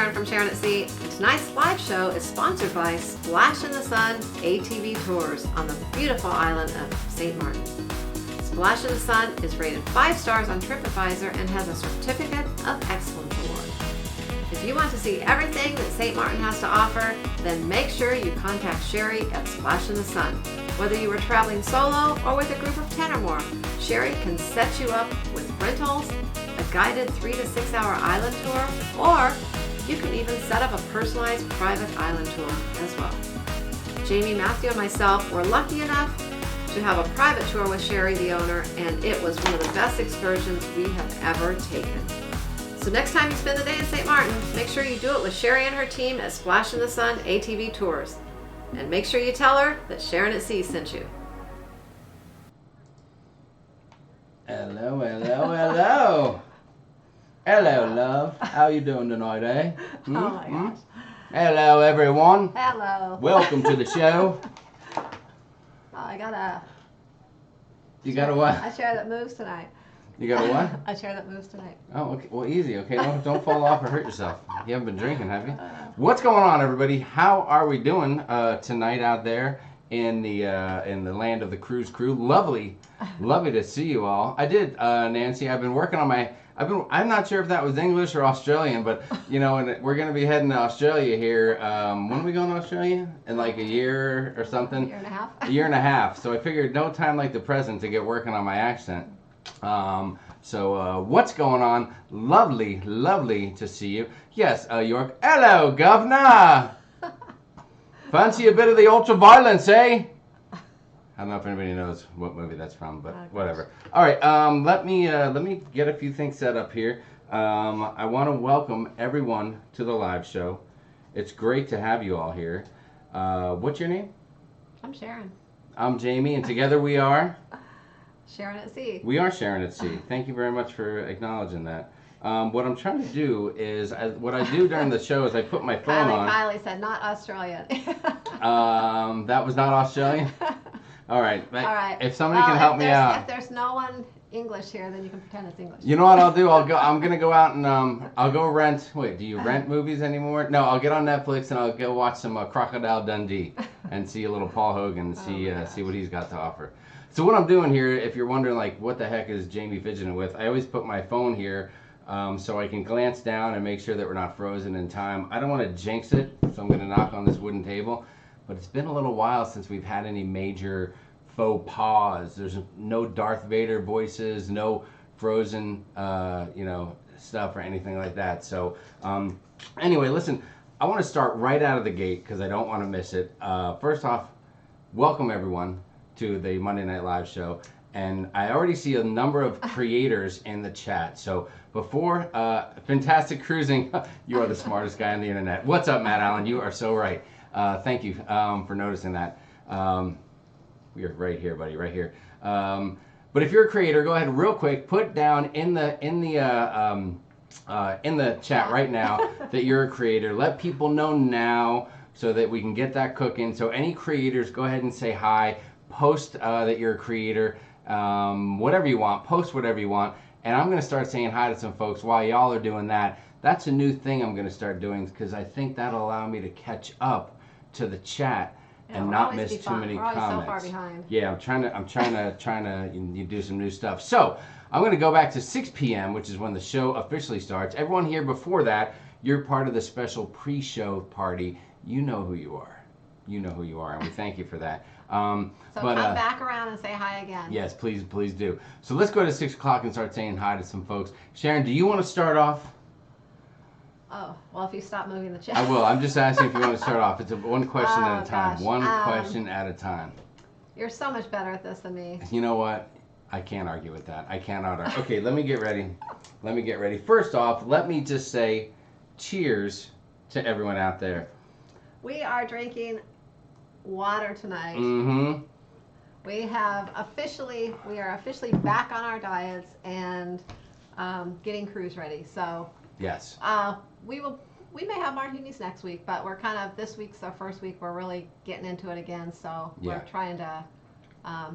Sharon from Sharon at Sea. Tonight's live show is sponsored by Splashin''the Sun ATV Tours on the beautiful island of St. Martin. Splashin''the Sun is rated 5 stars on TripAdvisor and has a Certificate of Excellence Award. If you want to see everything that St. Martin has to offer, then make sure you contact Sherry at Splashin''the Sun. Whether you are traveling solo or with a group of 10 or more, Sherry can set you up with rentals, a guided 3 to 6 hour island tour, or you can even set up a personalized private island tour as well. Jamie, Matthew, and myself were lucky enough to have a private tour with Sherry, the owner, and it was one of the best excursions we have ever taken. So next time you spend the day in St. Martin, make sure you do it with Sherry and her team at Splashin''the Sun ATV Tours. And make sure you tell her that Sharon at Sea sent you. Hello, hello, hello. Hello, love. How you doing tonight, eh? Oh my gosh. Hello, everyone. Hello. Welcome to the show. Oh, I got a... You got a what? A chair that moves tonight. You got a what? A chair that moves tonight. Oh, okay. Well, easy. Okay, don't fall off or hurt yourself. You haven't been drinking, have you? What's going on, everybody? How are we doing tonight out there in the land of the cruise crew? Lovely to see you all. I did, Nancy. I've been working on my. I'm not sure if that was English or Australian, but you know, and we're gonna be heading to Australia here. When are we going to Australia? In like a year or something? A year and a half. A year and a half. So I figured no time like the present to get working on my accent. So what's going on? Lovely to see you. Yes, York. Hello, Governor. Fancy a bit of the ultra-violence, eh? I don't know if anybody knows what movie that's from, but whatever. All right, let me get a few things set up here. I want to welcome everyone to the live show. It's great to have you all here. What's your name? I'm Sharon. I'm Jamie, and together we are... Sharon at Sea. We are Sharon at Sea. Thank you very much for acknowledging that. What I'm trying to do is, what I do during the show is I put my phone on. Kylie said, not Australian. That was not Australian? All right. All right. If somebody can help me out. If there's no one English here, then you can pretend it's English. You know what I'll do? I'm gonna go out and I'll go rent. Wait, do you rent movies anymore? No, I'll get on Netflix and I'll go watch some Crocodile Dundee and see a little Paul Hogan and see what he's got to offer. So what I'm doing here, if you're wondering like what the heck is Jamie fidgeting with, I always put my phone here so I can glance down and make sure that we're not frozen in time. I don't want to jinx it, so I'm going to knock on this wooden table. But it's been a little while since we've had any major faux pas. There's no Darth Vader voices, no frozen stuff or anything like that. So anyway, listen, I want to start right out of the gate because I don't want to miss it. First off, welcome everyone to the Monday Night Live show, and I already see a number of creators in the chat. So before fantastic cruising, you are the smartest guy on the internet. What's up, Matt Allen? You are so right. Thank you for noticing that. We are right here, buddy, right here. But if you're a creator, go ahead real quick, put down in the chat right now that you're a creator. Let people know now so that we can get that cooking. So any creators, go ahead and say hi. Post that you're a creator, whatever you want, post whatever you want, and I'm going to start saying hi to some folks while y'all are doing that. That's a new thing I'm going to start doing because I think that'll allow me to catch up to the chat and not miss too many comments. So far behind. Yeah, I'm trying to do some new stuff. So I'm going to go back to 6 p.m., which is when the show officially starts. Everyone here before that, you're part of the special pre-show party. You know who you are. You know who you are, and we thank you for that. So come back around and say hi again. Yes, please do. So let's go to 6 o'clock and start saying hi to some folks. Sharon, do you want to start off? Oh, well, if you stop moving the chat. I will. I'm just asking if you want to start off. It's one question at a time. Gosh. One question at a time. You're so much better at this than me. You know what? I can't argue with that. I cannot argue. Okay, let me get ready. First off, let me just say cheers to everyone out there. We are drinking water tonight. Mm-hmm. We are officially back on our diets and getting cruise ready. So yes, we may have martinis next week, but this week's our first week. We're really getting into it again. So we're trying to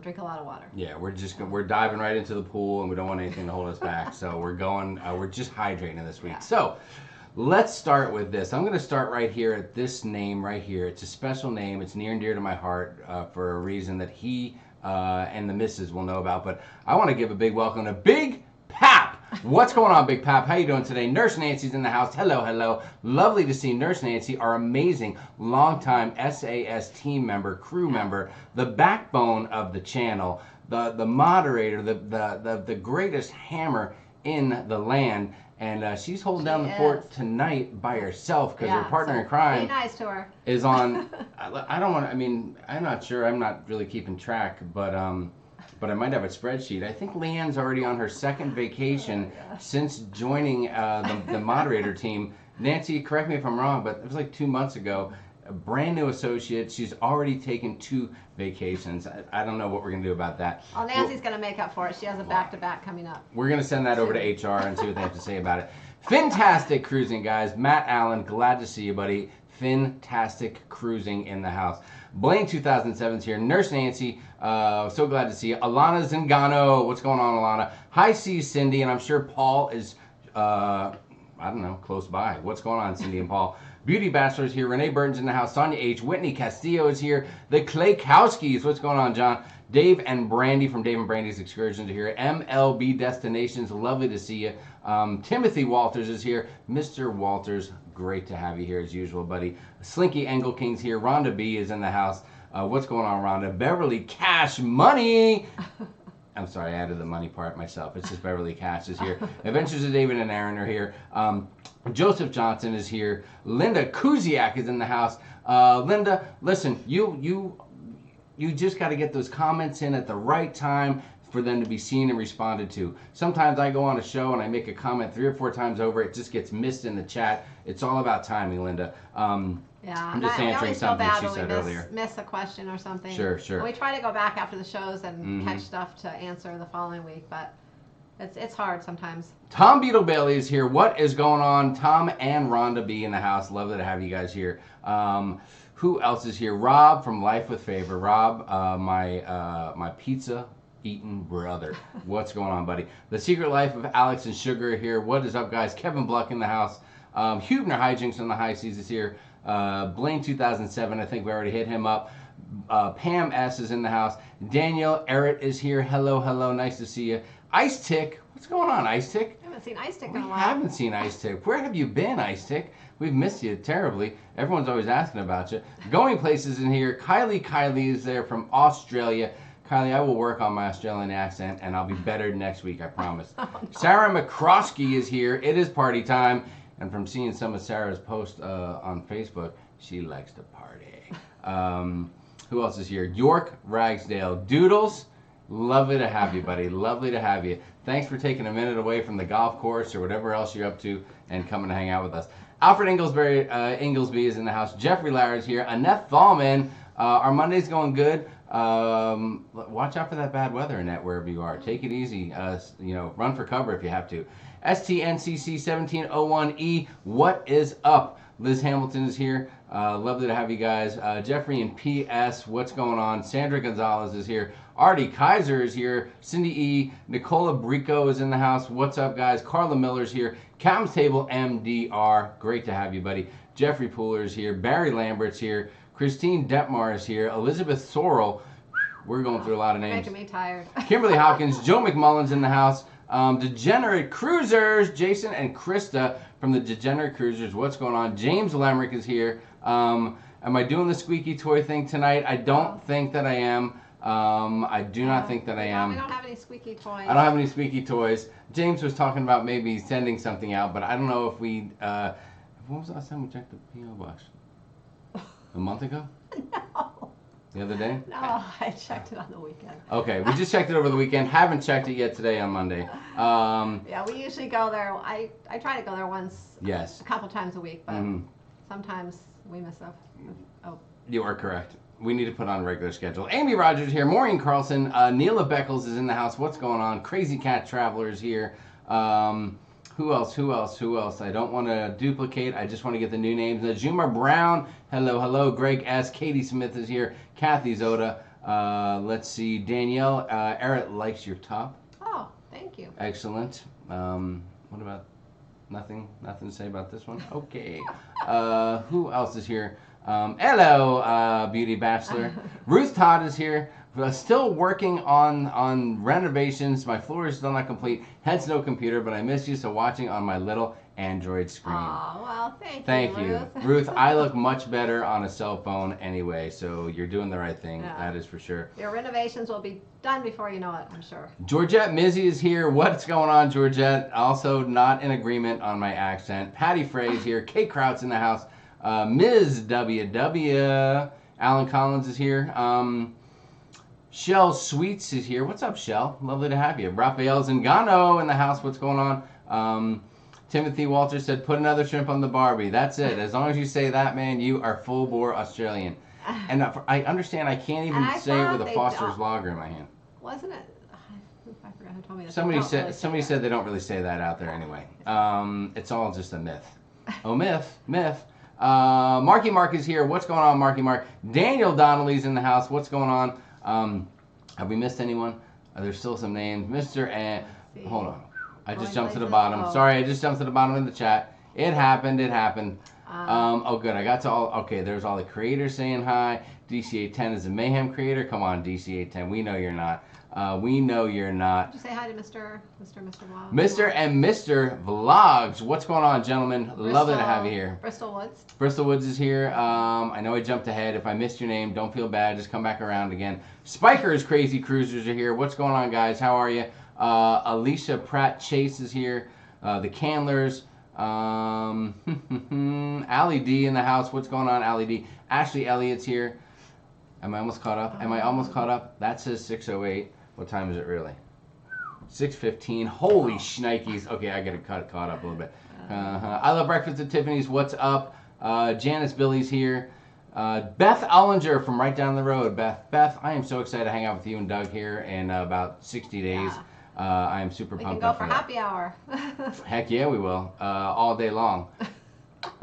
drink a lot of water. Yeah, we're diving right into the pool, and we don't want anything to hold us back. So we're just hydrating this week. Yeah. So Let's start with this. I'm going to start right here at this name right here. It's a special name. It's near and dear to my heart for a reason that he and the missus will know about. But I want to give a big welcome to Big Pap. What's going on, Big Pap? How you doing today? Nurse Nancy's in the house. Hello, hello. Lovely to see Nurse Nancy, our amazing longtime SAS team member, crew member, the backbone of the channel, the moderator, the greatest hammer in the land. And she's holding down the fort tonight by herself because her partner in crime be nice to her. is on. I don't want to. I mean, I'm not sure. I'm not really keeping track, but I might have a spreadsheet. I think Leanne's already on her second vacation since joining the moderator team. Nancy, correct me if I'm wrong, but it was like 2 months ago. A brand new associate. She's already taken 2 vacations. I don't know what we're going to do about that. Well, Nancy's going to make up for it. She has a back-to-back coming up. We're going to send that over to HR and see what they have to say about it. Fantastic cruising, guys. Matt Allen, glad to see you, buddy. Fantastic cruising in the house. Blaine 2007's here. Nurse Nancy, so glad to see you. Alana Zingano, what's going on, Alana? Hi, C, Cindy, and I'm sure Paul is, I don't know, close by. What's going on, Cindy and Paul? Beauty Bachelor's here. Renee Burton's in the house. Sonia H. Whitney Castillo is here. The Claykowskis. What's going on, John? Dave and Brandy from Dave and Brandy's Excursions are here. MLB Destinations. Lovely to see you. Timothy Walters is here. Mr. Walters, great to have you here as usual, buddy. Slinky Angle King's here. Rhonda B is in the house. What's going on, Rhonda? Beverly Cash Money. I'm sorry, I added the money part myself. It's just Beverly Cash is here. Adventures of David and Aaron are here. Joseph Johnson is here. Linda Kuziak is in the house. Linda, listen, you just got to get those comments in at the right time for them to be seen and responded to. Sometimes I go on a show and I make a comment 3 or 4 times over. It just gets missed in the chat. It's all about timing, Linda. Yeah, I'm just answering something she said earlier. Miss a question or something. Sure. We try to go back after the shows and catch stuff to answer the following week, but it's hard sometimes. Tom Beetle Bailey is here. What is going on? Tom and Rhonda B in the house. Lovely to have you guys here. Who else is here? Rob from Life with Favor. Rob, my pizza eating brother. What's going on, buddy? The Secret Life of Alex and Sugar are here. What is up, guys? Kevin Bluck in the house. Hubner Hijinks on the high seas is here. Blaine 2007, I think we already hit him up. Pam S is in the house. Daniel Errett is here. Hello, nice to see you. Ice Tick, what's going on, Ice Tick? I haven't seen Ice Tick in We a while. haven't seen Ice Tick. Where have you been, Ice Tick? We've missed you terribly. Everyone's always asking about you. Going Places in here. Kylie is there from Australia. Kylie, I will work on my Australian accent, and I'll be better next week, I promise. Oh, no. Sarah McCroskey is here. It is party time. And from seeing some of Sarah's posts on Facebook, she likes to party. Who else is here? York Ragsdale. Doodles, lovely to have you, buddy. Lovely to have you. Thanks for taking a minute away from the golf course or whatever else you're up to and coming to hang out with us. Alfred Inglesby is in the house. Jeffrey Lara is here. Annette Thalman. Our Monday's going good. Watch out for that bad weather, Annette, wherever you are. Take it easy. Run for cover if you have to. STNCC 1701E, what is up? Liz Hamilton is here. Lovely to have you guys. Jeffrey and PS, what's going on? Sandra Gonzalez is here. Artie Kaiser is here. Cindy E. Nicola Brico is in the house. What's up, guys? Carla Miller's here. Captain's Table MDR, great to have you, buddy. Jeffrey Pooler is here. Barry Lambert's here. Christine Detmar is here. Elizabeth Sorrell. We're going through a lot of names. Making me tired. Kimberly Hawkins. Joe McMullen's in the house. Degenerate Cruisers, Jason and Krista from the Degenerate Cruisers. What's going on? James Lemrick is here. Am I doing the squeaky toy thing tonight? I don't think that I am. I do not think that I am. We don't have any squeaky toys. I don't have any squeaky toys. James was talking about maybe sending something out, but I don't know if we... when was the last time we checked the P.O. box? A month ago? No. The other day? No, I checked it on the weekend. Okay, we just checked it over the weekend. Haven't checked it yet today on Monday. Yeah, we usually go there. I try to go there once. Yes. A couple times a week, but sometimes we miss stuff. Oh. You are correct. We need to put on a regular schedule. Amy Rogers here. Maureen Carlson. Neela Beckles is in the house. What's going on? Crazy Cat Traveler is here. Who else? I don't want to duplicate. I just want to get the new names. Najuma Brown. Hello. Greg S. Katie Smith is here. Kathy Zoda. Let's see. Danielle. Eric likes your top. Oh, thank you. Excellent. What about Nothing to say about this one? Okay. Who else is here? Hello, Beauty Bachelor. Ruth Todd is here. Still working on renovations. My floor is still not complete. Hence no computer, but I miss you, so watching on my little Android screen. Oh, well, Thank you. Ruth. Ruth, I look much better on a cell phone anyway, so you're doing the right thing. Yeah. That is for sure. Your renovations will be done before you know it, I'm sure. Georgette Mizzy is here. What's going on, Georgette? Also not in agreement on my accent. Patty Frey is here. Kate Kraut's in the house. Ms. WW. Alan Collins is here. Shell Sweets is here. What's up, Shell? Lovely to have you. Rafael Zingano in the house. What's going on? Timothy Walter said, put another shrimp on the Barbie. That's it. As long as you say that, man, you are full bore Australian. And I understand I can't even say it with a Foster's Lager in my hand. Wasn't it? I forgot who told me that. Somebody said they don't really say that out there anyway. It's all just a myth. Oh, myth. Marky Mark is here. What's going on, Marky Mark? Daniel Donnelly's in the house. What's going on? Have we missed anyone? There's still some names. Mr. and hold on. I just jumped to the bottom. Oh. Sorry, I just jumped to the bottom of the chat. It happened. Oh, good. I got to all. Okay, there's all the creators saying hi. DC810 is a Mayhem creator. Come on, DC810. We know you're not. We know you're not. Did you say hi to Mr. Vlog? Mr. and Mr. Vlogs. What's going on, gentlemen? Lovely to have you here. Bristol Woods. Bristol Woods is here. I know I jumped ahead. If I missed your name, don't feel bad. Just come back around again. Spikers Crazy Cruisers are here. What's going on, guys? How are you? Alicia Pratt Chase is here. The Candlers. Allie D in the house. What's going on, Allie D? Ashley Elliott's here. Am I almost caught up? That says 6:08. What time is it really? 6:15. Holy shnikes. Okay, I gotta caught up a little bit. I love breakfast at Tiffany's. What's up? Janice Billy's here. Beth Ollinger from right down the road. Beth, I am so excited to hang out with you and Doug here in about 60 days. I am super pumped up for that. We can go for happy hour. Heck yeah, we will. All day long.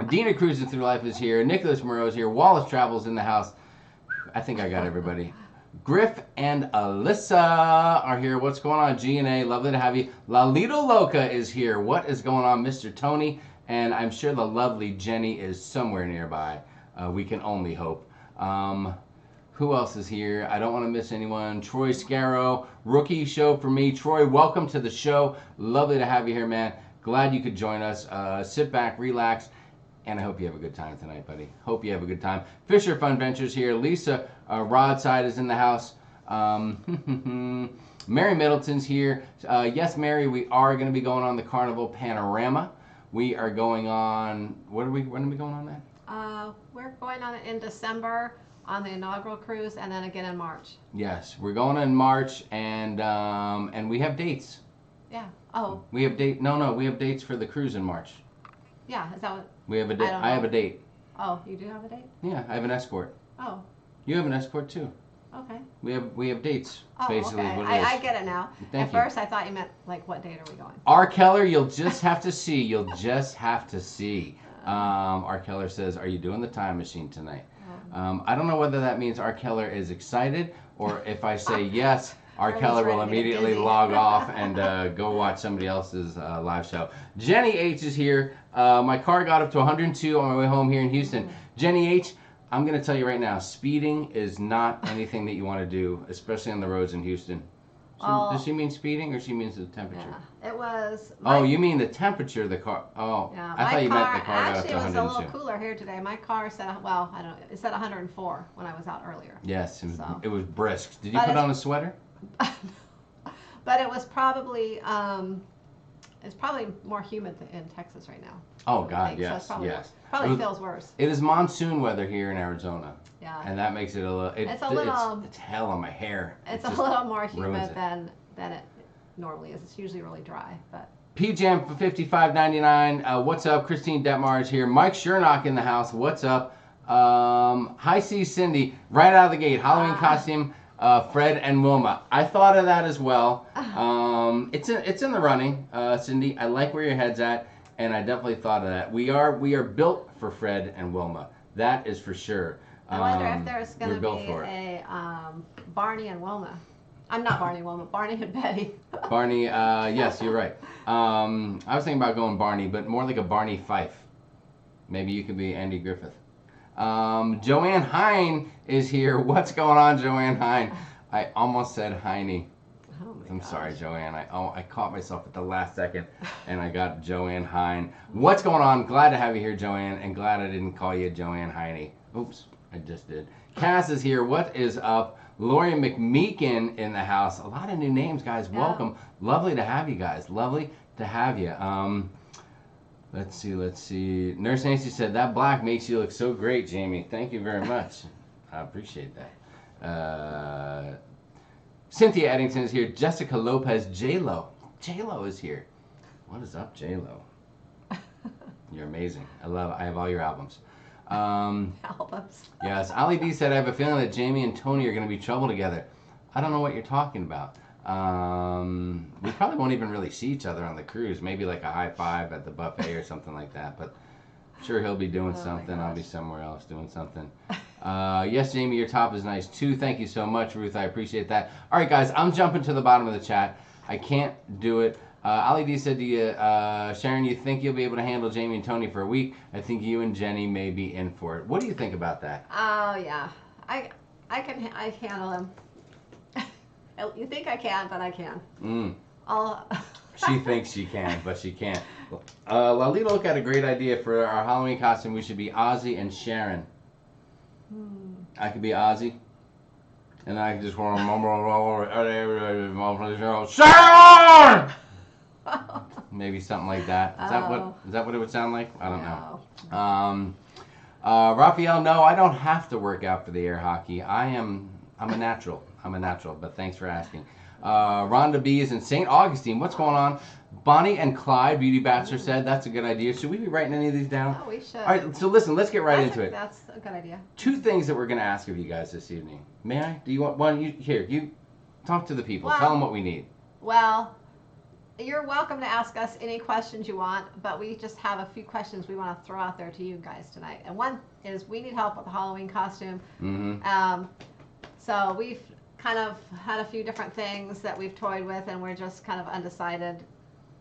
Dina Cruising Through Life is here. Nicholas Moreau's here. Wallace Travels in the house. I think I got everybody. Griff and Alyssa are here. What's going on, G&A? Lovely to have you. Lalito Loca is here. What is going on, Mr. Tony? And I'm sure the lovely Jenny is somewhere nearby. We can only hope. Who else is here? I don't want to miss anyone. Troy Scarrow, rookie show for me. Troy, welcome to the show. Lovely to have you here, man. Glad you could join us. Sit back, relax, and I hope you have a good time tonight, buddy. Hope you have a good time. Fisher Fun Ventures here. Lisa Rodside is in the house. Mary Middleton's here. Yes, Mary, we are going to be going on the Carnival Panorama. We are going on, when are we going on that? We're going on it in December on the inaugural cruise, and then again in March. Yes, we're going in March, and we have dates. Yeah. Oh. We have we have dates for the cruise in March. Yeah, is that what? We have a date. I have a date. Oh, you do have a date? Yeah, I have an escort. Oh. You have an escort too. Okay. We have dates. Oh, basically, okay. what it is. I get it now. Thank you. At first, I thought you meant like what date are we going? R. Keller, you'll just have to see. You'll just have to see. R. Keller says, "Are you doing the time machine tonight?" I don't know whether that means R. Keller is excited, or if I say yes, R. Keller will immediately log off and go watch somebody else's live show. Jenny H is here. My car got up to 102 on my way home here in Houston. Jenny H, I'm going to tell you right now, speeding is not anything that you want to do, especially on the roads in Houston. Does she mean speeding, or she means the temperature? Yeah, it was. Oh, you mean the temperature of the car? Oh, yeah, I thought you meant the car got up to 102. Actually, it was a little cooler here today. My car said, well, I don't know, it said 104 when I was out earlier. Yes, it was brisk. Did you put on a sweater? But it was probably, it's probably more humid in Texas right now. Oh, God, yes, so yes. Probably feels worse. It is monsoon weather here in Arizona. Yeah. And that makes it a little, it's hell on my hair. It's a little more humid than it normally is. It's usually really dry, but. PJam for $55.99. What's up? Christine Detmar is here. Mike Shernock in the house. What's up? Hi, C. Cindy. Right out of the gate. Halloween costume. Fred and Wilma. I thought of that as well. It's in the running, Cindy. I like where your head's at, and I definitely thought of that. We are built for Fred and Wilma. That is for sure. I wonder if there's going to be a Barney and Wilma. I'm not Barney Woman, Barney and Betty. Barney, yes, you're right. I was thinking about going Barney, but more like a Barney Fife. Maybe you could be Andy Griffith. Joanne Hine is here. What's going on, Joanne Hine? I almost said Heine. Oh my I'm gosh. sorry, Joanne. I caught myself at the last second, and I got Joanne Hine. What's going on? Glad to have you here, Joanne, and glad I didn't call you Joanne Heine. Oops, I just did. Cass is here. What is up? Lori McMeekin in the house. A lot of new names, guys. Yeah. Welcome. Lovely to have you guys. Lovely to have you. Let's see. Nurse Nancy said, that black makes you look so great, Jamie. Thank you very much. I appreciate that. Cynthia Eddington is here. Jessica Lopez, J-Lo. J-Lo is here. What is up, J-Lo? You're amazing. I have all your albums. Albums. Yes. Ali D said, I have a feeling that Jamie and Tony are going to be trouble together. I don't know what you're talking about. We probably won't even really see each other on the cruise. Maybe like a high five at the buffet or something like that. But I'm sure he'll be doing something. I'll be somewhere else doing something. Yes, Jamie, your top is nice too. Thank you so much, Ruth. I appreciate that. All right, guys, I'm jumping to the bottom of the chat. I can't do it. Ali D said to you, Sharon, you think you'll be able to handle Jamie and Tony for a week? I think you and Jenny may be in for it. What do you think about that? Oh yeah, I handle them. You think I can, but I can. She thinks she can, but she can't. Lalita look at a great idea for our Halloween costume. We should be Ozzy and Sharon. I could be Ozzy, and I could just want to Sharon. Maybe something like that. Is that what it would sound like? I don't know. Raphael, no, I don't have to work out for the air hockey. I'm a natural. But thanks for asking. Rhonda B is in St. Augustine. What's going on? Bonnie and Clyde, Beauty Bachelor said that's a good idea. Should we be writing any of these down? Oh, we should. All right, so listen, let's get right into it. That's a good idea. 2 things that we're going to ask of you guys this evening. May I? Do you want one? You talk to the people. Well, tell them what we need. Well, you're welcome to ask us any questions you want, but we just have a few questions we want to throw out there to you guys tonight. And one is, we need help with the Halloween costume. So we've kind of had a few different things that we've toyed with, and we're just kind of undecided.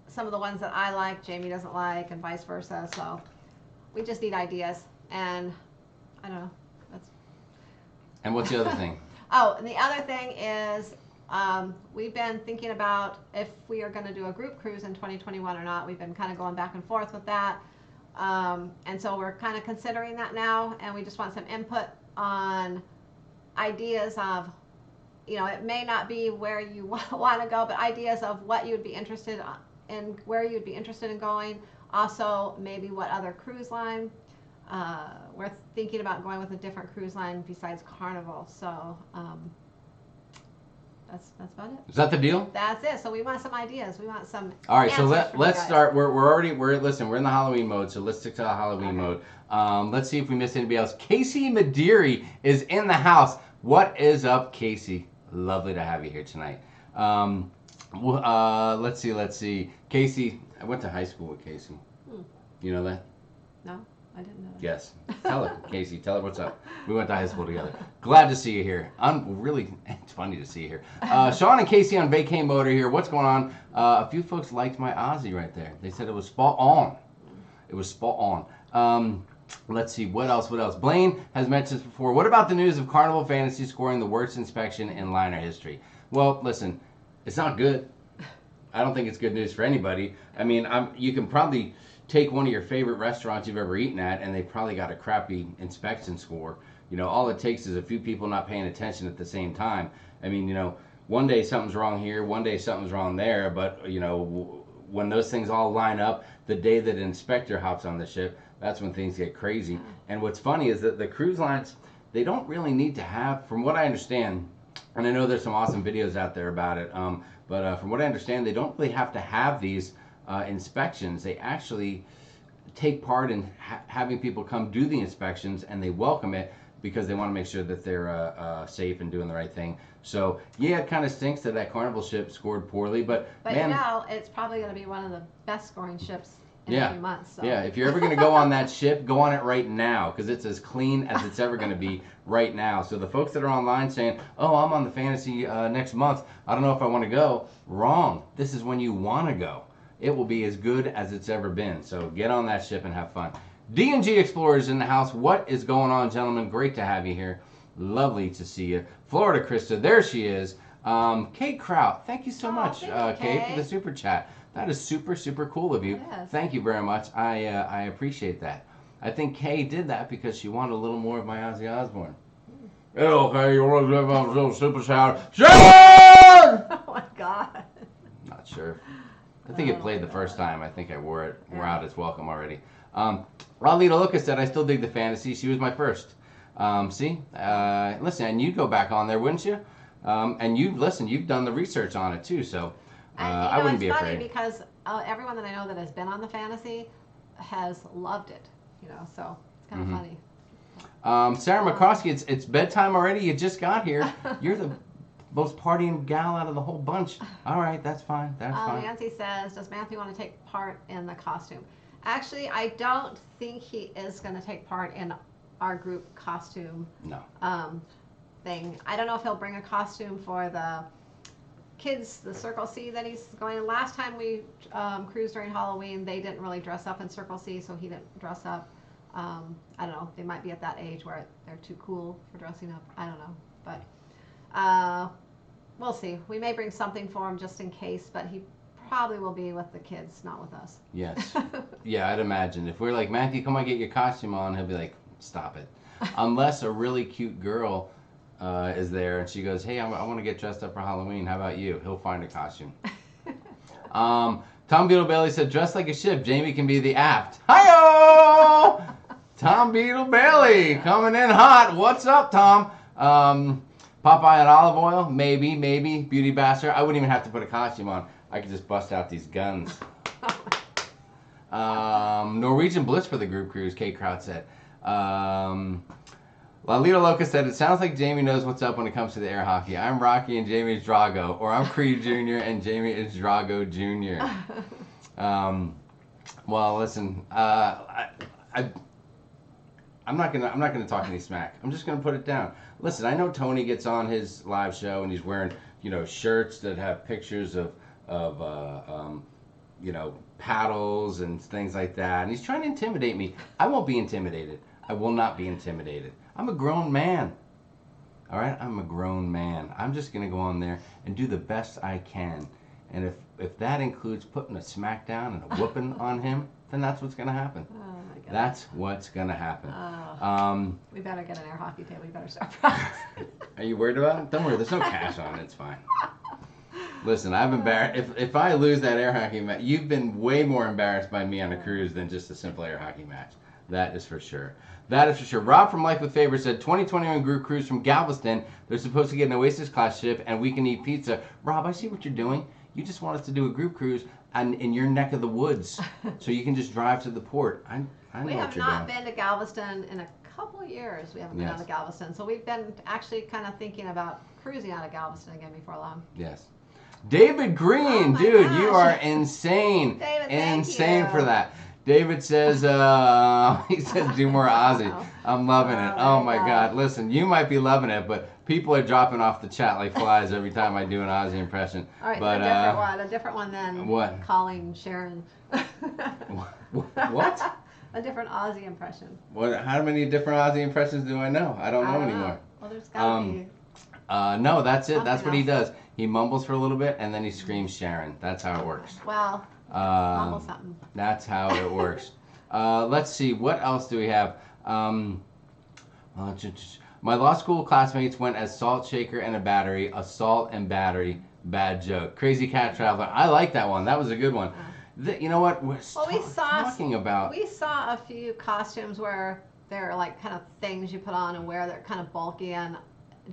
Some of the ones that I like, Jamie doesn't like, and vice versa. So we just need ideas, and I don't know. And what's the other thing? Oh, and the other thing is, we've been thinking about if we are going to do a group cruise in 2021 or not. We've been kind of going back and forth with that. And so we're kind of considering that now, and we just want some input on ideas of, it may not be where you want to go, but ideas of what you would be interested in, where you'd be interested in going. Also, maybe what other cruise line. We're thinking about going with a different cruise line besides Carnival. So that's about it. Is that the deal? That's it. So we want some ideas. We want some. All right, so let's start. We're in the Halloween mode, so let's stick to the Halloween mode. Let's see if we missed anybody else. Casey Madiri is in the house. What is up, Casey? Lovely to have you here tonight. Let's see. Casey, I went to high school with Casey. You know that? No, I didn't know that. Yes. Tell her, Casey. Tell her what's up. We went to high school together. Glad to see you here. It's funny to see you here. Sean and Casey on Vacay Motor here. What's going on? A few folks liked my Aussie right there. They said it was spot on. It was spot on. Let's see, what else? Blaine has mentioned this before. What about the news of Carnival Fantasy scoring the worst inspection in liner history? Well, listen, it's not good. I don't think it's good news for anybody. I mean, you can probably take one of your favorite restaurants you've ever eaten at, and they probably got a crappy inspection score. All it takes is a few people not paying attention at the same time. I mean, one day something's wrong here, one day something's wrong there, but, when those things all line up, the day that an inspector hops on the ship, that's when things get crazy. And what's funny is that the cruise lines, they don't really need to have, from what I understand, and I know there's some awesome videos out there about it, but from what I understand, they don't really have to have these inspections. They actually take part in having people come do the inspections, and they welcome it because they want to make sure that they're safe and doing the right thing. So, yeah, it kind of stinks that Carnival ship scored poorly, but man, it's probably going to be one of the best scoring ships in a few months. So. Yeah, if you're ever going to go on that ship, go on it right now because it's as clean as it's ever going to be right now. So the folks that are online saying, oh, I'm on the fantasy next month, I don't know if I want to go, wrong. This is when you want to go. It will be as good as it's ever been. So get on that ship and have fun. D&G Explorers in the house. What is going on, gentlemen? Great to have you here. Lovely to see you. Florida Krista, there she is. Kate Kraut, thank you so much, Kate, for the super chat. That is super, super cool of you. Yes. Thank you very much. I appreciate that. I think Kay did that because she wanted a little more of my Ozzy Osbourne. Hello, Kay, you want to live on a little super shower? Sharon! Oh my God. Not sure. I think it played the first time. I think I wore it. We're out its welcome already. Ralita Lucas said, I still dig the fantasy. She was my first. Listen, and you'd go back on there, wouldn't you? And you've done the research on it too, so I wouldn't be afraid. It's funny because everyone that I know that has been on the fantasy has loved it, so it's kind of funny. Sarah McCroskey, it's bedtime already. You just got here. You're the most partying gal out of the whole bunch. All right, that's fine. That's fine. Nancy says, does Matthew want to take part in the costume? Actually, I don't think he is going to take part in our group costume. No. Thing. I don't know if he'll bring a costume for the kids, the Circle C that he's going. Last time we cruised during Halloween, they didn't really dress up in Circle C, so he didn't dress up. I don't know. They might be at that age where they're too cool for dressing up. I don't know. But we'll see. We may bring something for him just in case, but he probably will be with the kids, not with us. Yes. Yeah, I'd imagine. If we're like, Matthew, come on, get your costume on, he'll be like, stop it. Unless a really cute girl is there and she goes, hey, I want to get dressed up for Halloween. How about you? He'll find a costume. Tom Beetle Bailey said, dressed like a ship. Jamie can be the aft. Hi-yo! Tom Beetle Bailey coming in hot. What's up, Tom? Popeye and olive oil? Maybe. Beauty Bastard. I wouldn't even have to put a costume on. I could just bust out these guns. Norwegian Bliss for the group cruise, Kate Kraut said. Lalita Loca said, it sounds like Jamie knows what's up when it comes to the air hockey. I'm Rocky and Jamie is Drago, or I'm Creed Jr. and Jamie is Drago Jr. Well, listen, I'm not gonna talk any smack. I'm just gonna put it down. Listen, I know Tony gets on his live show and he's wearing, shirts that have pictures of paddles and things like that, and he's trying to intimidate me. I won't be intimidated. I will not be intimidated. I'm a grown man. All right? I'm a grown man. I'm just going to go on there and do the best I can. And if that includes putting a smack down and a whooping on him, then that's what's going to happen. Oh, my God. That's what's going to happen. We better get an air hockey table. We better start practicing. Are you worried about it? Don't worry. There's no cash on it. It's fine. Listen, I've embarrassed. If I lose that air hockey match, you've been way more embarrassed by me on a cruise than just a simple air hockey match. That is for sure. That is for sure. Rob from Life with Favor said, 2021 group cruise from Galveston. They're supposed to get an Oasis class ship and we can eat pizza. Rob, I see what you're doing. You just want us to do a group cruise in your neck of the woods so you can just drive to the port. I know what you're doing. We have not been to Galveston in a couple of years. We haven't been out of Galveston. So we've been actually kind of thinking about cruising out of Galveston again before long. Yes. David Green, dude, gosh. You are insane. David, insane for that. David says, he says, do more Ozzy. I'm loving it. Oh my God. Listen, you might be loving it, but people are dropping off the chat like flies every time I do an Ozzy impression. All right, but, a different one than what? Calling Sharon. What? A different Ozzy impression. What? How many different Ozzy impressions do I know? I don't know anymore. Well, there's got to be. No, that's it. That's what he does. He mumbles for a little bit and then he screams Sharon. That's how it works. Well. Mumble something. That's how it works. Let's see. What else do we have? My law school classmates went as salt shaker and a battery. Assault and battery. Bad joke. Crazy cat traveler. I like that one. That was a good one. You know what? We saw a few costumes where they're like kind of things you put on and wear. They're kind of bulky, and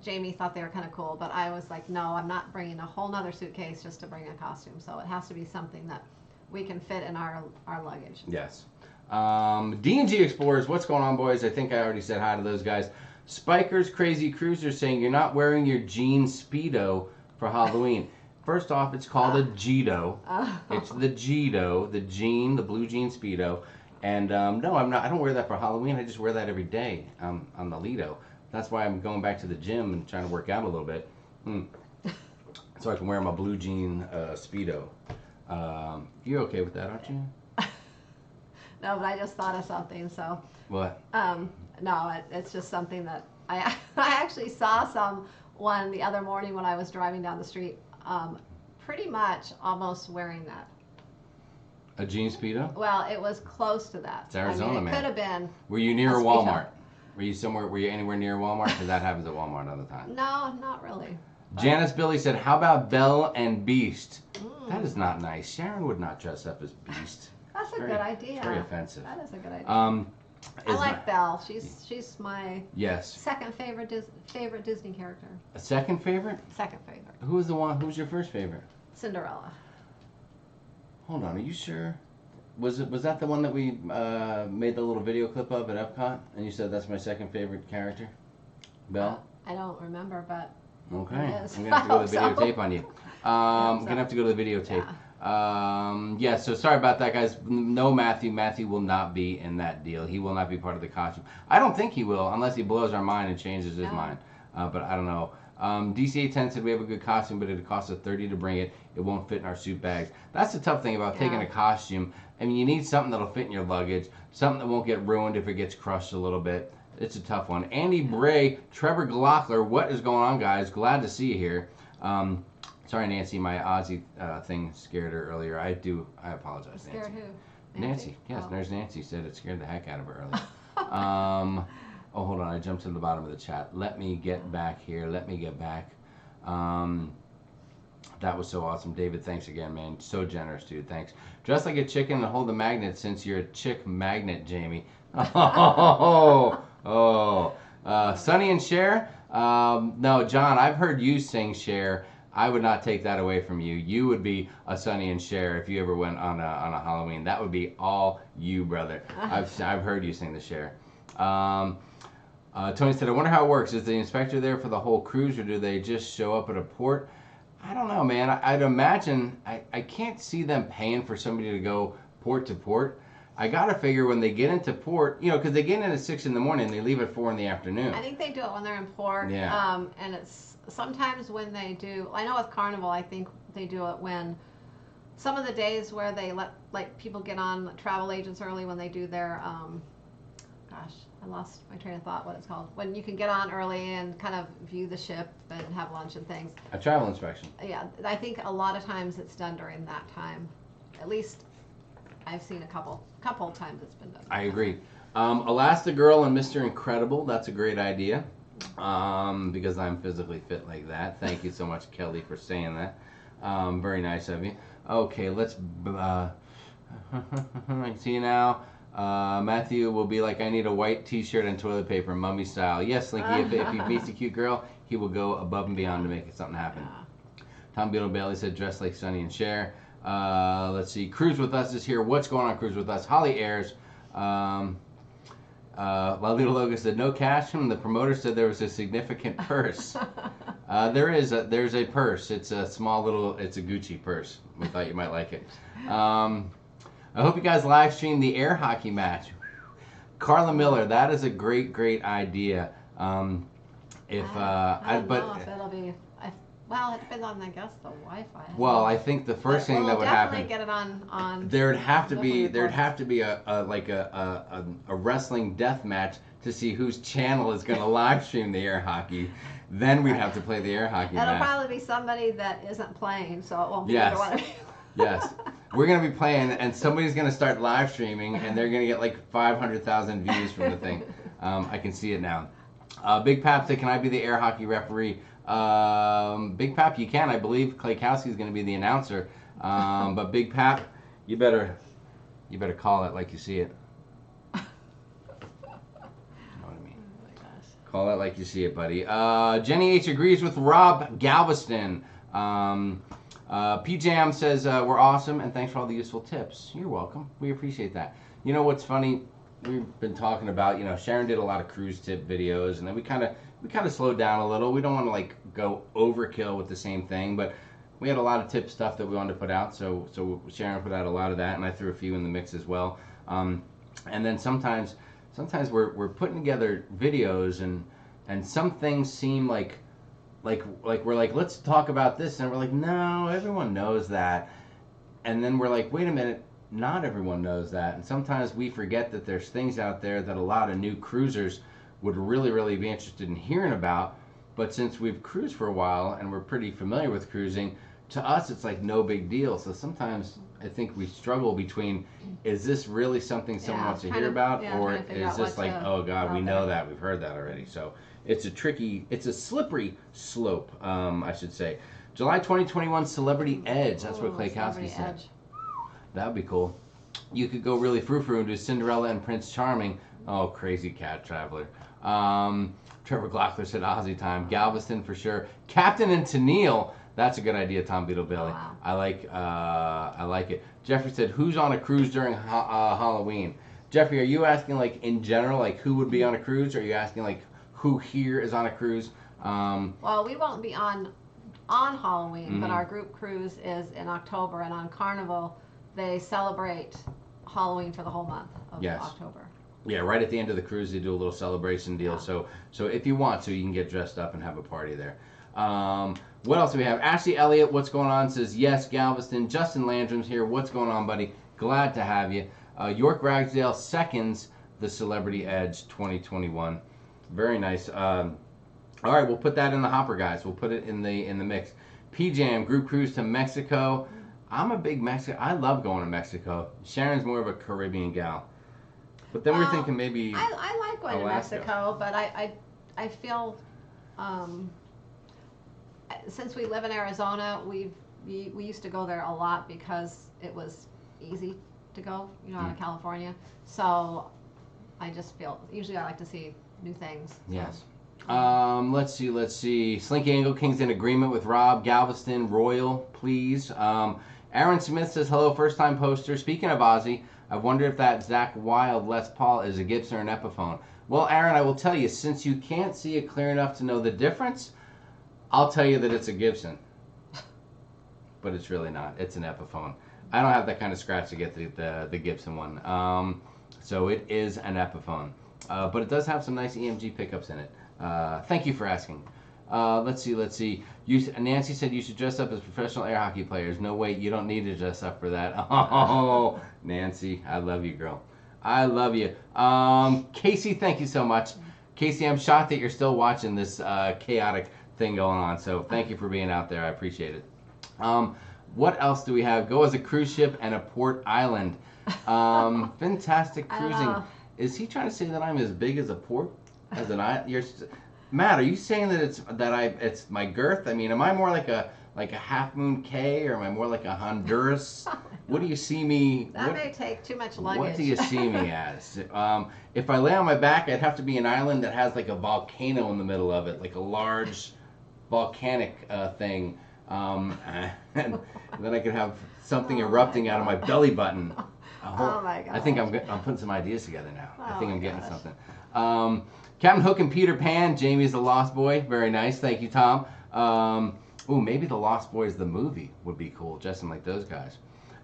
Jamie thought they were kind of cool, but I was like, no, I'm not bringing a whole nother suitcase just to bring a costume. So it has to be something that we can fit in our luggage. Yes. D&G Explorers, what's going on, boys? I think I already said hi to those guys. Spikers Crazy Cruiser saying you're not wearing your jean Speedo for Halloween. first off, it's called a Jeeto. Oh. It's the Jeeto, the jean, the blue jean Speedo. And no, I'm not. I don't wear that for Halloween. I just wear that every day on the Lido. That's why I'm going back to the gym and trying to work out a little bit. So I can wear my blue jean Speedo. You're okay with that, aren't you? No, but I just thought of something. So. What? No, it's just something that I actually saw someone the other morning when I was driving down the street, pretty much almost wearing that. A jean Speedo? Well, it was close to that. It's Arizona, man. It could have been. Were you near a Walmart? Were you anywhere near Walmart? Because that happens at Walmart all the time. No, not really. Janice Billy said, how about Belle and Beast? That is not nice. Sharon would not dress up as Beast. That's a good idea. It's very offensive. That is a good idea. I like Belle. She's my yes. second favorite Disney character. A second favorite? Second favorite. Who's your first favorite? Cinderella. Hold on, are you sure? Was that the one that we made the little video clip of at Epcot? And you said that's my second favorite character? Belle? I don't remember, but okay. it is. I'm going to have to go to the videotape on you. I'm so. going to have to go to the videotape. Yeah, so sorry about that, guys. No, Matthew. Matthew will not be in that deal. He will not be part of the costume. I don't think he will, unless he blows our mind and changes his mind. But I don't know. DC810 said we have a good costume, but it costs us $30 to bring it. It won't fit in our suit bags. That's the tough thing about taking a costume. I mean, you need something that'll fit in your luggage, something that won't get ruined if it gets crushed a little bit. It's a tough one. Andy Bray, Trevor Glockler, what is going on, guys? Glad to see you here. Sorry, Nancy, my Aussie thing scared her earlier. I apologize, Nancy. Scared who? Nancy. Yes, Nurse Nancy said it scared the heck out of her earlier. Oh, hold on. I jumped to the bottom of the chat. Let me get back here. Let me get back. That was so awesome. David, thanks again, man. So generous, dude. Thanks. Dress like a chicken and hold the magnet since you're a chick magnet, Jamie. Oh. Sonny and Cher? No, John, I've heard you sing Cher. I would not take that away from you. You would be a Sonny and Cher if you ever went on a Halloween. That would be all you, brother. I've heard you sing the Cher. Tony said, I wonder how it works. Is the inspector there for the whole cruise, or do they just show up at a port? I don't know, man. I'd imagine, I can't see them paying for somebody to go port to port. I gotta figure when they get into port, because they get in at 6 in the morning, they leave at 4 in the afternoon. I think they do it when they're in port. Yeah. And it's sometimes when they do, I know with Carnival, I think they do it when some of the days where they let people get on, travel agents early when they do their, gosh, I lost my train of thought, what it's called. When you can get on early and kind of view the ship and have lunch and things. A travel inspection. Yeah, I think a lot of times it's done during that time. At least I've seen a couple of times it's been done. I agree. Elastigirl and Mr. Incredible, that's a great idea. Because I'm physically fit like that. Thank you so much, Kelly, for saying that. Very nice of you. Okay, let's see you now. Matthew will be like, I need a white t-shirt and toilet paper, mummy style. Yes, Slinky, if he meets a cute girl, he will go above and beyond to make it something happen. Tom Beetle Bailey said, dress like Sonny and Cher. Let's see, Cruise With Us is here. What's going on, Cruise With Us? Holly Ayers. Lalita Logan said, no cash. The promoter said there was a significant purse. There's a purse. It's a small little, it's a Gucci purse. We thought you might like it. I hope you guys live stream the air hockey match. Carla Miller, that is a great idea. I don't know if it'll be. Well, it depends on, I guess, the Wi-Fi. Well, I think the first thing that would happen. We'll definitely get it on. There'd have to be a wrestling death match to see whose channel is going to live stream the air hockey. Then we'd have to play the air hockey match. It'll probably be somebody that isn't playing, so it won't be either one of you. Yes. We're going to be playing, and somebody's going to start live streaming, and they're going to get like 500,000 views from the thing. I can see it now. Big Pap said, can I be the air hockey referee? Big Pap, you can. I believe Clay Kowski is going to be the announcer. But Big Pap, you better call it like you see it. You know what I mean? Oh my gosh. Call it like you see it, buddy. Jenny H agrees with Rob Galveston. P-Jam says, we're awesome, and thanks for all the useful tips. You're welcome. We appreciate that. You know what's funny? We've been talking about, Sharon did a lot of cruise tip videos, and then we kind of slowed down a little. We don't want to, go overkill with the same thing, but we had a lot of tip stuff that we wanted to put out. So Sharon put out a lot of that, and I threw a few in the mix as well. And then sometimes we're putting together videos, and some things seem like we're like, let's talk about this, and we're like, no, everyone knows that. And then we're like, wait a minute, not everyone knows that. And sometimes we forget that there's things out there that a lot of new cruisers would really be interested in hearing about. But since we've cruised for a while and we're pretty familiar with cruising, to us it's like no big deal. So sometimes I think we struggle between, is this really something someone wants to hear about, or is this like, oh God, we know that, we've heard that already. So it's a slippery slope, I should say. July 2021 Celebrity Edge. That's what Klaykowski said. That would be cool. You could go really frou-frou and do Cinderella and Prince Charming. Oh, crazy cat traveler. Trevor Glockler said Aussie time. Galveston for sure. Captain and Tennille. That's a good idea, Tom Beetle Billy. Wow. I like it. Jeffrey said, who's on a cruise during Halloween? Jeffrey, are you asking like in general, like who would be on a cruise? Or are you asking like who here is on a cruise? Well, we won't be on Halloween, but our group cruise is in October, and on Carnival they celebrate Halloween for the whole month of October. Yeah, right at the end of the cruise they do a little celebration deal. Yeah. So if you want to, you can get dressed up and have a party there. What else do we have? Ashley Elliott, what's going on? Says yes, Galveston. Justin Landrum's here. What's going on, buddy? Glad to have you. York Ragsdale seconds the Celebrity Edge 2021. Very nice. All right, we'll put that in the hopper, guys. We'll put it in the mix. PJam group cruise to Mexico. I'm a big Mexico. I love going to Mexico. Sharon's more of a Caribbean gal. But then we're thinking maybe I like going Alaska. to Mexico, but I feel since we live in Arizona, we used to go there a lot because it was easy to go, out of California. So I just feel usually I like to see new things. So. Yes. Let's see. Slinky Angle King's in agreement with Rob. Galveston, Royal, please. Aaron Smith says, hello, first time poster. Speaking of Ozzy, I wonder if that Zach Wilde Les Paul is a Gibson or an Epiphone. Well, Aaron, I will tell you, since you can't see it clear enough to know the difference, I'll tell you that it's a Gibson. But it's really not. It's an Epiphone. I don't have that kind of scratch to get the Gibson one. So it is an Epiphone. But it does have some nice EMG pickups in it. Thank you for asking. Let's see. Nancy said you should dress up as professional air hockey players. No, wait, you don't need to dress up for that. Oh, Nancy, I love you, girl. I love you. Casey, thank you so much. Casey, I'm shocked that you're still watching this chaotic thing going on. So thank you for being out there. I appreciate it. What else do we have? Go as a cruise ship and a port island. Fantastic cruising. Is he trying to say that I'm as big as a port? As an island? Matt, are you saying that it's my girth? I mean, am I more like a Half Moon K, or am I more like a Honduras? What do you see me? That may take too much luggage. What do you see me as? If I lay on my back, I'd have to be an island that has like a volcano in the middle of it, like a large volcanic thing, and then I could have something erupting out of my belly button. Oh my God! I think I'm putting some ideas together now. I think I'm getting something. Captain Hook and Peter Pan. Jamie's the Lost Boy. Very nice. Thank you, Tom. Maybe the Lost Boys the movie would be cool. Dressing like those guys.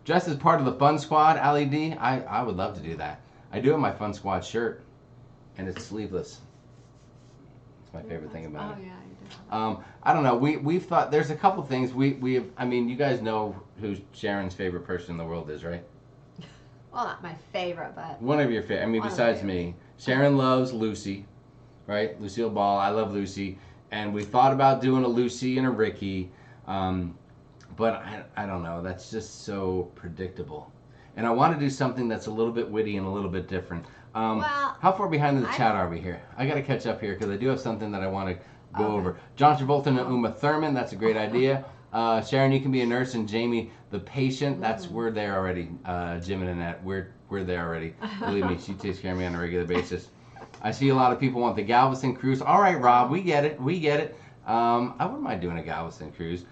Dressed as part of the Fun Squad. Ali D. I would love to do that. I do have my Fun Squad shirt, and it's sleeveless. It's my favorite thing about it. Oh yeah, you do. I don't know. We've thought there's a couple things we have. I mean, you guys know who Sharon's favorite person in the world is, right? Well, not my favorite, but one of your favorite. I mean, besides me, Sharon loves Lucy. Right, Lucille Ball. I love Lucy, and we thought about doing a Lucy and a Ricky, but I don't know. That's just so predictable, and I want to do something that's a little bit witty and a little bit different. How far behind in the chat are we here? I got to catch up here because I do have something that I want to go over. John Travolta and Uma Thurman. That's a great idea. Sharon, you can be a nurse, and Jamie the patient. We're there already. Jim and Annette, we're there already. Believe me, she takes care of me on a regular basis. I see a lot of people want the Galveston cruise. All right, Rob, we get it. I wouldn't mind doing a Galveston cruise.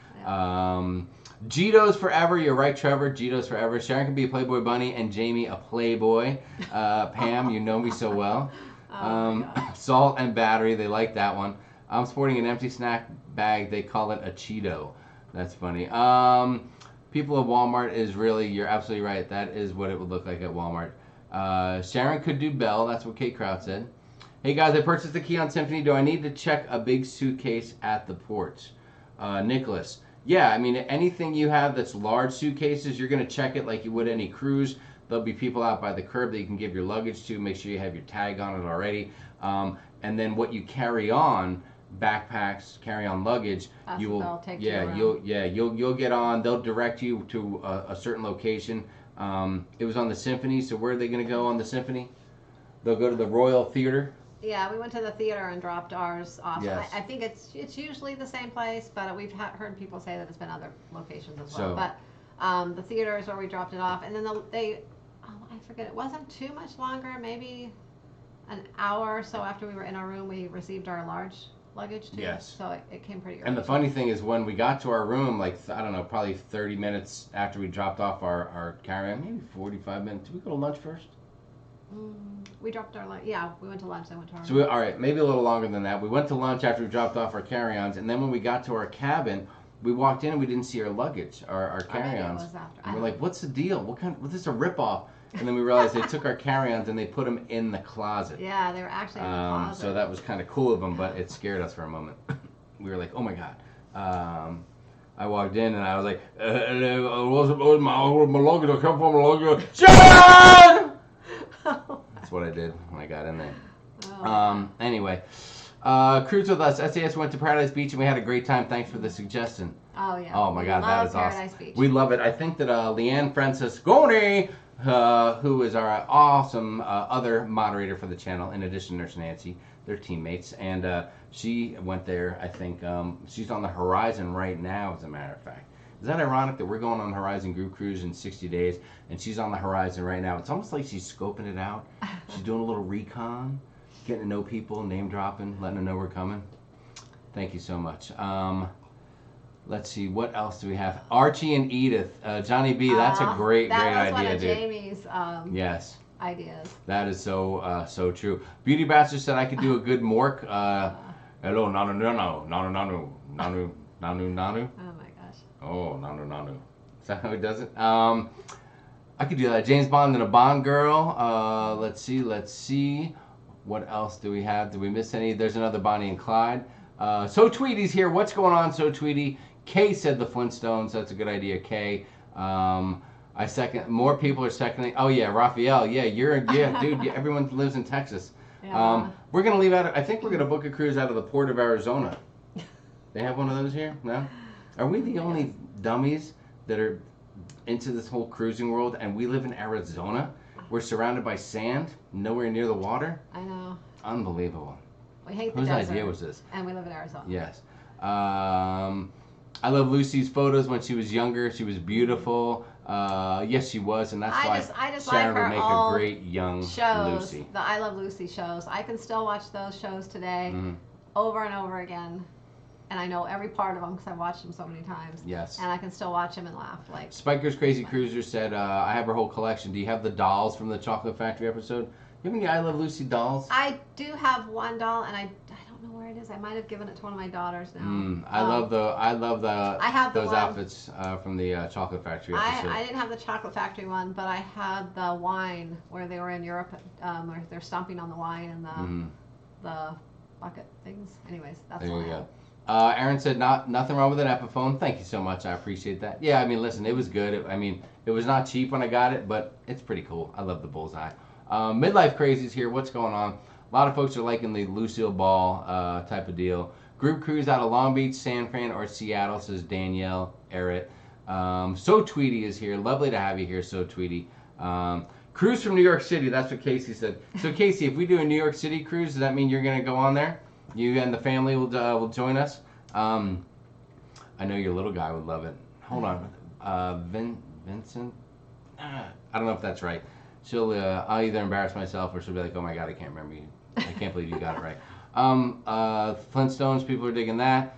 Gito's forever. You're right, Trevor. Gito's forever. Sharon can be a Playboy bunny and Jamie a Playboy. Pam, you know me so well. Salt and battery. They like that one. I'm sporting an empty snack bag. They call it a Cheeto. That's funny. People at Walmart is really, you're absolutely right. That is what it would look like at Walmart. Sharon could do Bell. That's what Kate Kraut said. Hey guys, I purchased the Keon Symphony. Do I need to check a big suitcase at the port? Nicholas. Yeah, I mean, anything you have that's large suitcases, you're going to check it like you would any cruise. There'll be people out by the curb that you can give your luggage to. Make sure you have your tag on it already. And then what you carry on, backpacks, carry on luggage, That's you what will, they'll take yeah, you around. you'll get on. They'll direct you to a certain location. It was on the Symphony, so where are they going to go on the Symphony? They'll go to the Royal Theater. Yeah, we went to the theater and dropped ours off. Yes. I think it's usually the same place, but we've heard people say that it's been other locations as So- well. But the theater is where we dropped it off, and then I forget, it wasn't too much longer, maybe an hour or so after we were in our room, we received our large luggage too. Yes. So it came pretty early. And the funny thing is, when we got to our room, like, I don't know, probably 30 minutes after we dropped off our carry-on, maybe 45 minutes. Did we go to lunch first? We dropped our lunch. Yeah, we went to lunch. Then went to our So, all right, maybe a little longer than that. We went to lunch after we dropped off our carry-ons, and then when we got to our cabin, we walked in and we didn't see our luggage, our carry-ons. Maybe it was after. And we're like, what's the deal? This is a ripoff. And then we realized they took our carry-ons and they put them in the closet. Yeah, they were actually in the closet. So that was kind of cool of them, but it scared us for a moment. We were like, oh my God. I walked in and I was like, where's my luggage? I can't find my luggage. Sharon! That's what I did when I got in there. Anyway, cruise with us. SAS went to Paradise Beach and we had a great time. Thanks for the suggestion. Oh yeah. Oh my God, that is Paradise awesome. Beach. We love it. I think that Leanne Francisconi, who is our awesome other moderator for the channel, in addition to Nurse Nancy, they're teammates, and she went there. I think she's on the horizon right now, as a matter of fact. Is that ironic that we're going on Horizon Group Cruise in 60 days, and she's on the horizon right now? It's almost like she's scoping it out. She's doing a little recon, getting to know people, name dropping, letting them know we're coming. Thank you so much. Let's see, what else do we have? Archie and Edith. Johnny B, that's a great idea, one of dude. Jamie's Yes. ideas. That is so true. Beauty Bastard said I could do a good Mork. Hello, nanu nanu, nanu nanu, nanu nanu nanu. Oh my gosh. Oh, nanu nanu. Is that how he does it? I could do that. James Bond and a Bond girl. Let's see. What else do we have? Did we miss any? There's another Bonnie and Clyde. So Tweety's here. What's going on, So Tweety? Kay said the Flintstones. That's a good idea, Kay. I second. More people are seconding. Oh yeah, Raphael. Yeah, dude. Everyone lives in Texas. Yeah. We're gonna leave out. I think we're gonna book a cruise out of the port of Arizona. They have one of those here? No? Are we the only dummies that are into this whole cruising world? And we live in Arizona. We're surrounded by sand, nowhere near the water. I know. Unbelievable. We hate the Whose desert. idea was this? And we live in Arizona. Yes. I love Lucy's photos when she was younger. She was beautiful. Yes, she was, and that's why I just Sharon like her would make a great young shows. Lucy. The I Love Lucy shows. I can still watch those shows today, over and over again, and I know every part of them because I've watched them so many times. Yes. And I can still watch them and laugh. Like Spiker's Crazy Cruiser said, I have her whole collection. Do you have the dolls from the Chocolate Factory episode? You have any I Love Lucy dolls? I do have one doll, and I don't know where it is. I might have given it to one of my daughters now. I love those one. outfits from the Chocolate Factory episode. I didn't have the Chocolate Factory one, but I had the wine where they were in Europe. Where they're stomping on the wine and the bucket things. Anyways, that's There all you I go. have. Aaron said, nothing wrong with an Epiphone. Thank you so much. I appreciate that. Yeah, I mean, listen, it was good. It was not cheap when I got it, but it's pretty cool. I love the bullseye. Midlife Crazies here. What's going on? A lot of folks are liking the Lucille Ball type of deal. Group cruise out of Long Beach, San Fran, or Seattle, says Danielle Errett. So Tweety is here. Lovely to have you here, So Tweety. Cruise from New York City. That's what Casey said. So Casey, if we do a New York City cruise, does that mean you're going to go on there? You and the family will join us. I know your little guy would love it. Hold on, Vincent. I don't know if that's right. I'll either embarrass myself or she'll be like, oh my God, I can't remember you. I can't believe you got it right. Flintstones, people are digging that.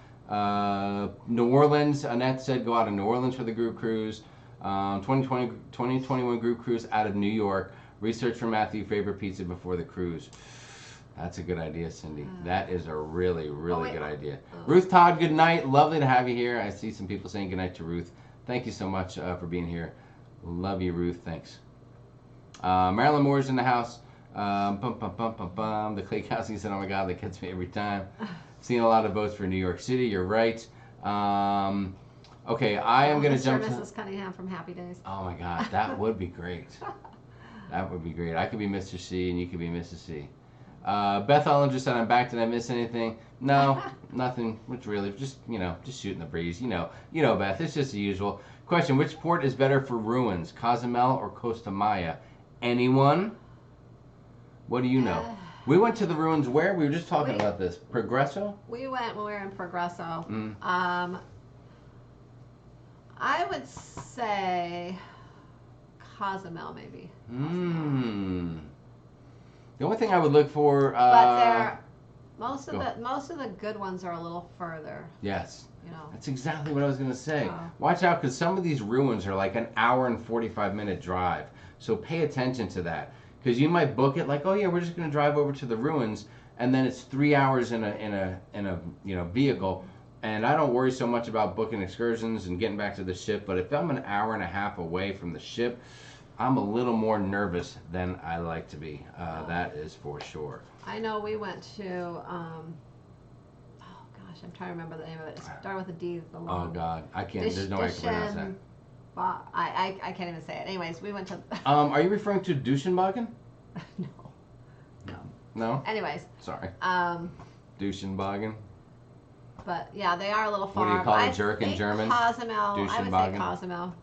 New Orleans, Annette said go out of New Orleans for the group cruise. 2021 group cruise out of New York. Research for Matthew, favorite pizza before the cruise. That's a good idea, Cindy. That is a really, really good idea. Oh. Ruth Todd, good night. Lovely to have you here. I see some people saying good night to Ruth. Thank you so much for being here. Love you, Ruth. Thanks. Marilyn Moore's in the house. The Clay Casting said, oh my God, that gets me every time. Seen a lot of votes for New York City. You're right. Okay, I am going to jump to... Mrs. Cunningham from Happy Days. Oh my God, that would be great. That would be great. I could be Mr. C and you could be Mrs. C. Beth Ollinger said, I'm back. Did I miss anything? No, nothing. Which really, just shooting the breeze. You know, Beth. It's just the usual. Question: which port is better for ruins, Cozumel or Costa Maya? Anyone? What do you know? We went to the ruins where? We were just talking about this. Progresso? We went when we were in Progresso. Mm. I would say Cozumel, maybe. Hmm. The only thing I would look for, but most of the good ones are a little further. Yes. You know. That's exactly what I was gonna say. Watch out, because some of these ruins are like an hour and 45-minute drive. So pay attention to that, because you might book it like, oh yeah, we're just gonna drive over to the ruins, and then it's 3 hours in a vehicle. And I don't worry so much about booking excursions and getting back to the ship, but if I'm an hour and a half away from the ship, I'm a little more nervous than I like to be. That is for sure. I know we went to, oh gosh, I'm trying to remember the name of it. It started with a D. The long, oh God, I can't. There's no way I can pronounce that. I can't even say it. Anyways, we went to. Are you referring to Duschenbagen? No. No. Anyways. Sorry. Duschenbagen. But yeah, they are a little far. What do you call a jerk in German? Cozumel. I would say Cozumel.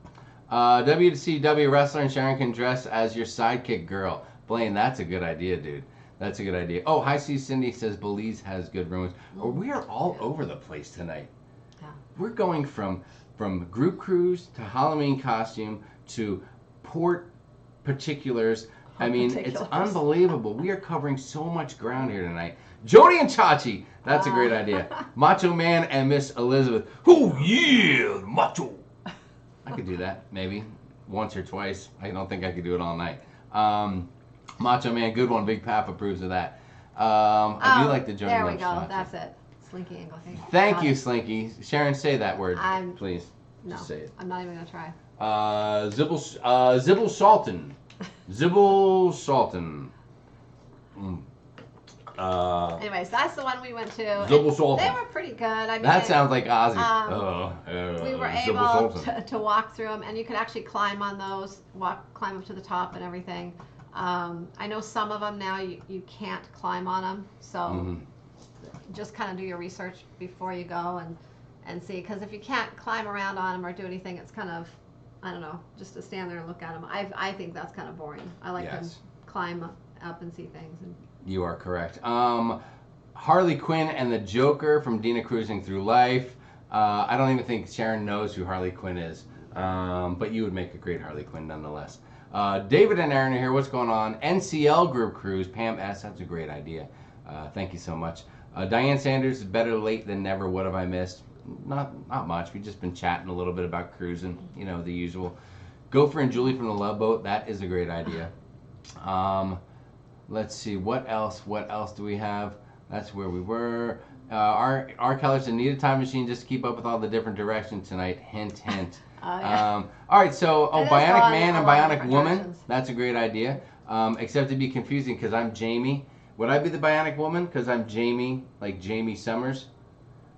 WCW wrestler and Sharon can dress as your sidekick girl. Blaine, that's a good idea, dude. That's a good idea. Oh, Hi C Cindy says Belize has good ruins. Oh, we are all over the place tonight. Yeah. We're going from group cruise to Halloween costume to port particulars. I mean, it's unbelievable. We are covering so much ground here tonight. Jody and Chachi. That's a great idea. Macho Man and Miss Elizabeth. Oh, yeah, Macho. I could do that, maybe. Once or twice. I don't think I could do it all night. Macho Man, good one. Big Pap approves of that. I do like the Jody. There we go. Chachi. That's it. Slinky English. Thank you, Slinky. Sharon, say that word, please. No, just say it. I'm not even going to try. Zibble Sultan. Zibble Sultan. Anyways, that's the one we went to. Zibble Sultan. They were pretty good. I mean, that sounds like Ozzy. We were able to walk through them, and you could actually climb on those, climb up to the top and everything. I know some of them now you can't climb on them, so just kind of do your research before you go and see, because if you can't climb around on them or do anything, it's kind of, I don't know, just to stand there and look at them. I think that's kind of boring. I like to climb up and see things. You are correct. Harley Quinn and the Joker from Dina Cruising Through Life. I don't even think Sharon knows who Harley Quinn is, but you would make a great Harley Quinn nonetheless. David and Aaron are here. What's going on? NCL Group Cruise. Pam S. That's a great idea. Thank you so much. Diane Sanders is better late than never. What have I missed? Not much. We've just been chatting a little bit about cruising. You know, the usual. Gopher and Julie from the Love Boat. That is a great idea. Let's see. What else? What else do we have? That's where we were. R. Keller said, need a time machine just to keep up with all the different directions tonight. Hint, hint. All right, so Bionic Man and Bionic Woman. That's a great idea. Except it'd be confusing because I'm Jamie. Would I be the Bionic Woman because I'm Jamie, like Jamie Summers?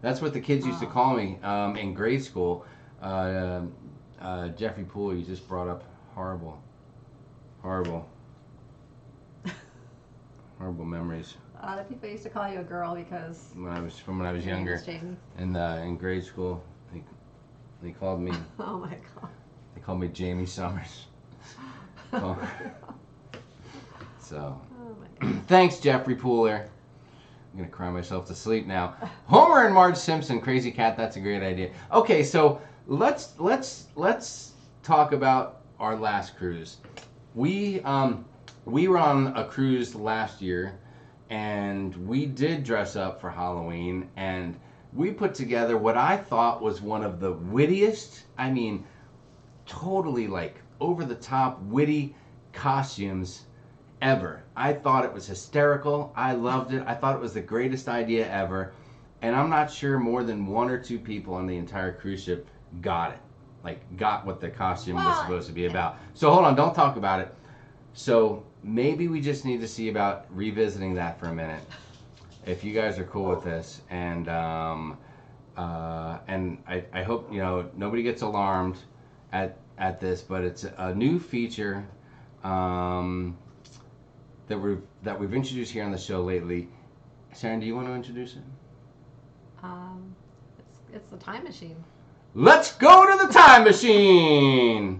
That's what the kids used to call me in grade school. Jeffrey Poole, you just brought up horrible memories. The people used to call you a girl because when I was younger, in grade school, they called me. Oh my God. They called me Jamie Summers. So, thanks, Jeffrey Pooler. I'm gonna cry myself to sleep now. Homer and Marge Simpson, Crazy Cat. That's a great idea. Okay, so let's talk about our last cruise. We were on a cruise last year, and we did dress up for Halloween, and we put together what I thought was one of the wittiest, I mean, totally like over the top witty costumes ever. I thought it was hysterical. I loved it. I thought it was the greatest idea ever. And I'm not sure more than 1 or 2 people on the entire cruise ship got it. Like, got what the costume was supposed to be about. So hold on, don't talk about it. So maybe we just need to see about revisiting that for a minute, if you guys are cool with this. And I hope, you know, nobody gets alarmed at this, but it's a new feature that we've introduced here on the show lately. Sharon, do you want to introduce it? It's the time machine. Let's go to the time machine!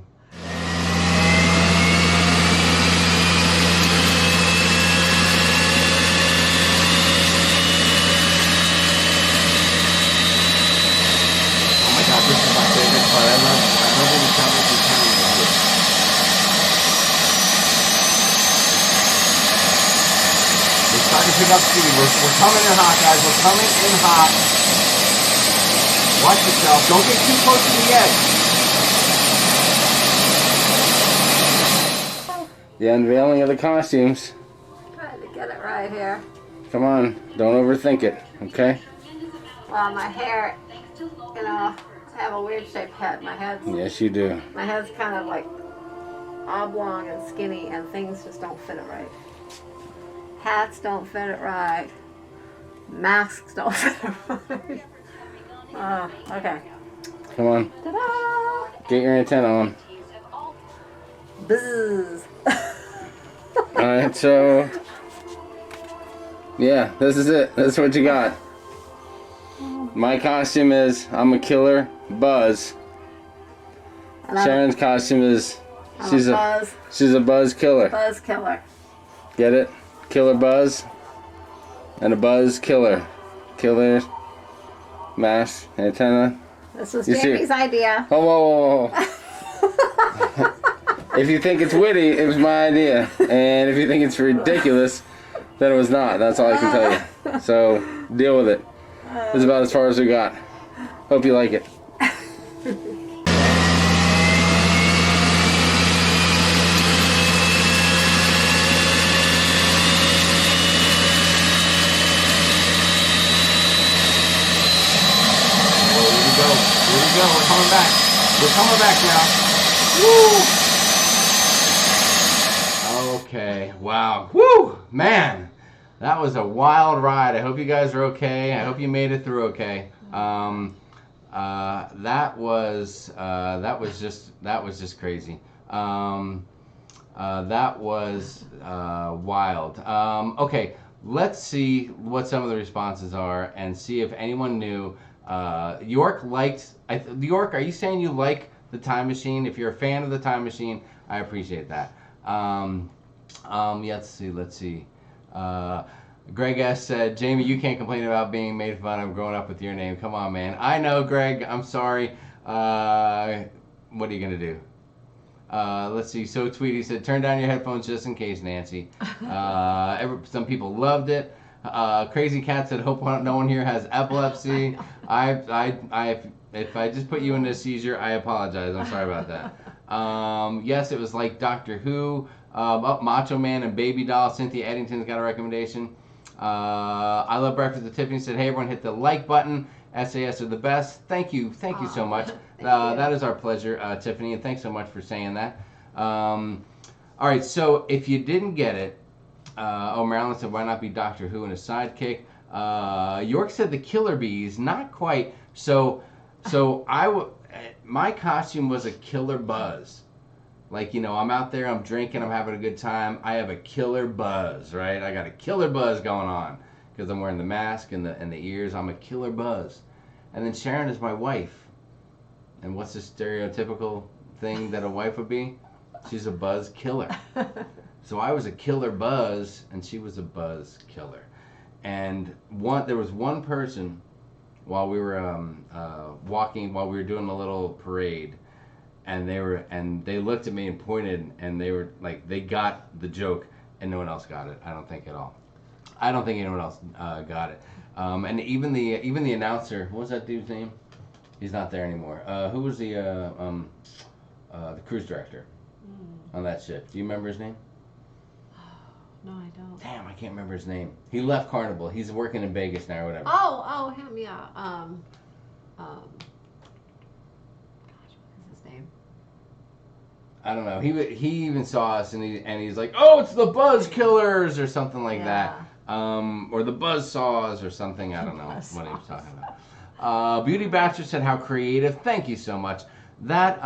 Oh my God, this is my favorite part. I love when you tell me you can. We're starting to pick up speed. We're coming in hot, guys. We're coming in hot. Watch yourself. Don't get too close to the edge. The unveiling of the costumes. Trying to get it right here. Come on. Don't overthink it, okay? Well, my hair, you know, I have a weird shaped head. Yes, you do. My head's kind of like oblong and skinny, and things just don't fit it right. Hats don't fit it right. Masks don't fit it right. Okay. Come on. Ta-da! Get your antenna on. Buzz. Alright, so... yeah, this is it. This is what you got. My costume is I'm a killer buzz. Sharon's costume is she's a buzz killer. Buzz killer. Get it? Killer buzz and a buzz killer. Killer mask, antenna. This was Jamie's idea. Oh, whoa, whoa, whoa. If you think it's witty, it was my idea. And if you think it's ridiculous, then it was not. That's all I can tell you. So, deal with it. This is about as far as we got. Hope you like it. Here we go. We're coming back. We're coming back now. Woo! Okay. Wow. Woo! Man, that was a wild ride. I hope you guys are okay. I hope you made it through okay. That was just crazy. That was wild. Okay, let's see what some of the responses are and see if anyone knew. York liked. York, are you saying you like the time machine? If you're a fan of the time machine, I appreciate that. Let's see. Greg S. said, Jamie, you can't complain about being made fun of growing up with your name. Come on, man. I know, Greg. I'm sorry. What are you going to do? Let's see. So Tweety said, turn down your headphones just in case, Nancy. Some people loved it. Crazy Cat said, hope no one here has epilepsy. If I just put you into a seizure, I apologize. I'm sorry about that. Yes, it was like Doctor Who. Macho Man and Baby Doll. Cynthia Eddington's got a recommendation. I Love Breakfast with Tiffany said, hey everyone, hit the like button. SAS are the best. Thank you so much. That is our pleasure, Tiffany, and thanks so much for saying that. All right, so if you didn't get it, Marilyn said, why not be Doctor Who and a sidekick? York said the Killer Bees, not quite. So my costume was a killer buzz. Like, you know, I'm out there, I'm drinking, I'm having a good time. I have a killer buzz, right? I got a killer buzz going on because I'm wearing the mask and the ears. I'm a killer buzz. And then Sharon is my wife. And what's the stereotypical thing that a wife would be? She's a buzz killer. So I was a killer buzz, and she was a buzz killer. And there was one person while we were walking, while we were doing a little parade, and they looked at me and pointed, and they were like, they got the joke, and no one else got it. I don't think at all. I don't think anyone else got it. And even the announcer, what was that dude's name? He's not there anymore. Who was the cruise director on that ship? Do you remember his name? No, I don't. Damn, I can't remember his name. He left Carnival. He's working in Vegas now or whatever. Oh, him, yeah. Gosh, what is his name? I don't know. He even saw us and he's like, oh, it's the Buzz Killers or something like that. Or the Buzz Saws or something. I don't know what he was talking about. Beauty Bachelor said how creative. Thank you so much. That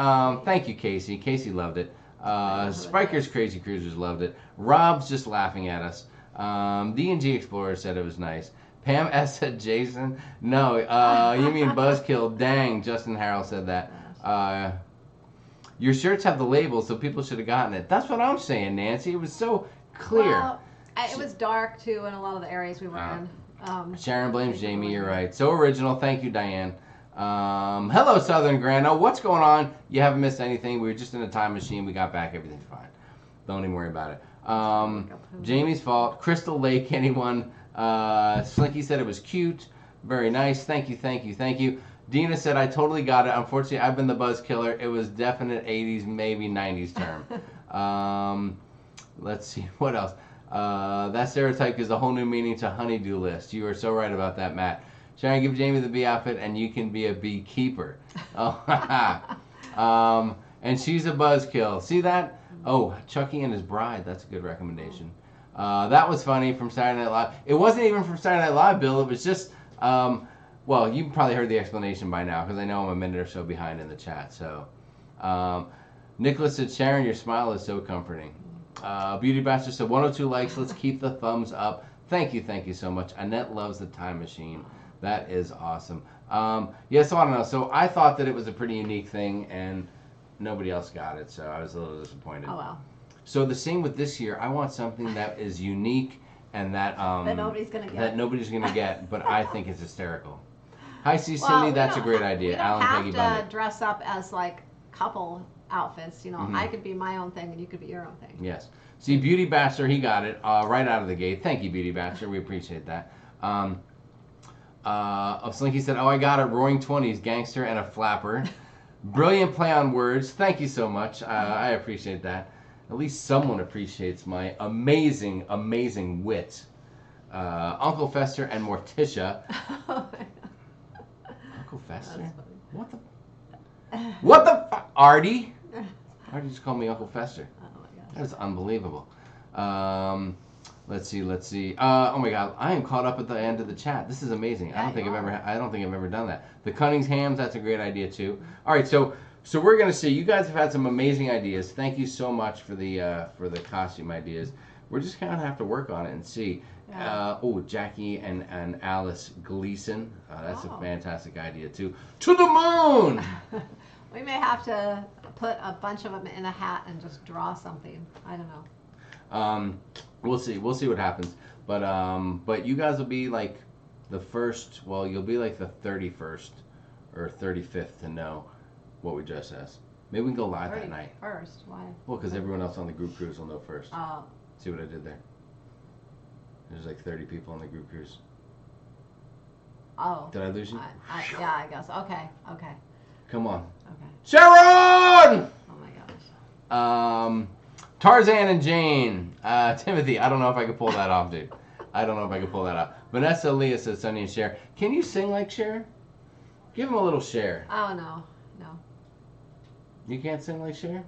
thank you, Casey. Casey loved it. Spiker's Crazy Cruisers loved it. Rob's just laughing at us. D&G Explorer said it was nice. Pam S said Jason. No, you mean Buzzkill. Dang, Justin Harrell said that. Your shirts have the label, so people should have gotten it. That's what I'm saying, Nancy. It was so clear. Well, it was dark, too, in a lot of the areas we were in. Sharon blames Jamie. You're right. So original. Thank you, Diane. Hello, Southern Grano. What's going on? You haven't missed anything. We were just in a time machine. We got back. Everything's fine. Don't even worry about it. Jamie's fault. Crystal Lake, anyone? Slinky said it was cute. Very nice. Thank you. Dina said, I totally got it. Unfortunately, I've been the buzz killer. It was definite 80s, maybe 90s term. Let's see. What else? That stereotype is a whole new meaning to honeydew list. You are so right about that, Matt. Sharon, give Jamie the bee outfit and you can be a beekeeper. Oh, and she's a buzzkill. See that? Oh, Chucky and his bride. That's a good recommendation. That was funny from Saturday Night Live. It wasn't even from Saturday Night Live, Bill. It was just, well, you probably heard the explanation by now because I know I'm a minute or so behind in the chat. So, Nicholas said, Sharon, your smile is so comforting. Beauty Bastard said, 102 likes. Let's keep the thumbs up. Thank you so much. Annette loves the time machine. That is awesome. Yeah, so I don't know. So I thought that it was a pretty unique thing, and nobody else got it, so I was a little disappointed. Oh, well. So the same with this year. I want something that is unique and that nobody's going to get. That nobody's going to get, but I think it's hysterical. Hi, C. Cindy. That's a great idea. We don't Alan Peggy have Bennett. to dress up as, like, couple outfits. You know, I could be my own thing, and you could be your own thing. Yes. See, Beauty Bachelor, he got it right out of the gate. Thank you, Beauty Bachelor. We appreciate that. Slinky said, oh, I got it. Roaring 20s, gangster and a flapper. Brilliant play on words. Thank you so much. I appreciate that. At least someone appreciates my amazing, amazing wit. Uncle Fester and Morticia. Uncle Fester? What the fuck? Artie? Artie just called me Uncle Fester. Oh my gosh. That is unbelievable. Let's see. Oh my God, I am caught up at the end of the chat. This is amazing. Yeah, I don't think I've ever done that. The Cunninghams, that's a great idea too. All right, so we're gonna see. You guys have had some amazing ideas. Thank you so much for the costume ideas. We're just kind of have to work on it and see. Yeah. Jackie and Alice Gleason. That's a fantastic idea too. To the moon. We may have to put a bunch of them in a hat and just draw something. I don't know. We'll see what happens. But you guys will be like the first. Well, you'll be like the 31st or 35th to know what we dress as. Maybe we can go live that night. First, why? Well, because everyone else on the group cruise will know first. Oh. See what I did there? There's like 30 people on the group cruise. Oh. Did I lose you? Yeah, I guess. Okay. Come on. Okay. Sharon! Oh my gosh. Tarzan and Jane. Timothy, I don't know if I could pull that off, dude. I don't know if I could pull that off. Vanessa Leah says Sonny and Cher. Can you sing like Cher? Give him a little Cher. Oh, no. You can't sing like Cher?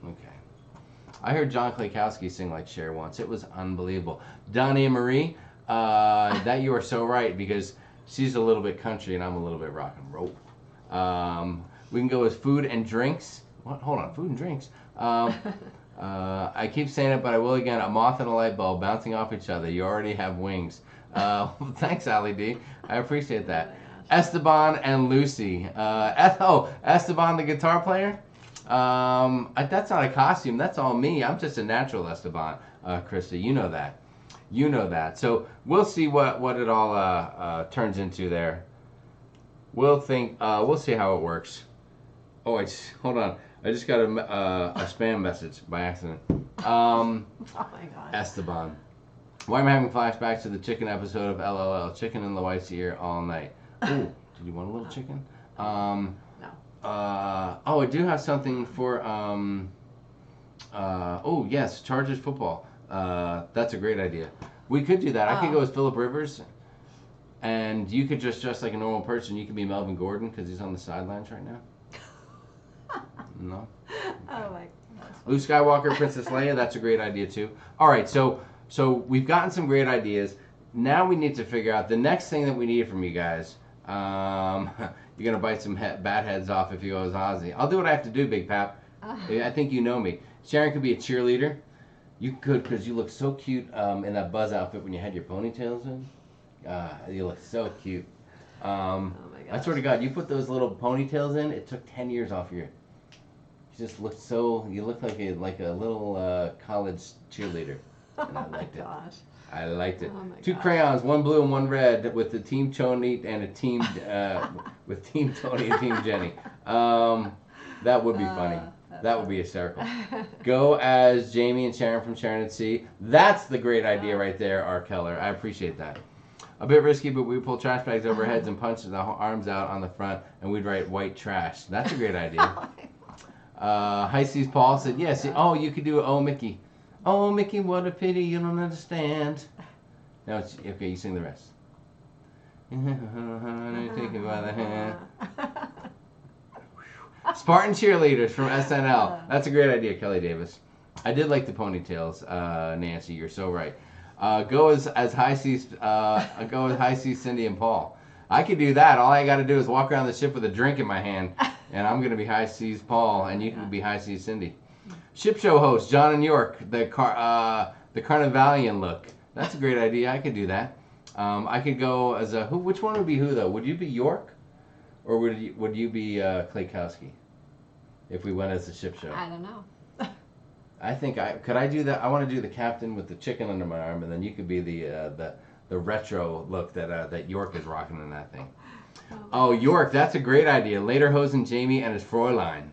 Okay. I heard John Klakowski sing like Cher once. It was unbelievable. Donnie and Marie, that you are so right because she's a little bit country and I'm a little bit rock and roll. We can go with food and drinks. What? Hold on, food and drinks. I keep saying it, but I will again. A moth and a light bulb bouncing off each other. You already have wings. Thanks, Ali D. I appreciate that. Esteban and Lucy. Esteban, the guitar player. That's not a costume. That's all me. I'm just a natural Esteban, Krista. You know that. So we'll see what it all turns into there. We'll see how it works. Oh, hold on. I just got a spam message by accident. Oh my God. Esteban. Why am I having flashbacks to the chicken episode of LOL? Chicken in the White's ear all night. Ooh, did you want a little chicken? No. I do have something for, oh yes, Chargers football. That's a great idea. We could do that. I could Oh. go as Philip Rivers, and you could just dress like a normal person. You could be Melvin Gordon because he's on the sidelines right now. No. Oh my gosh. Luke Skywalker, Princess Leia. That's a great idea too. All right, so we've gotten some great ideas. Now we need to figure out the next thing that we need from you guys. You're gonna bite some bat heads off if you go as Ozzy. I'll do what I have to do, Big Pap. I think you know me. Sharon could be a cheerleader. You could, because you look so cute in that Buzz outfit when you had your ponytails in. You look so cute. Oh my I gosh. swear to God, you put those little ponytails in. It took 10 years off your. You just looked so. You look like a little college cheerleader, and I liked it. Gosh. I liked it. Oh my Two gosh. crayons, one blue and one red, with the Team Tony and a team with Team Tony and Team Jenny. That would be funny. That would be hysterical. Go as Jamie and Sharon from Sharonatsea. That's the great idea right there, R. Keller. I appreciate that. A bit risky, but we pull trash bags over heads and punch the arms out on the front, and we'd write white trash. That's a great idea. High Seas Paul said, yes. Oh, you could do Oh Mickey. Oh Mickey, what a pity you don't understand. No, it's okay. You sing the rest. Take it by the hand. Spartan cheerleaders from SNL. That's a great idea, Kelly Davis. I did like the ponytails, Nancy. You're so right. Go as High Seas. Go as High Seas Cindy and Paul. I could do that. All I got to do is walk around the ship with a drink in my hand, and I'm gonna be High Seas Paul, and you can be High Seas Cindy. Ship show host John and York, the Carnivalian look. That's a great idea. I could do that. I could go as a who? Which one would be who though? Would you be York, or would you be Klaykowski? If we went as a ship show. I don't know. I think could I do that? I want to do the captain with the chicken under my arm, and then you could be the retro look that York is rocking in that thing. Oh, York, that's a great idea. Later Hosen Jamie and his Fräulein.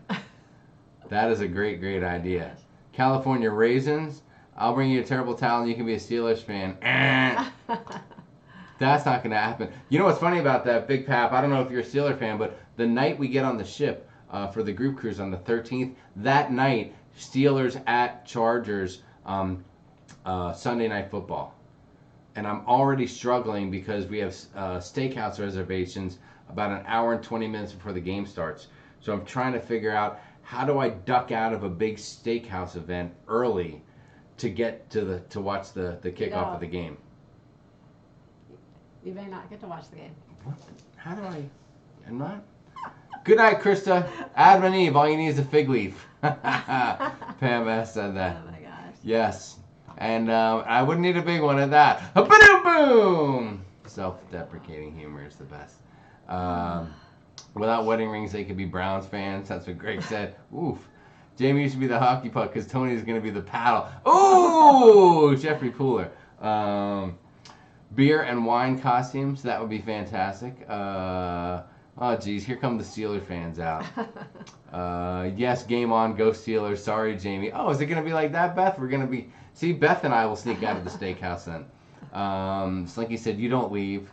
That is a great idea. California Raisins. I'll bring you a terrible towel and you can be a Steelers fan. That's not going to happen. You know what's funny about that, Big Pap? I don't know if you're a Steeler fan, but the night we get on the ship for the group cruise on the 13th, that night, Steelers at Chargers Sunday Night Football. And I'm already struggling because we have steakhouse reservations about an hour and 20 minutes before the game starts. So I'm trying to figure out how do I duck out of a big steakhouse event early to get to watch the kickoff of the game. You may not get to watch the game. What? How do I? I'm not. Good night, Krista. Adam and Eve. All you need is a fig leaf. Pam S said that. Oh my gosh. Yes. And I wouldn't need a big one at that. Ba-doom boom! Self-deprecating humor is the best. Without wedding rings, they could be Browns fans. That's what Greg said. Oof. Jamie used to be the hockey puck because Tony's going to be the paddle. Ooh! Jeffrey Pooler. Beer and wine costumes. That would be fantastic. Oh, geez. Here come the Steelers fans out. Yes, game on. Go Steelers. Sorry, Jamie. Oh, is it going to be like that, Beth? We're going to be... See, Beth and I will sneak out of the steakhouse then. Slinky said, you don't leave.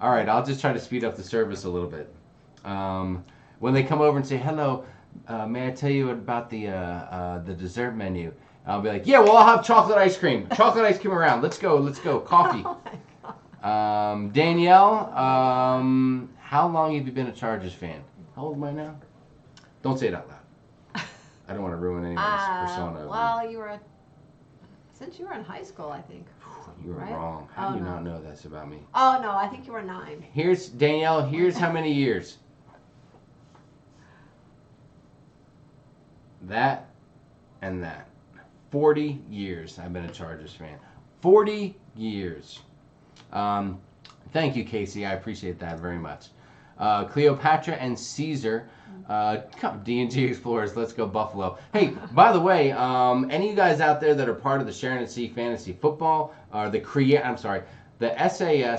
All right, I'll just try to speed up the service a little bit. When they come over and say, hello, may I tell you about the dessert menu? I'll be like, yeah, well, I'll have chocolate ice cream. Chocolate ice cream around. Let's go. Coffee. Danielle, how long have you been a Chargers fan? How old am I now? Don't say it out loud. I don't want to ruin anybody's persona. Well, since you were in high school, I think. You were right? wrong. How do you not know this about me? Oh, no, I think you were 9. Here's, Danielle, here's how many years. That and that. 40 years I've been a Chargers fan. 40 years. Thank you, Casey. I appreciate that very much. Cleopatra and Caesar. Come, D&G Explorers, let's go Buffalo. Hey, by the way, any of you guys out there that are part of the Sharonatsea Fantasy Football, or the SAS,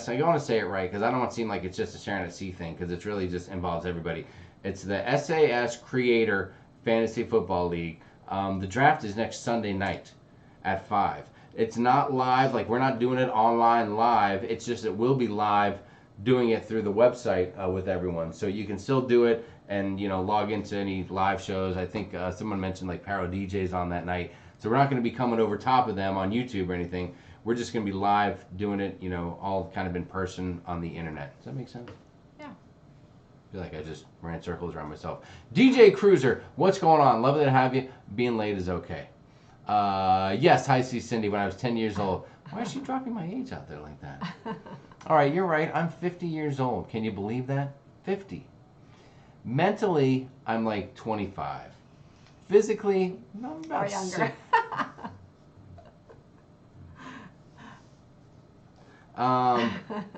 I want to say it right because I don't want to seem like it's just a Sharonatsea thing because it's really just involves everybody. It's the SAS Creator Fantasy Football League. The draft is next Sunday night at 5. It's not live, like we're not doing it online live. It's just it will be live doing it through the website with everyone. So you can still do it and, log into any live shows. I think someone mentioned like Paro DJs on that night. So we're not going to be coming over top of them on YouTube or anything. We're just going to be live doing it, you know, all kind of in person on the internet. Does that make sense? Yeah. I feel like I just ran circles around myself. DJ Cruiser, what's going on? Lovely to have you. Being late is okay. Yes, hi, see Cindy. When I was 10 years old. Why is she dropping my age out there like that? All right, you're right. I'm 50 years old. Can you believe that? 50. Mentally, I'm like 25. Physically, I'm about or younger.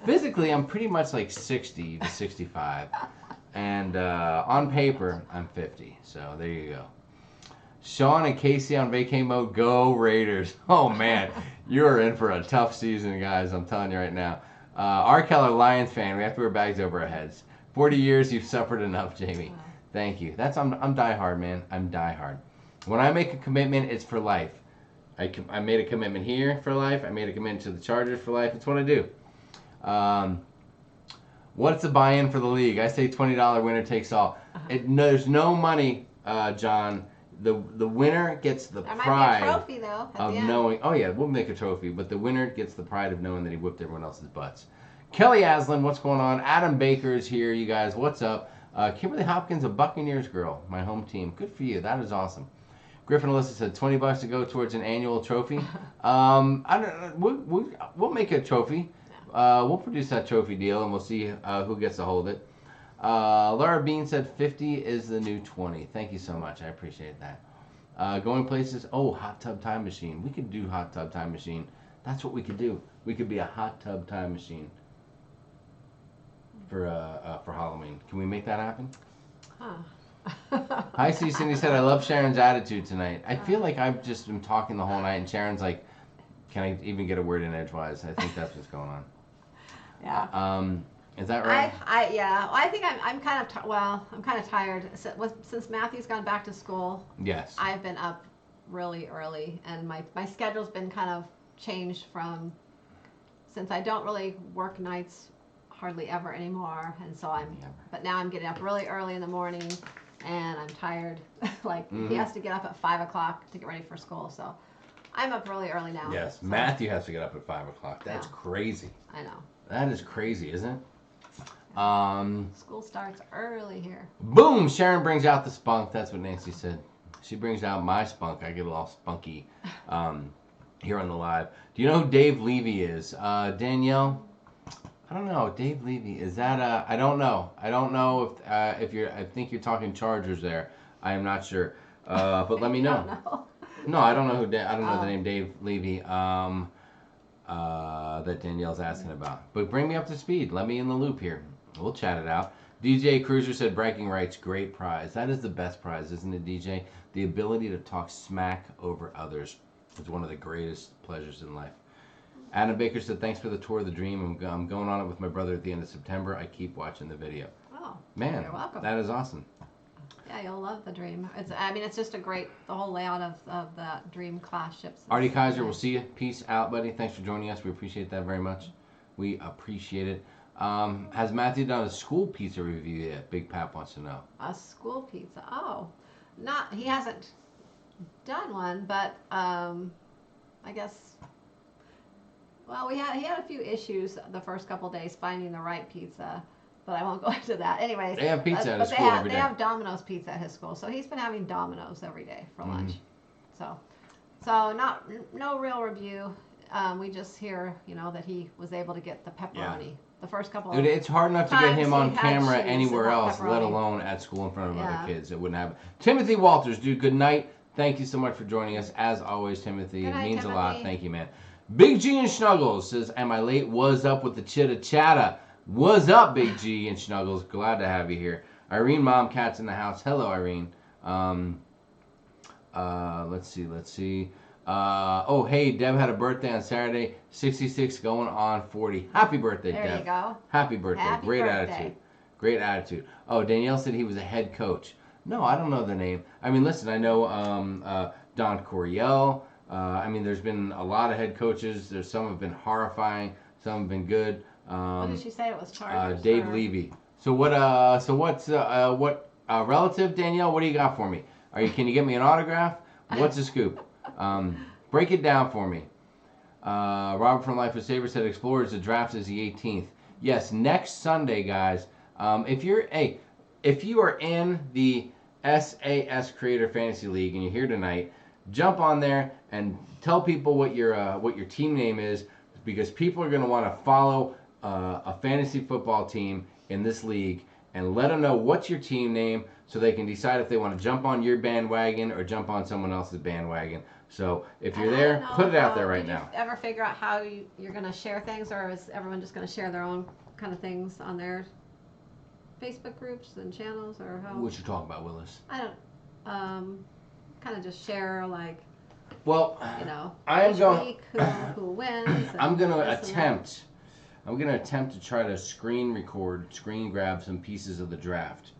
Physically, I'm pretty much like 60 to 65. And on paper, I'm 50. So there you go. Sean and Casey on vacay mode. Go Raiders. Oh, man. You're in for a tough season, guys. I'm telling you right now. R. Keller, Lions fan. We have to wear bags over our heads. 40 years, you've suffered enough, Jamie. Thank you. I'm diehard, man. I'm diehard. When I make a commitment, it's for life. I made a commitment here for life. I made a commitment to the Chargers for life. It's what I do. What's the buy-in for the league? I say $20 winner takes all. There's no money, John. The winner gets the pride might be a trophy, though, of knowing. Oh yeah, we'll make a trophy, but the winner gets the pride of knowing that he whipped everyone else's butts. Kelly Aslan, what's going on? Adam Baker is here, you guys. What's up? Kimberly Hopkins, a Buccaneers girl, my home team. Good for you. That is awesome. Griffin Alyssa said $20 to go towards an annual trophy. I don't. We'll make a trophy. We'll produce that trophy deal, and we'll see who gets to hold it. Laura Bean said 50 is the new 20. Thank you so much. I appreciate that. Going places. Oh, hot tub time machine. We could do hot tub time machine. That's what we could do. We could be a hot tub time machine for Halloween. Can we make that happen? Hi, C. Cindy said, I love Sharon's attitude tonight. I feel like I've just been talking the whole night, and Sharon's like, can I even get a word in edgewise? I think that's what's going on. Yeah. Is that right? Yeah. I think I'm kind of I'm kind of tired since Matthew's gone back to school. Yes. I've been up really early, and my schedule's been kind of changed since I don't really work nights hardly ever anymore, and so but now I'm getting up really early in the morning, and I'm tired. He has to get up at 5 o'clock to get ready for school, so I'm up really early now. Yes, so. Matthew has to get up at 5 o'clock. That's crazy. I know. That is crazy, isn't it? School starts early here. Boom! Sharon brings out the spunk. That's what Nancy said. She brings out my spunk. I get a little spunky here on the live. Do you know who Dave Levy is? Danielle? I don't know. Dave Levy. Is that I don't know. I don't know if you're, I think you're talking Chargers there. I am not sure. But let me know. No, I don't know I don't know the name Dave Levy that Danielle's asking about. But bring me up to speed. Let me in the loop here. We'll chat it out. DJ Cruiser said bragging rights, great prize. That is the best prize, isn't it, DJ? The ability to talk smack over others is one of the greatest pleasures in life. Adam Baker said, thanks for the tour of the dream. I'm going on it with my brother at the end of September. I keep watching the video. Oh, man, you're welcome. That is awesome. Yeah, you'll love the dream. It's just a great, the whole layout of the dream class ships. Artie Kaiser, we'll see you. Peace out, buddy. Thanks for joining us. We appreciate that very much. We appreciate it. Has Matthew done a school pizza review yet? Big Pap wants to know. A school pizza? Oh, he hasn't done one, but I guess. Well, he had a few issues the first couple days finding the right pizza, but I won't go into that. Anyways, they have pizza at his school every day. They have Domino's pizza at his school, so he's been having Domino's every day for lunch. So no real review. We just hear, that he was able to get the pepperoni. Yeah. The first couple Dude, it's hard enough to get him on camera anywhere else, pepperoni. let alone at school in front of other kids. It wouldn't happen. Timothy Walters, dude, good night. Thank you so much for joining us. As always, Timothy. Good night, it means Timothy. a lot. Thank you, man. Big G and Snuggles says, am I late? Was up with the chitta chatta. Was up, Big G and Snuggles. Glad to have you here. Irene Mom Cat's in the house. Hello, Irene. Let's see. Oh, hey, Deb had a birthday on Saturday. 66 going on 40. Happy birthday, Deb. There you go. Happy birthday. Happy Great birthday. attitude. Great attitude. Oh, Danielle said he was a head coach. No, I don't know the name. I mean, listen, I know Don Coryell. There's been a lot of head coaches. Some have been horrifying. Some have been good. What did she say it was Chargers? Dave Levy. So what's relative, Danielle? What do you got for me? Can you get me an autograph? What's the scoop? Break it down for me. Robert from Life of Saber said Explorers, the draft is the 18th. Yes, next Sunday, guys. If you are in the SAS Creator Fantasy League and you're here tonight, jump on there and tell people what your team name is, because people are going to want to follow a fantasy football team in this league, and let them know what's your team name so they can decide if they want to jump on your bandwagon or jump on someone else's bandwagon. So if you're there, put it out there right now. Did you ever figure out how you're going to share things, or is everyone just going to share their own kind of things on their Facebook groups and channels, or how? What you talking about, Willis? I don't, kind of just share, like, well, each week who wins. I'm going to attempt to try to screen grab some pieces of the draft.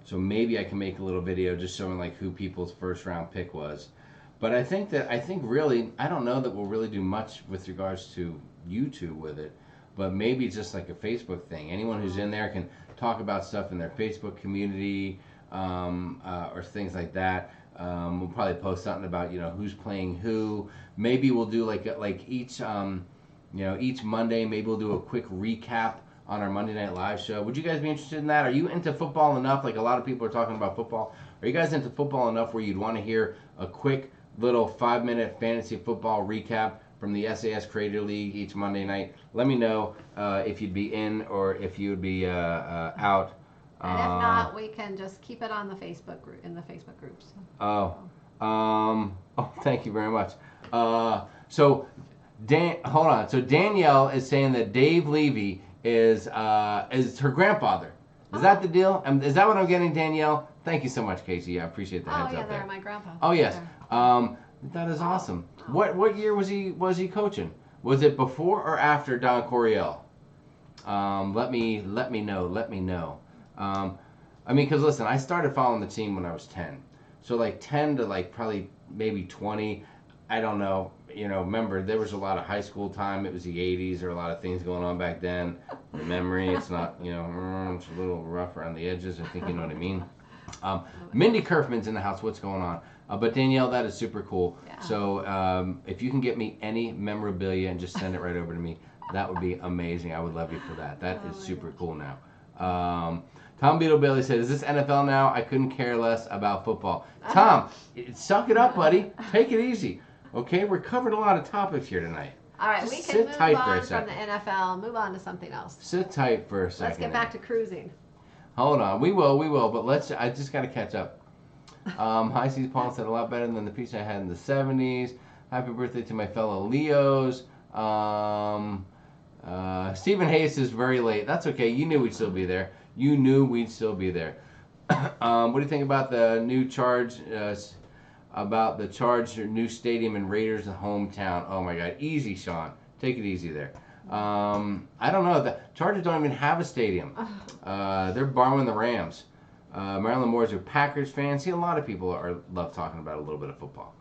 So maybe I can make a little video just showing like who people's first round pick was. But I think really, I don't know that we'll really do much with regards to YouTube with it, but maybe just like a Facebook thing. Anyone who's in there can talk about stuff in their Facebook community, or things like that. We'll probably post something about who's playing who. Maybe we'll do like each each Monday. Maybe we'll do a quick recap on our Monday Night Live show. Would you guys be interested in that? Are you into football enough? Like a lot of people are talking about football. Are you guys into football enough where you'd want to hear a quick little 5-minute fantasy football recap from the SAS Creator League each Monday night? Let me know if you'd be in or if you would be out. And if not, we can just keep it on the Facebook group, in the Facebook groups. Thank you very much. So hold on. So Danielle is saying that Dave Levy is her grandfather. Is that the deal? Is that what I'm getting, Danielle? Thank you so much, Casey. I appreciate the heads up there. Oh, yeah, my grandpa. Oh, yes. That is awesome. Oh. What year was he coaching? Was it before or after Don Coryell? Let me know. I mean, because listen, I started following the team when I was 10. So like 10 to like probably maybe 20. I don't know. Remember, there was a lot of high school time. It was the 80s. There were a lot of things going on back then. The memory, it's not, it's a little rough around the edges. I think you know what I mean. Mindy Kerfman's in the house. What's going on? But Danielle, that is super cool. Yeah. So if you can get me any memorabilia and just send it right over to me, that would be amazing. I would love you for that. That is super cool now. Tom Beetle Bailey said, "Is this NFL now? I couldn't care less about football." Tom, suck it up, buddy. Take it easy. Okay, we're covered a lot of topics here tonight. All right, we can move on from the NFL, move on to something else. Sit tight for a second. Let's get back to cruising. Hold on, we will, but I just got to catch up. High Seas Paul said, "A lot better than the piece I had in the 70s. Happy birthday to my fellow Leos." Stephen Hayes is very late. That's okay, you knew we'd still be there. What do you think about the new charge, about the Charge new stadium and Raiders' hometown? Oh my God, easy, Sean. Take it easy there. I don't know. The Chargers don't even have a stadium. They're borrowing the Rams. Marilyn Moore's a Packers fan. See, a lot of people love talking about a little bit of football.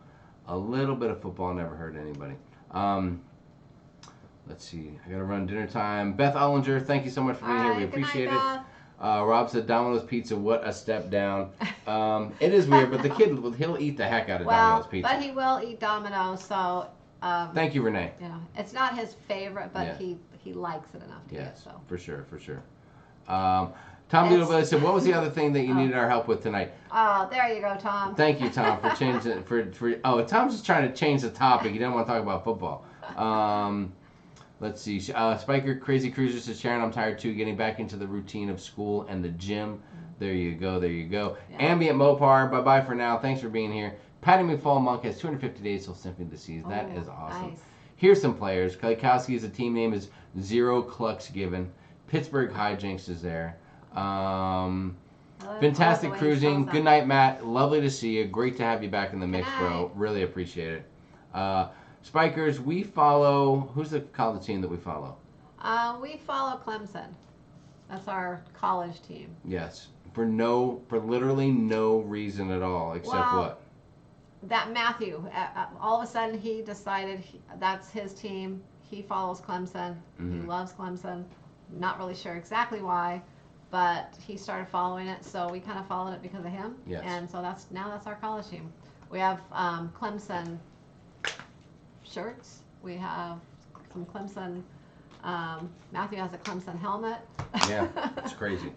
A little bit of football never hurt anybody. Let's see. I got to run dinner time. Beth Ollinger, thank you so much for being here. We appreciate it. Rob said Domino's Pizza, what a step down. It is weird, but the kid, he'll eat the heck out of Domino's Pizza. But he will eat Domino's, so... thank you, Renee. It's not his favorite, but he likes it enough to get, so. For sure. Tom Doodle said, "What was the other thing that you needed our help with tonight?" Oh, there you go, Tom. Thank you, Tom, for changing Tom's just trying to change the topic. He didn't want to talk about football. Let's see. Spiker Crazy Cruiser says, "Sharon, I'm tired too. Getting back into the routine of school and the gym." There you go. Yeah. Ambient Mopar, bye for now. Thanks for being here. Patty McFall Monk has 250 days till Symphony of the Seas. That is awesome. Nice. Here's some players. Kalikowski is a team name is Zero Clucks Given. Pittsburgh Hijinks is there. Fantastic cruising. Good night, Matt. Lovely to see you. Great to have you back in the mix, bro. Really appreciate it. Spikers, we follow. Who's the college team that we follow? We follow Clemson. That's our college team. Yes, for literally no reason at all, except what? That Matthew, all of a sudden he decided that's his team. He follows Clemson. Mm-hmm. He loves Clemson. Not really sure exactly why, but he started following it, so we kind of followed it because of him. Yes. And so that's our college team. We have Clemson shirts. We have some Clemson. Matthew has a Clemson helmet. Yeah, it's crazy.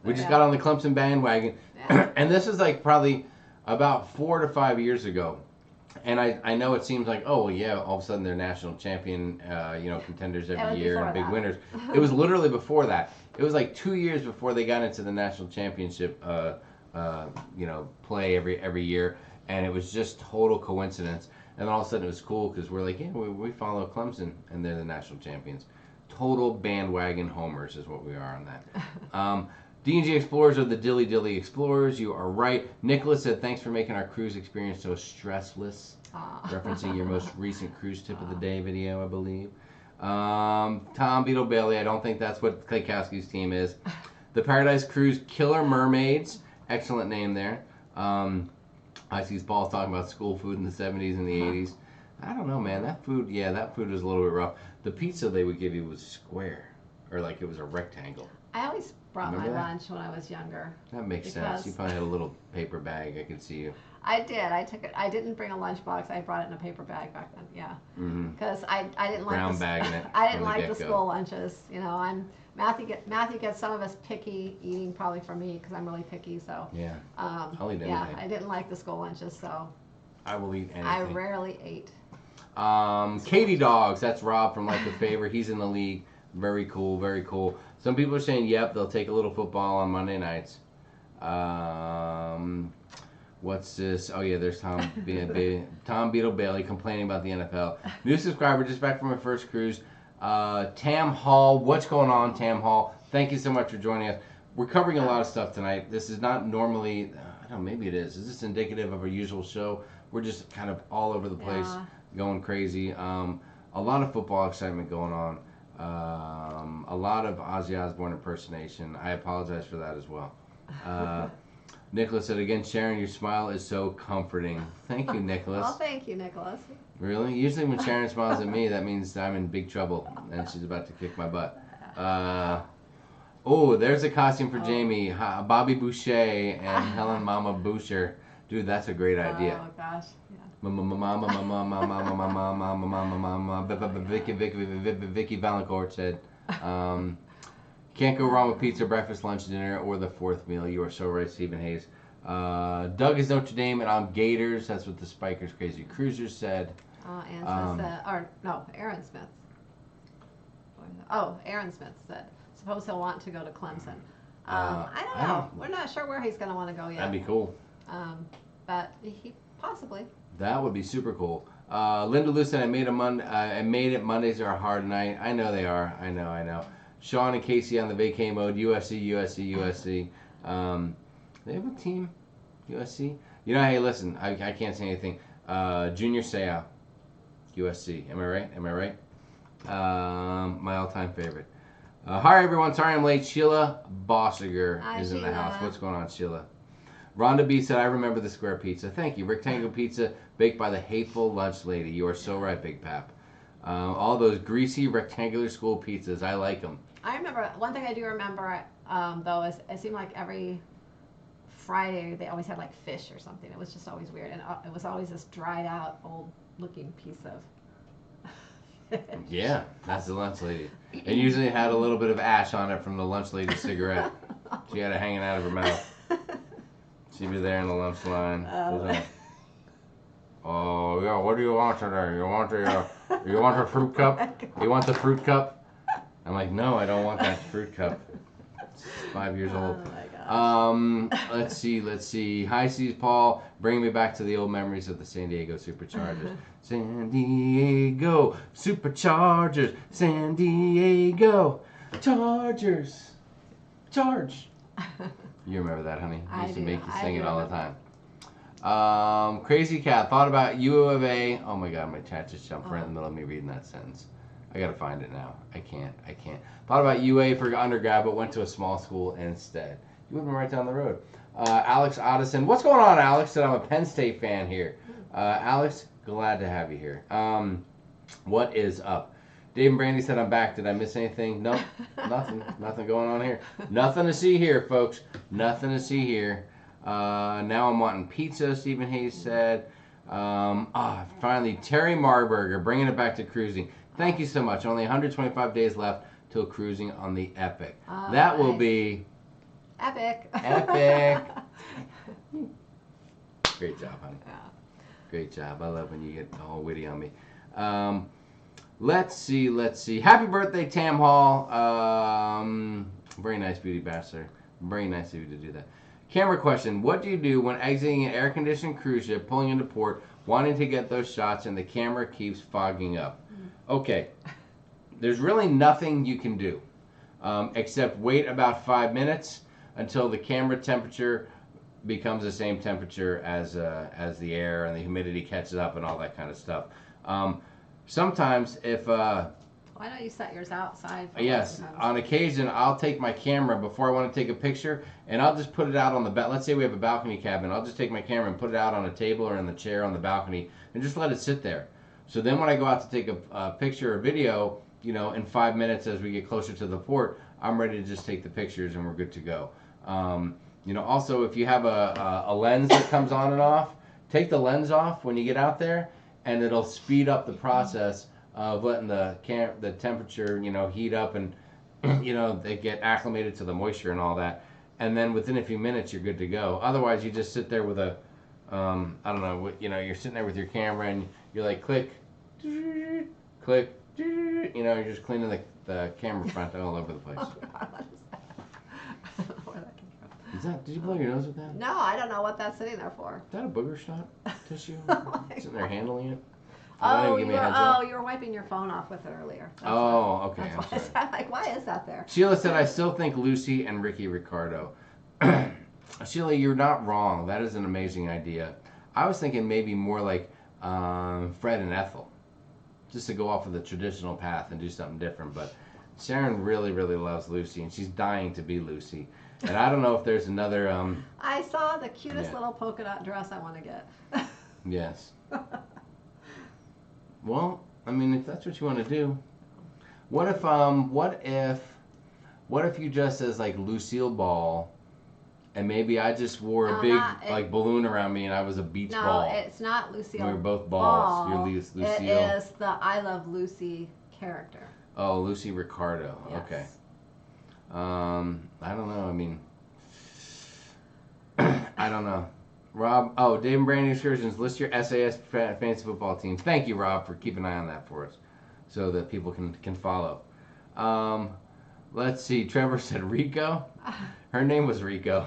We just Yeah. got on the Clemson bandwagon, Yeah. and this is like probably about 4 to 5 years ago. And I know it seems like, oh, well, yeah, all of a sudden they're national champion, contenders It was every year and before big that. winners. It was literally before that. It was like 2 years before they got into the national championship, play every year, and it was just total coincidence. And then all of a sudden it was cool because we're like, yeah, we follow Clemson, and they're the national champions. Total bandwagon homers is what we are on that. D&G Explorers are the Dilly Dilly Explorers. You are right. Nicholas said, thanks for making our cruise experience so stressless. Referencing your most recent cruise tip of the day video, I believe. Tom Beetle Bailey, I don't think that's what Klaykowski's team is. The Paradise Cruise Killer Mermaids. Excellent name there. I see Paul talking about school food in the 70s and the 80s. I don't know, man. That food was a little bit rough. The pizza they would give you was square, or like it was a rectangle. I always brought Remember my that? lunch when I was younger. That makes sense. Because- You probably had a little paper bag. I could see you. I did. I took it. I didn't bring a lunchbox. I brought it in a paper bag back then. Yeah. Mm-hmm. Because I didn't like Brown the, bag in it I didn't from the like the get-go. school lunches. Matthew gets some of his picky eating probably from me because I'm really picky. So Yeah. I'll eat yeah, anything. I didn't like the school lunches, so I will eat anything. I rarely ate. Katie Dogs, that's Rob from Like a Favor. He's in the league. Very cool, very cool. Some people are saying, yep, they'll take a little football on Monday nights. What's this? Oh, yeah, there's Tom Beetle Bailey complaining about the NFL. New subscriber just back from my first cruise. Tam Hall, what's going on, Tam Hall? Thank you so much for joining us. We're covering a lot of stuff tonight. This is not normally, I don't know, maybe it is. Is this indicative of our usual show? We're just kind of all over the place, going crazy. A lot of football excitement going on. A lot of Ozzy Osbourne impersonation. I apologize for that as well. Nicholas said, again, Sharon, your smile is so comforting. Thank you, Nicholas. Well, thank you, Nicholas. Really? Usually when Sharon smiles at me, that means I'm in big trouble and she's about to kick my butt. There's a costume for Jamie. Bobby Boucher and Helen Mama Boucher. Dude, that's a great idea. Oh, gosh. Yeah. Vicky Valancourt said, can't go wrong with pizza, breakfast, lunch, dinner, or the fourth meal. You are so right, Stephen Hayes. Doug is Notre Dame, and I'm Gators. That's what the Spikers Crazy Cruisers said. Aaron Smith. Oh, Aaron Smith said, suppose he'll want to go to Clemson. I don't know. We're not sure where he's going to want to go yet. That'd be cool. But he possibly. That would be super cool. Linda Lou said, I made it. Mondays are a hard night. I know they are. I know. Sean and Casey on the vacay mode. USC. They have a team. USC. Hey, listen. I can't say anything. Junior Seau. USC. Am I right? My all-time favorite. Hi, everyone. Sorry I'm late. Sheila Bossiger is in the house. What's going on, Sheila? Rhonda B said, I remember the square pizza. Thank you. Rectangle pizza baked by the hateful lunch lady. You are so right, Big Pap. All those greasy rectangular school pizzas. I like them. I remember, one thing I do remember, though, is it seemed like every Friday they always had like fish or something. It was just always weird. And it was always this dried out, old looking piece of Yeah, that's the lunch lady. And usually it had a little bit of ash on it from the lunch lady's cigarette. She had it hanging out of her mouth. She'd be there in the lunch line. Oh, yeah, what do you want today? You want a fruit cup? You want the fruit cup? I'm like, no, I don't want that fruit cup. It's 5 years old. Oh my gosh. Let's see. Hi, Steve Paul. Bring me back to the old memories of the San Diego Superchargers. San Diego Superchargers. San Diego Chargers. Charge. You remember that, honey? I used to make you sing it all the time. Crazy Cat. Thought about U of A. Oh my God, my chat just jumped right in the middle of me reading that sentence. I gotta find it now. I can't. Thought about UA for undergrad, but went to a small school instead. You went right down the road. Alex Otteson. What's going on, Alex? Said I'm a Penn State fan here. Alex, glad to have you here. What is up? Dave and Brandy said I'm back. Did I miss anything? Nope. Nothing going on here. Nothing to see here, folks. Nothing to see here. Now I'm wanting pizza, Stephen Hayes said. Finally, Terry Marburger, bringing it back to cruising. Thank you so much. Only 125 days left till cruising on the Epic. That will be epic. Epic. Great job, honey. Yeah. Great job. I love when you get all witty on me. Let's see. Happy birthday, Tam Hall. Very nice, Beauty Bachelor. Very nice of you to do that. Camera question. What do you do when exiting an air-conditioned cruise ship, pulling into port, wanting to get those shots, and the camera keeps fogging up? Okay. There's really nothing you can do except wait about 5 minutes until the camera temperature becomes the same temperature as the air, and the humidity catches up and all that kind of stuff. Sometimes if why don't you set yours outside? Yes, on occasion I'll take my camera before I want to take a picture, and I'll just put it out on the let's say we have a balcony cabin. I'll just take my camera and put it out on a table or in the chair on the balcony and just let it sit there. So then when I go out to take a picture or video, in 5 minutes as we get closer to the port, I'm ready to just take the pictures and we're good to go. Also, if you have a lens that comes on and off, take the lens off when you get out there, and it'll speed up the process of letting the temperature, heat up, and they get acclimated to the moisture and all that. And then within a few minutes, you're good to go. Otherwise, you just sit there with a, you're sitting there with your camera and you're like, click, click, you're just cleaning the camera front all over the place. Oh, God, what is that? I don't know where that came from. Did you blow your nose with that? No, I don't know what that's sitting there for. Is that a booger shot tissue? Oh Sitting there handling it? You were wiping your phone off with it earlier. Okay. That's why I'm like, why is that there? Sheila said, I still think Lucy and Ricky Ricardo. Sheila, you're not wrong. That is an amazing idea. I was thinking maybe more like Fred and Ethel, just to go off of the traditional path and do something different. But Sharon really, really loves Lucy, and she's dying to be Lucy. And I don't know if there's another... I saw the cutest little polka dot dress I want to get. Yes. Well, if that's what you want to do. What if you just as like Lucille Ball, and maybe I just wore a big balloon around me and I was a beach ball. No, it's not Lucille. We were both balls. You're Lucille. It is the I Love Lucy character. Oh, Lucy Ricardo. Yes. Okay. I don't know. I don't know. Rob, Dave and Brandon Excursions, list your SAS fantasy football teams. Thank you, Rob, for keeping an eye on that for us so that people can follow. Let's see. Trevor said Rico. Her name was Rico.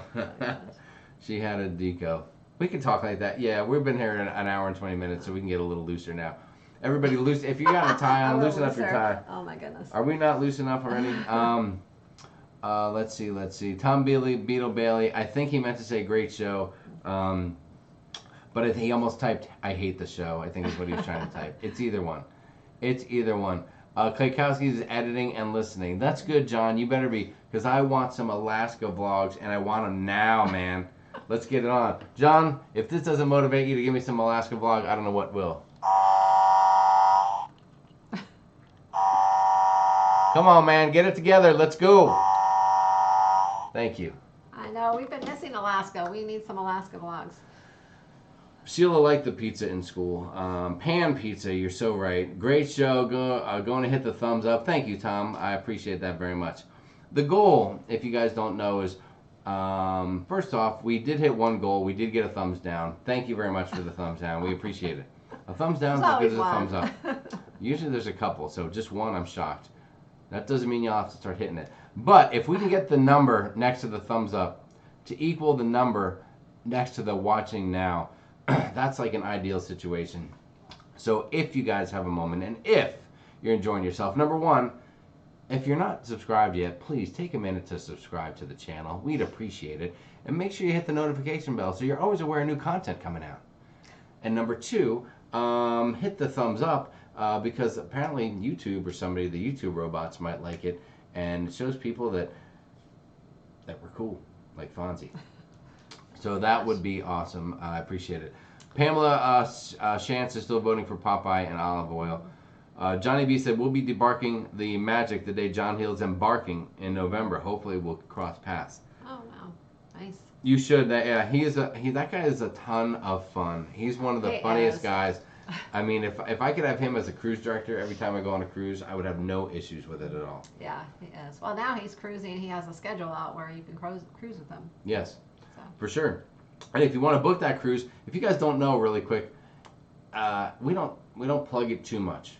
She had a deco. We can talk like that. Yeah, we've been here an hour and 20 minutes, so we can get a little looser now. Everybody, loose. If you got a tie on, loosen up your tie. Oh, my goodness. Are we not loose enough already? Let's see. Tom Beetle Bailey. I think he meant to say great show. But he almost typed, I hate the show, I think is what he was trying to type. It's either one. Klaykowski's editing and listening. That's good, John. You better be, because I want some Alaska vlogs, and I want them now, man. Let's get it on. John, if this doesn't motivate you to give me some Alaska vlog, I don't know what will. Come on, man. Get it together. Let's go. Thank you. I know. We've been missing Alaska. We need some Alaska vlogs. Sheila liked the pizza in school. Pan pizza, you're so right. Great show. Going to hit the thumbs up. Thank you, Tom. I appreciate that very much. The goal, if you guys don't know, is first off, we did hit one goal. We did get a thumbs down. Thank you very much for the thumbs down. We appreciate it. A thumbs down is as good as a thumbs up. Usually there's a couple, so just one, I'm shocked. That doesn't mean you'll have to start hitting it. But if we can get the number next to the thumbs up to equal the number next to the watching now, that's like an ideal situation. So if you guys have a moment, and if you're enjoying yourself, number one, if you're not subscribed yet, please take a minute to subscribe to the channel. We'd appreciate it. And make sure you hit the notification bell so you're always aware of new content coming out. And number two, hit the thumbs up because apparently YouTube or somebody, the YouTube robots might like it, and it shows people that we're cool, like Fonzie. So that would be awesome. I appreciate it. Pamela Shantz is still voting for Popeye and olive oil. Johnny B said, we'll be debarking the magic the day John Hill's embarking in November. Hopefully we'll cross paths. Oh, wow. Nice. You should. Yeah, that guy is a ton of fun. He's one of the funniest guys. I mean, if I could have him as a cruise director every time I go on a cruise, I would have no issues with it at all. Yeah, he is. Well, now he's cruising. He has a schedule out where you can cruise with him. Yes, so. For sure. And if you want to book that cruise, if you guys don't know, really quick, we don't plug it too much,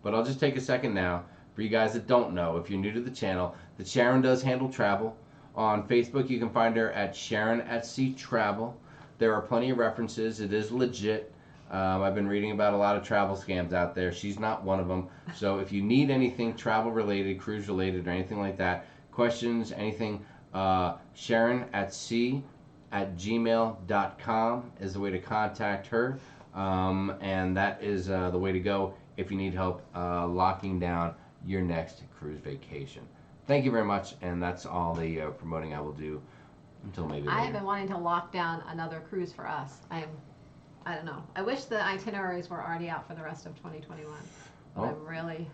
but I'll just take a second now for you guys that don't know. If you're new to the channel, that Sharon does handle travel. On Facebook, you can find her at sharonatsea Travel. There are plenty of references. It is legit. I've been reading about a lot of travel scams out there. She's not one of them. So if you need anything travel related, cruise related, or anything like that, questions, anything, sharonatsea@gmail.com is the way to contact her. And that is the way to go if you need help locking down your next cruise vacation. Thank you very much, and that's all the promoting I will do until maybe later. I have been wanting to lock down another cruise for us. I don't know. I wish the itineraries were already out for the rest of 2021. But I'm really.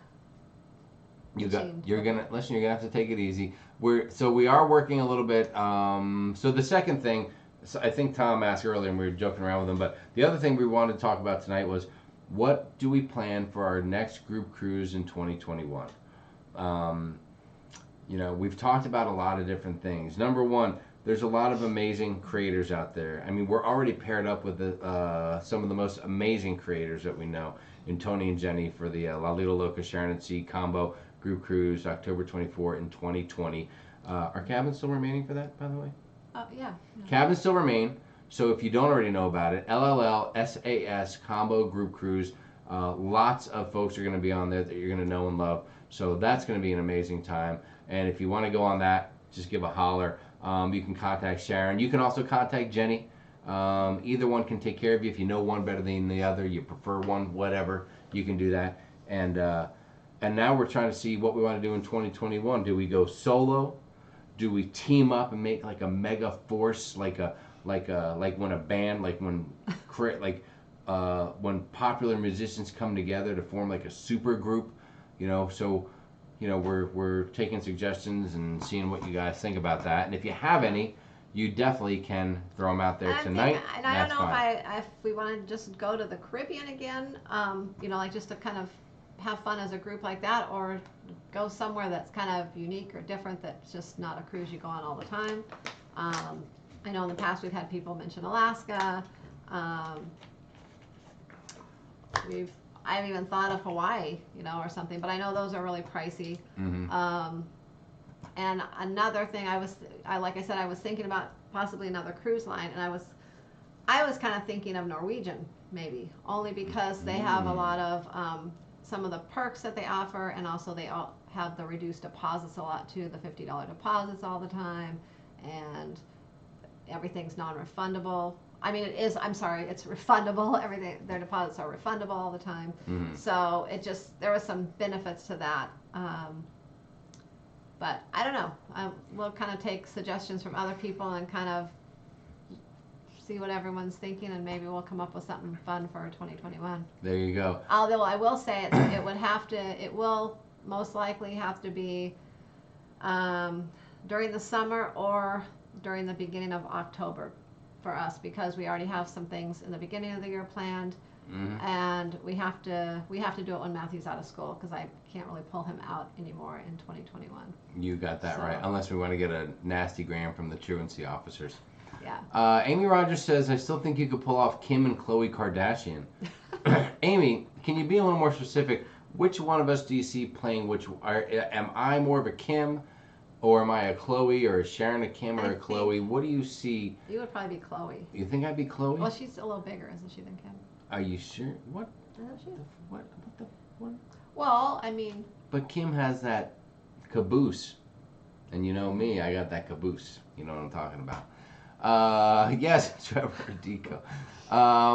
You're gonna have to take it easy. We are working a little bit. So the second thing, I think Tom asked earlier, and we were joking around with him. But the other thing we wanted to talk about tonight was, what do we plan for our next group cruise in 2021? We've talked about a lot of different things. Number one, there's a lot of amazing creators out there. I mean, we're already paired up with some of the most amazing creators that we know, in Tony and Jenny for the La Lita Loca Sharon at Sea combo group cruise, October 24 in 2020. Are cabins still remaining for that, by the way? Yeah. No. Cabins still remain. So if you don't already know about it, LLL-SAS combo group cruise. Lots of folks are going to be on there that you're going to know and love. So that's going to be an amazing time. And if you want to go on that, just give a holler. You can contact Sharon. You can also contact Jenny. Either one can take care of you. If you know one better than the other, you prefer one, whatever, you can do that. And now we're trying to see what we want to do in 2021. Do we go solo? Do we team up and make like a mega force, like when a band, when popular musicians come together to form like a super group, So we're taking suggestions and seeing what you guys think about that. And if you have any, you definitely can throw them out there tonight. And I don't know if we want to just go to the Caribbean again, just to kind of have fun as a group like that, or go somewhere that's kind of unique or different, that's just not a cruise you go on all the time. I know in the past we've had people mention Alaska. I've even thought of Hawaii, or something, but I know those are really pricey. Mm-hmm. And another thing like I said, I was thinking about possibly another cruise line, and I was kind of thinking of Norwegian, maybe, only because they have a lot of some of the perks that they offer, and also they all have the reduced deposits a lot too, the $50 deposits all the time, and everything's non-refundable. I mean, it's refundable. Everything, their deposits are refundable all the time. Mm-hmm. So there was some benefits to that. But I don't know. We'll kind of take suggestions from other people and kind of see what everyone's thinking, and maybe we'll come up with something fun for 2021. There you go. Although I will say it will most likely have to be during the summer or during the beginning of October for us, because we already have some things in the beginning of the year planned. Mm-hmm. And we have to do it when Matthew's out of school, because I can't really pull him out anymore in 2021. You got that right, unless we want to get a nasty gram from the truancy officers. Yeah. Amy Rogers says, I still think you could pull off Kim and Khloe Kardashian. Amy, can you be a little more specific? Which one of us do you see playing which? Am I more of a Kim, or am I a Khloe, or is Sharon a Kim or a Khloe? What do you see? You would probably be Khloe. You think I'd be Khloe? Well, she's a little bigger, isn't she, than Kim? Are you sure? What? What? What? Well, I mean. But Kim has that caboose, and you know me, I got that caboose. You know what I'm talking about. Yes, Trevor Deco.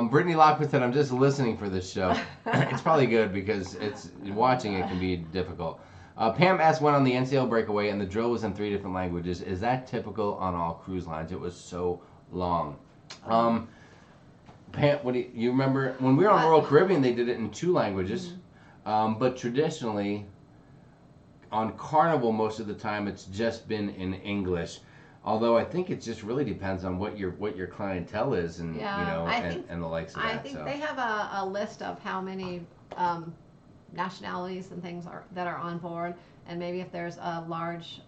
Brittany Lockwood said, I'm just listening for this show. It's probably good, because watching it can be difficult. Pam S. went on the NCL breakaway, and the drill was in 3 different languages. Is that typical on all cruise lines? It was so long. Pam, you remember when we were on Royal Caribbean, they did it in 2 languages. Mm-hmm. But traditionally, on Carnival, most of the time, it's just been in English. Although I think it just really depends on what your clientele is, and Yeah, and the likes of I that. think So they have a list of how many nationalities and things that are on board, and maybe if there's a large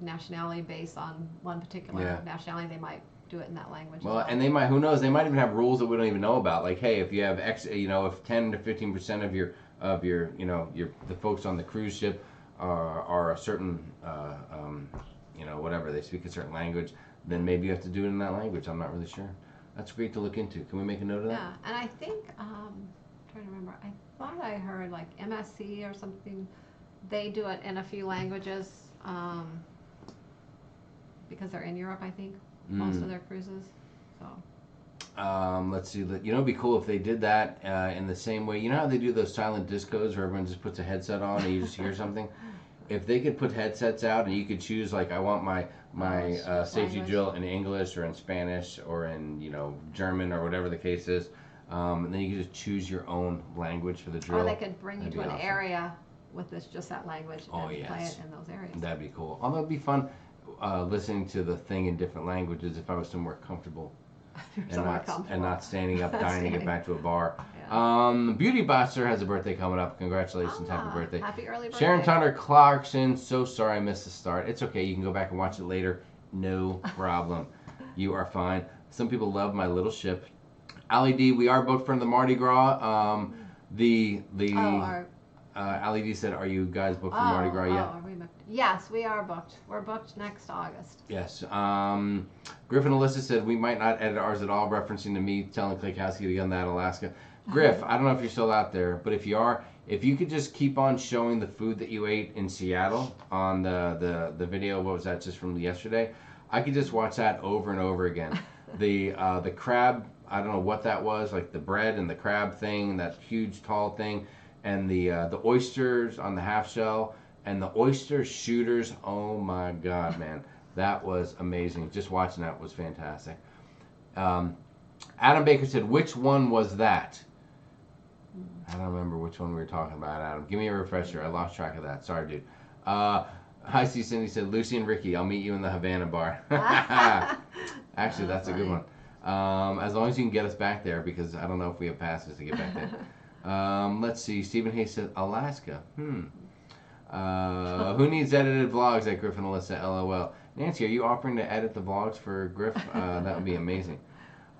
nationality based on one particular Yeah. nationality, they might do it in that language. well, as well. and they might, who knows, they might even have rules that we don't even know about. Like, hey, if you have X, if 10 to 15% of your the folks on the cruise ship are a certain whatever, they speak a certain language, then maybe you have to do it in that language. I'm not really sure. That's great to look into. Can we make a note of that? Yeah, and I think I'm trying to remember. I thought I heard like MSC or something. They do it in a few languages because they're in Europe. I think most of their cruises. So. Let's see. It'd be cool if they did that in the same way. You know how they do those silent discos where everyone just puts a headset on and you just hear something? If they could put headsets out and you could choose, like, I want my safety drill in English or in Spanish or in German or whatever the case is, and then you could just choose your own language for the drill. Or they could bring you That'd to be an awesome. area with just that language and play it in those areas. That'd be cool. Although it'd be fun listening to the thing in different languages if I was somewhere comfortable. And not standing up dying to get back to a bar. Yeah. Beauty Boxer has a birthday coming up. Congratulations, happy birthday. Happy early birthday. Sharon Tunner Clarkson, so sorry I missed the start. It's okay, you can go back and watch it later. No problem. You are fine. Some people love my little ship. Ali D, we are booked for the Mardi Gras. Ali D said, are you guys booked for Mardi Gras yet? Are we booked? Yes, we are booked. We're booked next August. Yes. Griffin Alyssa said, we might not edit ours at all, referencing to me telling Klakowski to get on that Alaska. Griff, I don't know if you're still out there, but if you are, if you could just keep on showing the food that you ate in Seattle on the video, what was that, just from yesterday? I could just watch that over and over again. The crab, I don't know what that was, like the bread and the crab thing, that huge tall thing, and the oysters on the half shell, and the oyster shooters. Oh my God, man. That was amazing. Just watching that was fantastic. Adam Baker said, which one was that? I don't remember which one we were talking about, Adam. Give me a refresher. I lost track of that. Sorry, dude. Hi, C. Cindy said, Lucy and Ricky, I'll meet you in the Havana bar. Actually, that's a good one. As long as you can get us back there, because I don't know if we have passes to get back there. Let's see. Stephen Hayes said, Alaska. Who needs edited vlogs at Griffin Alyssa? LOL. Nancy, are you offering to edit the vlogs for Griff? That would be amazing.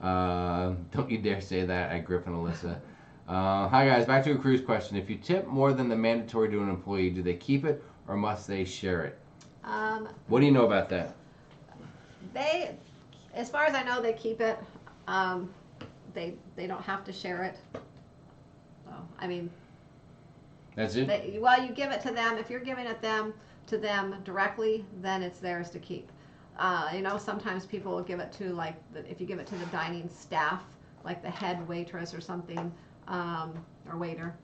Don't you dare say that at Griffin Alyssa. Hi guys, back to a cruise question. If you tip more than the mandatory to an employee, do they keep it or must they share it? What do you know about that? They, as far as I know, they keep it. They don't have to share it. So I mean, that's it. You give it to them. If you're giving it to them directly, then it's theirs to keep. Sometimes people will give it to if you give it to the dining staff, like the head waitress or something, or waiter,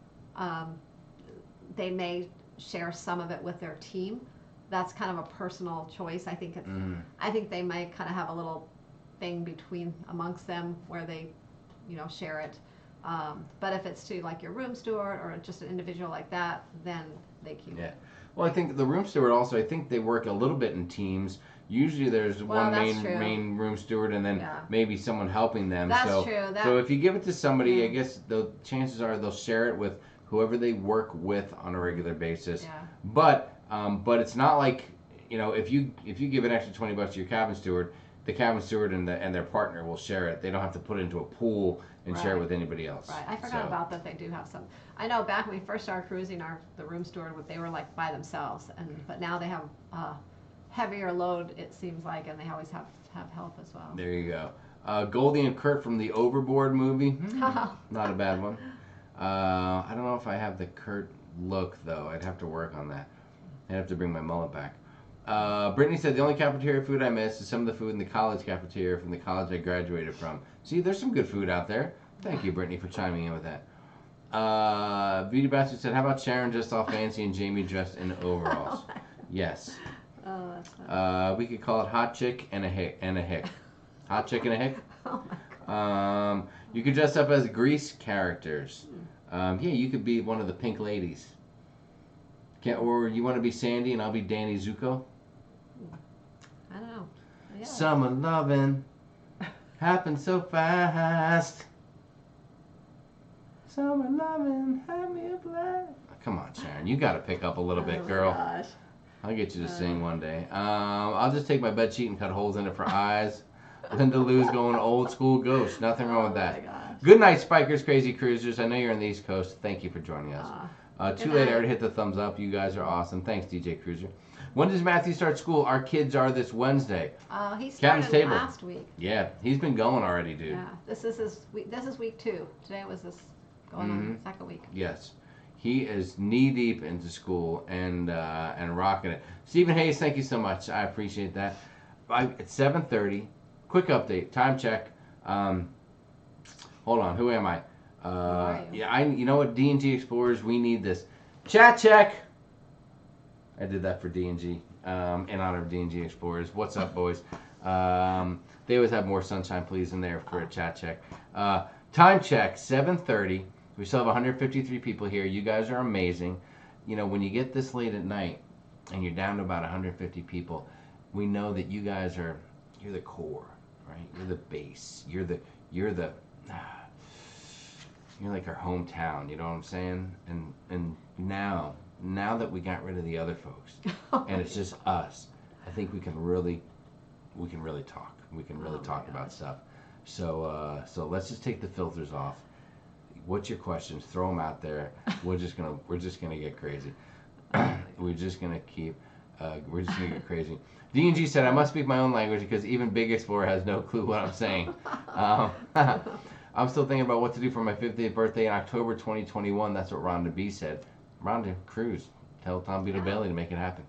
they may share some of it with their team. That's kind of a personal choice. I think I think they might kind of have a little thing amongst them where they, share it. But if it's to like your room steward or just an individual like that, then they keep it. Well, I think the room steward also, I think they work a little bit in teams. Usually there's one main room steward and then maybe someone helping them. That's true. So if you give it to somebody, I guess the chances are they'll share it with whoever they work with on a regular basis. Yeah. But it's not like, if you give an extra $20 to your cabin steward, the cabin steward and their partner will share it. They don't have to put it into a pool and share it with anybody else. Right. I forgot about that. They do have some. I know back when we first started cruising, the room steward, they were like by themselves, but now they have heavier load, it seems like, and they always have help as well. There you go. Goldie and Kurt from the Overboard movie. Not a bad one. I don't know if I have the Kurt look though. I'd have to work on that. I'd have to bring my mullet back. Brittany said, the only cafeteria food I miss is some of the food in the college cafeteria from the college I graduated from. See, there's some good food out there. Thank you, Brittany, for chiming in with that. Beauty Bastard said, how about Sharon dressed all fancy and Jamie dressed in overalls? Yes. Oh, that's funny. We could call it Hot Chick and a Hick. Hot Chick and a Hick? Oh my God. You could dress up as Grease characters. You could be one of the Pink Ladies. Or you want to be Sandy and I'll be Danny Zuko? I don't Yes. Summer loving happened so fast. Summer loving had me a blast. Come on, Sharon, you got to pick up a little bit, girl. Oh my gosh. I'll get you to sing one day. I'll just take my bed sheet and cut holes in it for eyes. Linda Lou's going old school ghost. Nothing wrong with that. Oh my gosh. Good night, Spikers, Crazy Cruisers. I know you're on the East Coast. Thank you for joining us. Too late. I already hit the thumbs up. You guys are awesome. Thanks, DJ Cruiser. When does Matthew start school? Our kids are this Wednesday. He started last week. Yeah, he's been going already, dude. Yeah, this is week 2. Today was this going on the second week. Yes. He is knee deep into school and rocking it. Stephen Hayes, thank you so much. I appreciate that. It's 7:30. Quick update. Time check. Hold on. Who am I? Yeah, you know what? D&G Explorers, we need this. Chat check. I did that for D&G in honor of D&G Explorers. What's up, boys? They always have more sunshine, please, in there for a chat check. Time check. 7:30. We still have 153 people here. You guys are amazing. You know, when you get this late at night and you're down to about 150 people, we know that you guys you're the core, right? You're the base. You're like our hometown. You know what I'm saying? And now that we got rid of the other folks and it's just us, I think we can really talk. We can really talk about stuff. So let's just take the filters off. What's your questions? Throw them out there. We're just gonna get crazy. We're just gonna get crazy. D&G said I must speak my own language because even Big Explorer has no clue what I'm saying. I'm still thinking about what to do for my 50th birthday in October 2021. That's what Rhonda B said. Rhonda, cruise. Tell Tom Beetle Bailey to make it happen.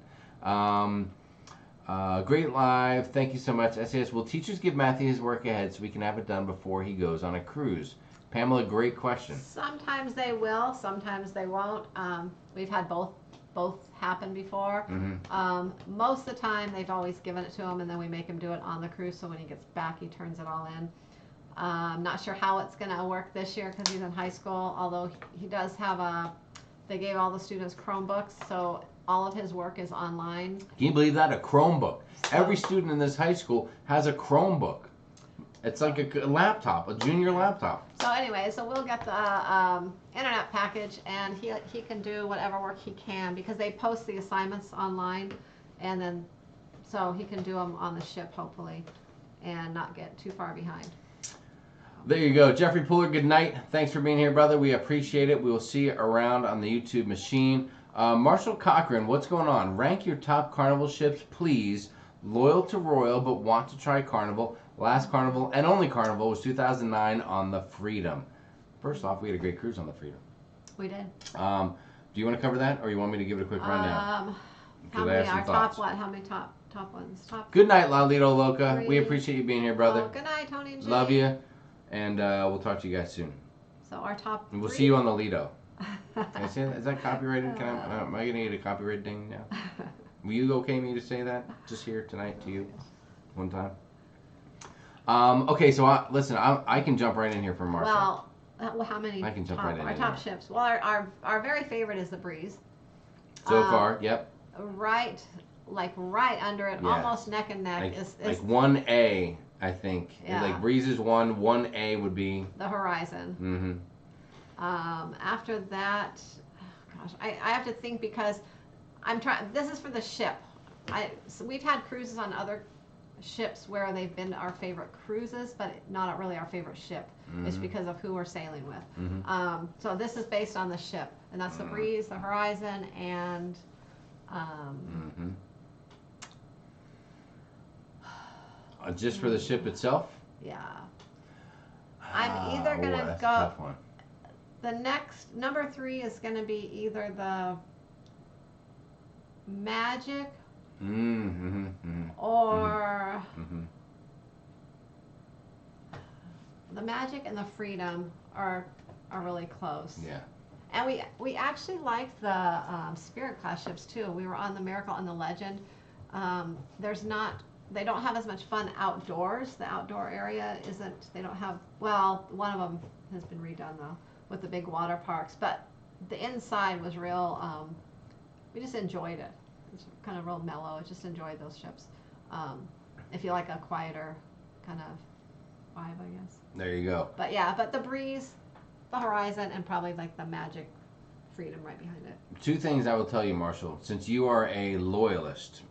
Great live. Thank you so much. SAS, will teachers give Matthew his work ahead so we can have it done before he goes on a cruise? Pamela, great question. Sometimes they will, sometimes they won't. We've had both happen before. Most of the time, they've always given it to him, and then we make him do it on the cruise. So when he gets back, he turns it all in. I'm not sure how it's going to work this year because he's in high school. Although he does have they gave all the students Chromebooks, so all of his work is online. Can you believe that? A Chromebook. Every student in this high school has a Chromebook. It's like a laptop, a junior laptop. So anyway, so we'll get the internet package, and he can do whatever work he can because they post the assignments online, and then so he can do them on the ship hopefully, and not get too far behind. There you go, Jeffrey Puller. Good night. Thanks for being here, brother. We appreciate it. We will see you around on the YouTube machine. Marshall Cochran, what's going on? Rank your top Carnival ships, please. Loyal to Royal, but want to try Carnival. Last Carnival and only Carnival was 2009 on the Freedom. First off, we had a great cruise on the Freedom. We did. Do you want to cover that, or you want me to give it a quick rundown? How many are top what? How many top ones? Good night, Lalito Loca. 3. We appreciate you being here, brother. Good night, Tony and Jay. Love you, and we'll talk to you guys soon. So our top. And we'll see you on the Lido. Can I say that? Is that copyrighted? Am I gonna get a copyright ding now? Will you okay me to say that just here tonight to you, one time? Okay, so listen, I can jump right in here for Marshall. Well, how many? I can jump right in. Our top ships. Well, our very favorite is the Breeze. So far, yep. Right under it, yes. Almost neck and neck. Like 1A, I think. Yeah. Like Breeze is 1A would be the Horizon. After that, gosh, I have to think because I'm trying. This is for the ship. So we've had cruises on other ships where they've been our favorite cruises, but not really our favorite ship. It's because of who we're sailing with. So this is based on the ship, and that's the Breeze, the Horizon, and just for the ship itself? Yeah. I'm either gonna that's go. A tough one. The next number 3 is gonna be either the Magic or the Magic and the Freedom are really close. Yeah. And we actually like the Spirit class ships too. We were on the Miracle and the Legend. They don't have as much fun outdoors. The outdoor area isn't. They don't have. Well, one of them has been redone though, with the big water parks. But the inside was real. We just enjoyed it. It's kind of real mellow. I just enjoyed those ships. if you like a quieter kind of vibe, I guess. There you go. But yeah, but the breeze, the horizon, and probably like the magic freedom right behind it. Two things I will tell you, Marshall, since you are a loyalist.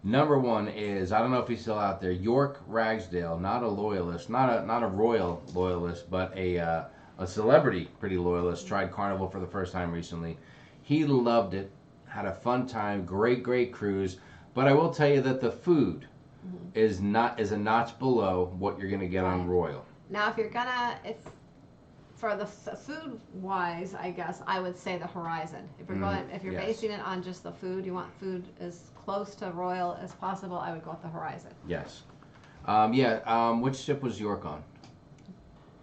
Number one is, I don't know if he's still out there, York Ragsdale, not a loyalist, not a royal loyalist, but a celebrity pretty loyalist, tried Carnival for the first time recently. He loved it, had a fun time, great cruise, but I will tell you that the food is a notch below what you're going to get on Royal. Now, if for the food wise, I guess I would say the Horizon. If you're Yes. basing it on just the food, you want food as close to Royal as possible, I would go with the Horizon. Yes. Which ship was York on?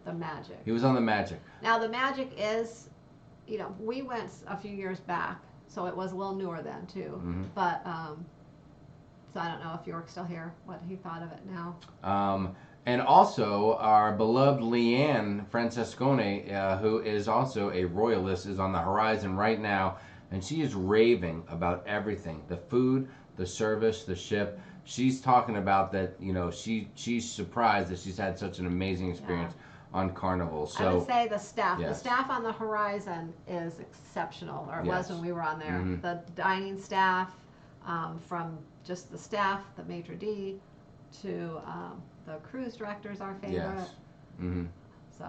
The Magic. He was on the Magic. Now the Magic is, we went a few years back, so it was a little newer then too. Mm-hmm. But so I don't know if York's still here, what he thought of it now. And also, our beloved Leanne Francescone, who is also a royalist, is on the Horizon right now, and she is raving about everything: the food, the service, the ship. She's talking about that. She's surprised that she's had such an amazing experience on Carnival. So I would say the staff. Yes. The staff on the Horizon is exceptional, or it Yes. was when we were on there. Mhm. The dining staff, from just the staff, the maitre d', to the cruise director's our favorite. yes. Mm-hmm. So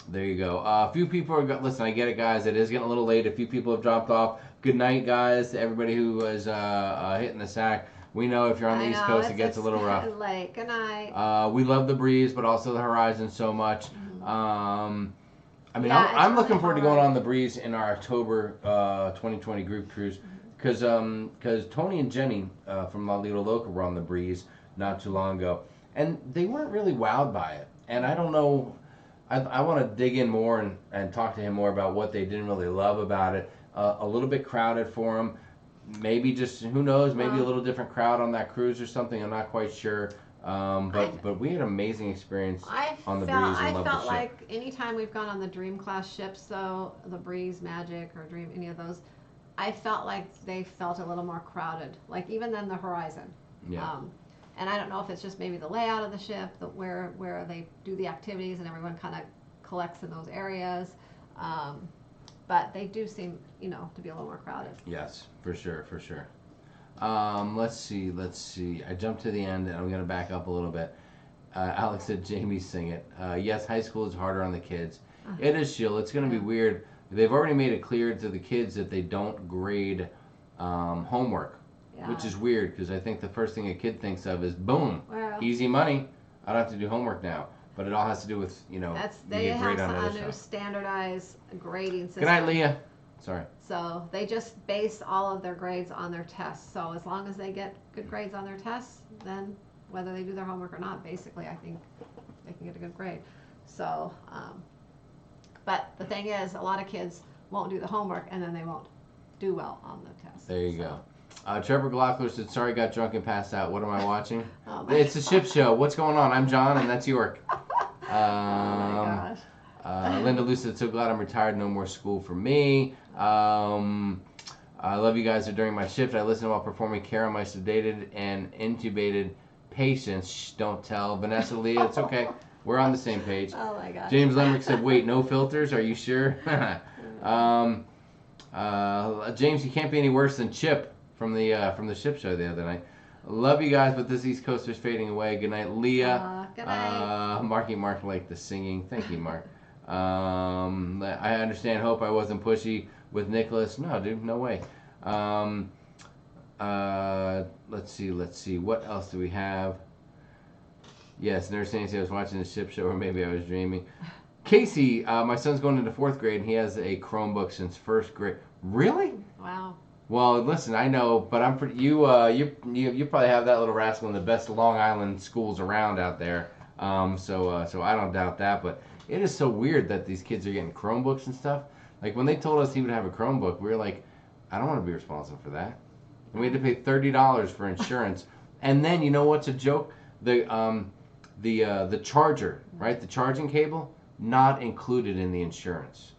There you go. A few people are listen. I get it, guys. It is getting a little late. A few people have dropped off. Good night, guys. To everybody who was hitting the sack. We know if you're on the East Coast, it gets a little rough. Late. Good night. We love the breeze, but also the Horizon so much. I'm looking really forward to going hard. on the breeze in our October 2020 group cruise because Tony and Jenny from La Lido Loca were on the breeze not too long ago, and they weren't really wowed by it. And I don't know. I want to dig in more and talk to him more about what they didn't really love about it. A little bit crowded for him. Maybe just, who knows, maybe a little different crowd on that cruise or something. I'm not quite sure. But we had an amazing experience on the breeze and loved the felt ship. like anytime we've gone on the Dream class ships, though, the Breeze, Magic, or Dream, any of those, I felt like they felt a little more crowded. Like even than the Horizon. Yeah. And I don't know if it's just maybe the layout of the ship, where they do the activities and everyone kind of collects in those areas. But they do seem, to be a little more crowded. Yes, for sure. Let's see. I jumped to the end, and I'm going to back up a little bit. Alex said, Jamie, sing it. Yes, high school is harder on the kids. It is, Sheila. It's going to be weird. They've already made it clear to the kids that they don't grade homework, which is weird because I think the first thing a kid thinks of is, boom, easy money. I don't have to do homework now. But it all has to do with, They you get have grade on a other new stuff. standardized grading system. Good night, Leah. Sorry. So they just base all of their grades on their tests. So as long as they get good grades on their tests, then whether they do their homework or not, basically, I think they can get a good grade. So, but the thing is, a lot of kids won't do the homework and then they won't do well on the test. There you go. Trevor Glockler said, sorry, got drunk and passed out. What am I watching? Oh my It's a ship show. What's going on? I'm John, and that's York. Oh my gosh. Linda Lou said, so glad I'm retired. No more school for me. I love you guys. During my shift, I listened while performing care on my sedated and intubated patients. Shh, don't tell. Vanessa, Leah, it's okay. We're on the same page. Oh my gosh. James Lemrick said, wait, no filters? Are you sure? James, you can't be any worse than Chip from the ship show the other night. Love you guys, but this East Coaster's fading away. Good night, Leah. Good night. Mark liked the singing. Thank you, Mark. I understand. Hope I wasn't pushy with Nicholas. No, dude, no way. Let's see. What else do we have? Yes, Nurse Nancy, I was watching the ship show, or maybe I was dreaming. Casey, my son's going into 4th grade, and he has a Chromebook since 1st grade. Really? Wow. Well, listen, I know, but I'm pretty. You probably have that little rascal in the best Long Island schools around out there. So I don't doubt that. But it is so weird that these kids are getting Chromebooks and stuff. Like when they told us he would have a Chromebook, we were like, I don't want to be responsible for that. And we had to pay $30 for insurance. And then you know what's a joke? The charger, right? The charging cable, not included in the insurance.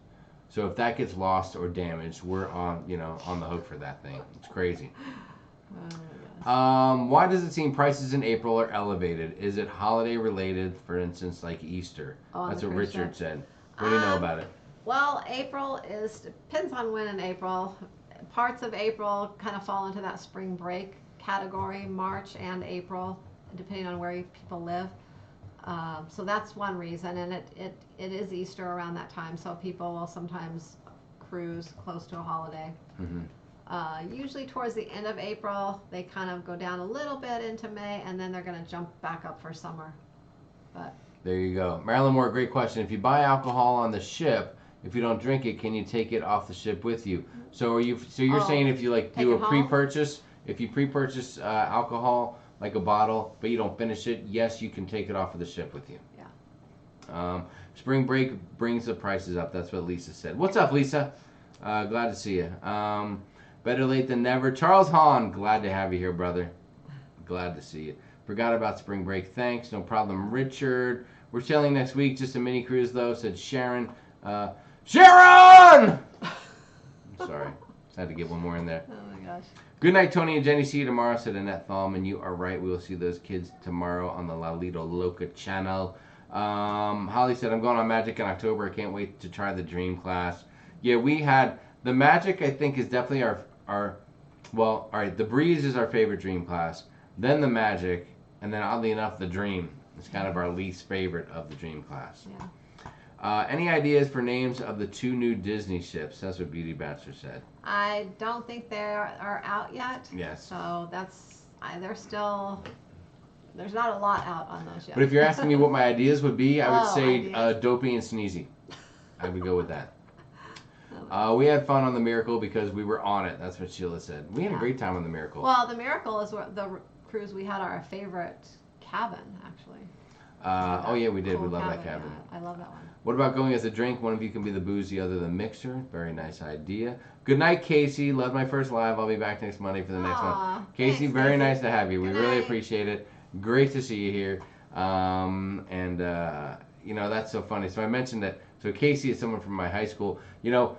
So if that gets lost or damaged, we're on the hook for that thing. It's crazy. Oh my Why does it seem prices in April are elevated? Is it holiday related, for instance, like Easter? On That's the what cruise Richard ship. said. What do you know about it? Well, depends on when in April. Parts of April kind of fall into that spring break category, March and April, depending on where people live. So that's one reason, and it is Easter around that time, so people will sometimes cruise close to a holiday. Usually towards the end of April, they kind of go down a little bit into May, and then they're going to jump back up for summer. But there you go. Marilyn Moore, great question. If you buy alcohol on the ship, if you don't drink it, can you take it off the ship with you? So you're saying if you like do a pre-purchase, if you pre-purchase alcohol, like a bottle, but you don't finish it, yes, you can take it off of the ship with you. Yeah. Spring break brings the prices up. That's what Lisa said. What's up, Lisa? Glad to see you. Better late than never. Charles Hahn, glad to have you here, brother. Glad to see you. Forgot about spring break. Thanks. No problem. Richard, we're sailing next week. Just a mini cruise, though, said Sharon. Sharon! Sorry. Had to get one more in there. Oh, my gosh. Good night, Tony and Jenny. See you tomorrow, said Annette Thalman. You are right. We will see those kids tomorrow on the Lalito Loca channel. Holly said, I'm going on Magic in October. I can't wait to try the Dream class. Yeah, we had... The Magic, I think, is definitely our well, all right, the Breeze is our favorite Dream class. Then the Magic, and then oddly enough, the Dream is kind of our least favorite of the Dream class. Yeah. Any ideas for names of the 2 new Disney ships? That's what Beauty Bachelor said. I don't think they are out yet. Yes. So there's not a lot out on those yet. But if you're asking me what my ideas would be, I would say ideas. Dopey and Sneezy. I would go with that. We had fun on the Miracle because we were on it. That's what Sheila said. We had a great time on the Miracle. Well, the Miracle is the cruise we had our favorite cabin, actually. Oh yeah, we did. Cool We love that cabin. cabin. Yeah, I love that one. What about going as a drink? One of you can be the booze, the other the mixer. Very nice idea. Good night, Casey. Loved my first live. I'll be back next Monday for the next one. Casey, thanks, very Casey. nice to have you. We Good really night. appreciate it. Great to see you here. You know, that's so funny. So I mentioned that. So Casey is someone from my high school. You know,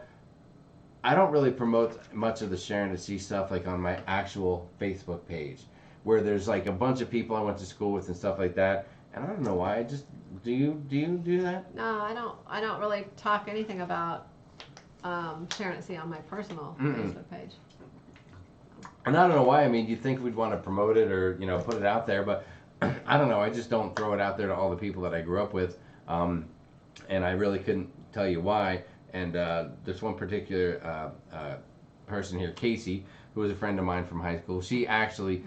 I don't really promote much of the Sharonatsea stuff like on my actual Facebook page, where there's like a bunch of people I went to school with and stuff like that. And I don't know why. I just do you do that? No, I don't really talk anything about Sharonatsea on my personal Facebook page. And I don't know why. I mean, you'd think we'd want to promote it or put it out there, but I don't know. I just don't throw it out there to all the people that I grew up with, and I really couldn't tell you why. And there's one particular person here, Casey, who was a friend of mine from high school. She actually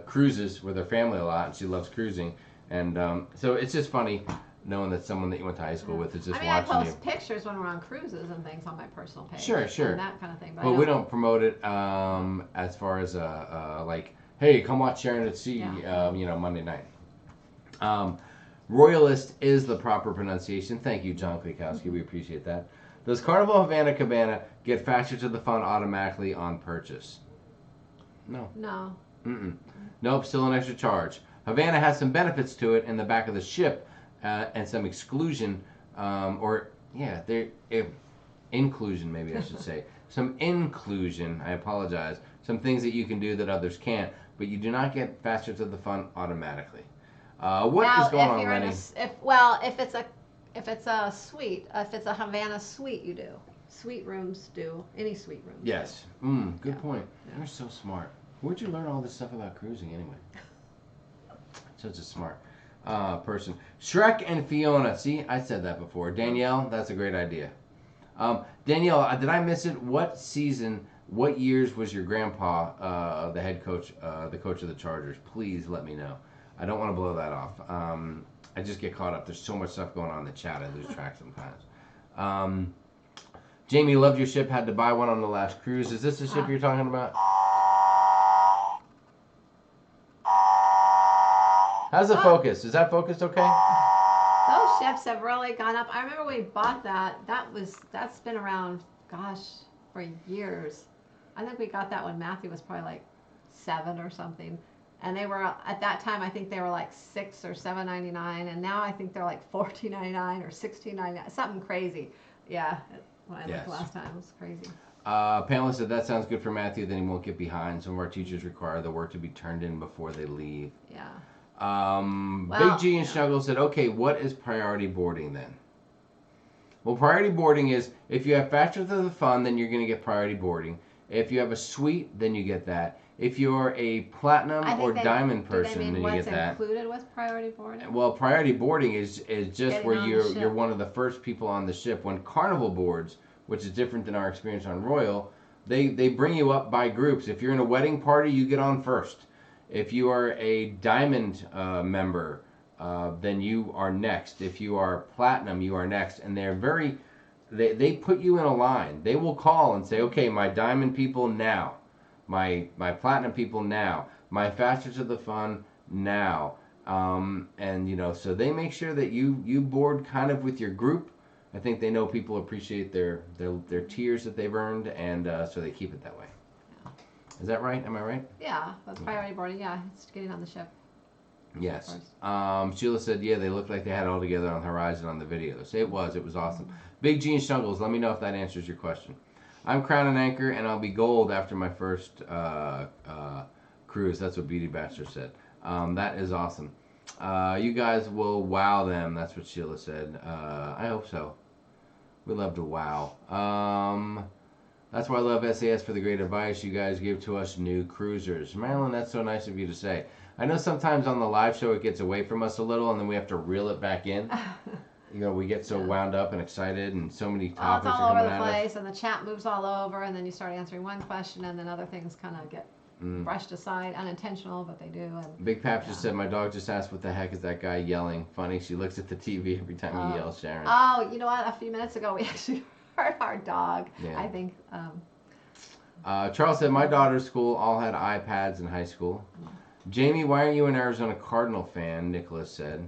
cruises with her family a lot, and she loves cruising. And so it's just funny knowing that someone that you went to high school with is just watching you. I post pictures when we're on cruises and things on my personal page. Sure. And that kind of thing. But we don't promote it as far as like, hey, come watch Sharonatsea, Monday night. Royalist is the proper pronunciation. Thank you, John Klikowski. We appreciate that. Does Carnival Havana Cabana get faster to the fun automatically on purchase? No. No. Nope, still an extra charge. Havana has some benefits to it in the back of the ship and some exclusion, inclusion maybe I should say. Some inclusion, I apologize. Some things that you can do that others can't, but you do not get faster to the fun automatically. What is going on, Lenny? If it's a suite, if it's a Havana suite, you do. Suite rooms do. Any suite rooms. Yes. Good point. Yeah. You're so smart. Where'd you learn all this stuff about cruising anyway? Such a smart person. Shrek and Fiona. See, I said that before. Danielle, that's a great idea. Danielle, did I miss it? What season, what years was your grandpa the head coach, the coach of the Chargers? Please let me know. I don't want to blow that off. I just get caught up. There's so much stuff going on in the chat. I lose track sometimes. Jamie, loved your ship. Had to buy one on the last cruise. Is this the ship you're talking about? How's the focus? Is that focused okay? Those ships have really gone up. I remember when we bought that. That's been around, for years. I think we got that when Matthew was probably like 7 or something. And they were, at that time, I think they were like $6 or $7.99, and now I think they're like $14.99 or $16.99, something crazy. Yeah, when I looked last time, it was crazy. Pamela said that sounds good for Matthew. Then he won't get behind. Some of our teachers require the work to be turned in before they leave. Yeah. Big G and Snuggle said, okay, what is priority boarding then? Well, priority boarding is if you have Factors of the Fun, then you're going to get priority boarding. If you have a suite, then you get that. If you're a platinum or diamond person, then you get that. What's included with priority boarding? Well, priority boarding is just Getting where on you're one of the first people on the ship. When Carnival boards, which is different than our experience on Royal, they bring you up by groups. If you're in a wedding party, you get on first. If you are a diamond member, then you are next. If you are platinum, you are next. And they put you in a line. They will call and say, okay, my diamond people now. My platinum people now. My Factors of the Fun now. And, so they make sure that you board kind of with your group. I think they know people appreciate their tiers that they've earned, and so they keep it that way. Yeah. Is that right? Am I right? Yeah, that's priority boarding. Yeah, it's getting on the ship. Yes. Sheila said, yeah, they looked like they had it all together on the horizon on the videos. It was awesome. Big G and Snuggles, let me know if that answers your question. I'm Crown and Anchor, and I'll be gold after my first cruise. That's what Beauty Bachelor said. That is awesome. You guys will wow them. That's what Sheila said. I hope so. We love to wow. That's why I love SAS for the great advice you guys give to us new cruisers. Marilyn, that's so nice of you to say. I know sometimes on the live show it gets away from us a little, and then we have to reel it back in. We get so wound up and excited, and so many topics it's all are coming over the at place, us. and the chat moves all over, and then you start answering one question, and then other things kind of get brushed aside, unintentional, but they do. And, Big Pap just said, my dog just asked what the heck is that guy yelling. Funny, she looks at the TV every time he yells, Sharon. Oh, you know what? A few minutes ago, we actually heard our dog. Yeah. I think. Charles said, my daughter's school all had iPads in high school. Jamie, why aren't you an Arizona Cardinal fan? Nicholas said.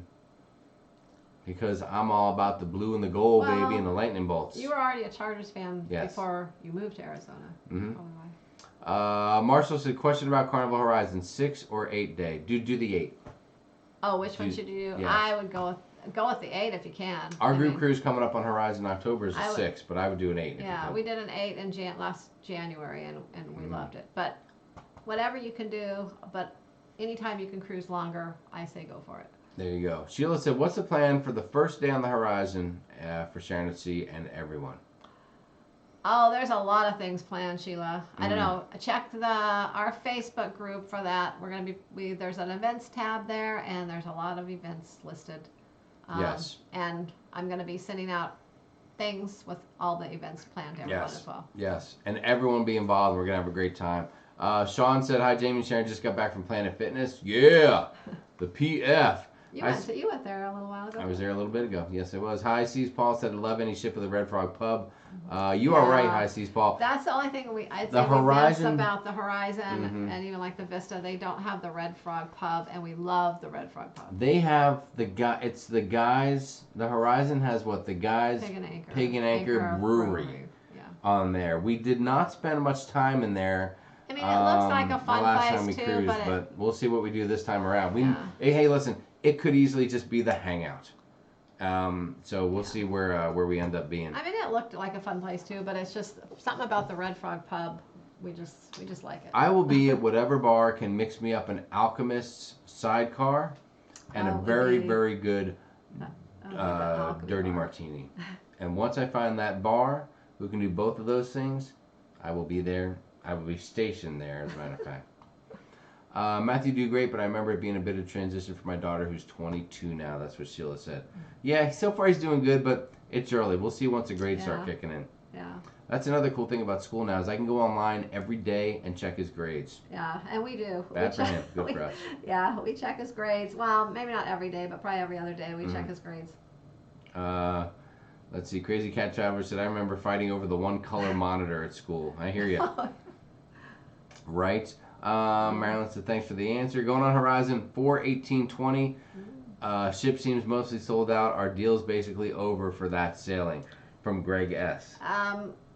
Because I'm all about the blue and the gold, baby, and the lightning bolts. You were already a Chargers fan before you moved to Arizona. Mm-hmm. Marshall said, question about Carnival Horizon, 6 or 8 day? Do the 8. Oh, which one should you do? Yes. I would go with the 8 if you can. Our group cruise coming up on Horizon October is a 6, but I would do an 8. Yeah, we did an 8 in last January, and we loved it. But whatever you can do, but anytime you can cruise longer, I say go for it. There you go. Sheila said, what's the plan for the first day on the Horizon for Sharonatsea and everyone? Oh, there's a lot of things planned, Sheila. I don't know. Check our Facebook group for that. We're gonna be there's an events tab there, and there's a lot of events listed. Yes. And I'm gonna be sending out things with all the events planned to everyone as well. Yes, and everyone be involved. We're gonna have a great time. Sean said, hi, Jamie and Sharon just got back from Planet Fitness. Yeah, the PF. You went there a little while ago. I was there a little bit ago. Yes, I was. High Seas Paul said, I love any ship of the Red Frog Pub. You are right, High Seas Paul. That's the only thing I'd say we miss about the Horizon and even like the Vista. They don't have the Red Frog Pub, and we love the Red Frog Pub. They have it's the guys. The Horizon has what the guys Pig and Anchor Brewery on there. We did not spend much time in there. I mean, it looks like a fun place too, cruised, but we'll see what we do this time around. Hey, listen, it could easily just be the hangout. So we'll see where we end up being. I mean, it looked like a fun place too, but it's just something about the Red Frog Pub. We just like it. I will be at whatever bar can mix me up an Alchemist's sidecar and a very, very good dirty martini. And once I find that bar who can do both of those things, I will be there. I will be stationed there, as a matter of fact. Matthew do great, but I remember it being a bit of transition for my daughter who's 22 now. That's what Sheila said. Yeah, so far he's doing good, but it's early. We'll see once the grades start kicking in. Yeah. That's another cool thing about school now is I can go online every day and check his grades. Yeah, and we do. Bad for him. Good for us. Yeah, we check his grades. Well, maybe not every day, but probably every other day we check his grades. Let's see. Crazy Cat Traveler said, I remember fighting over the one color monitor at school. I hear you. Right. Marilyn said, thanks for the answer. Going on Horizon 4/18/20. Ship seems mostly sold out. Our deal's basically over for that sailing. From Greg S.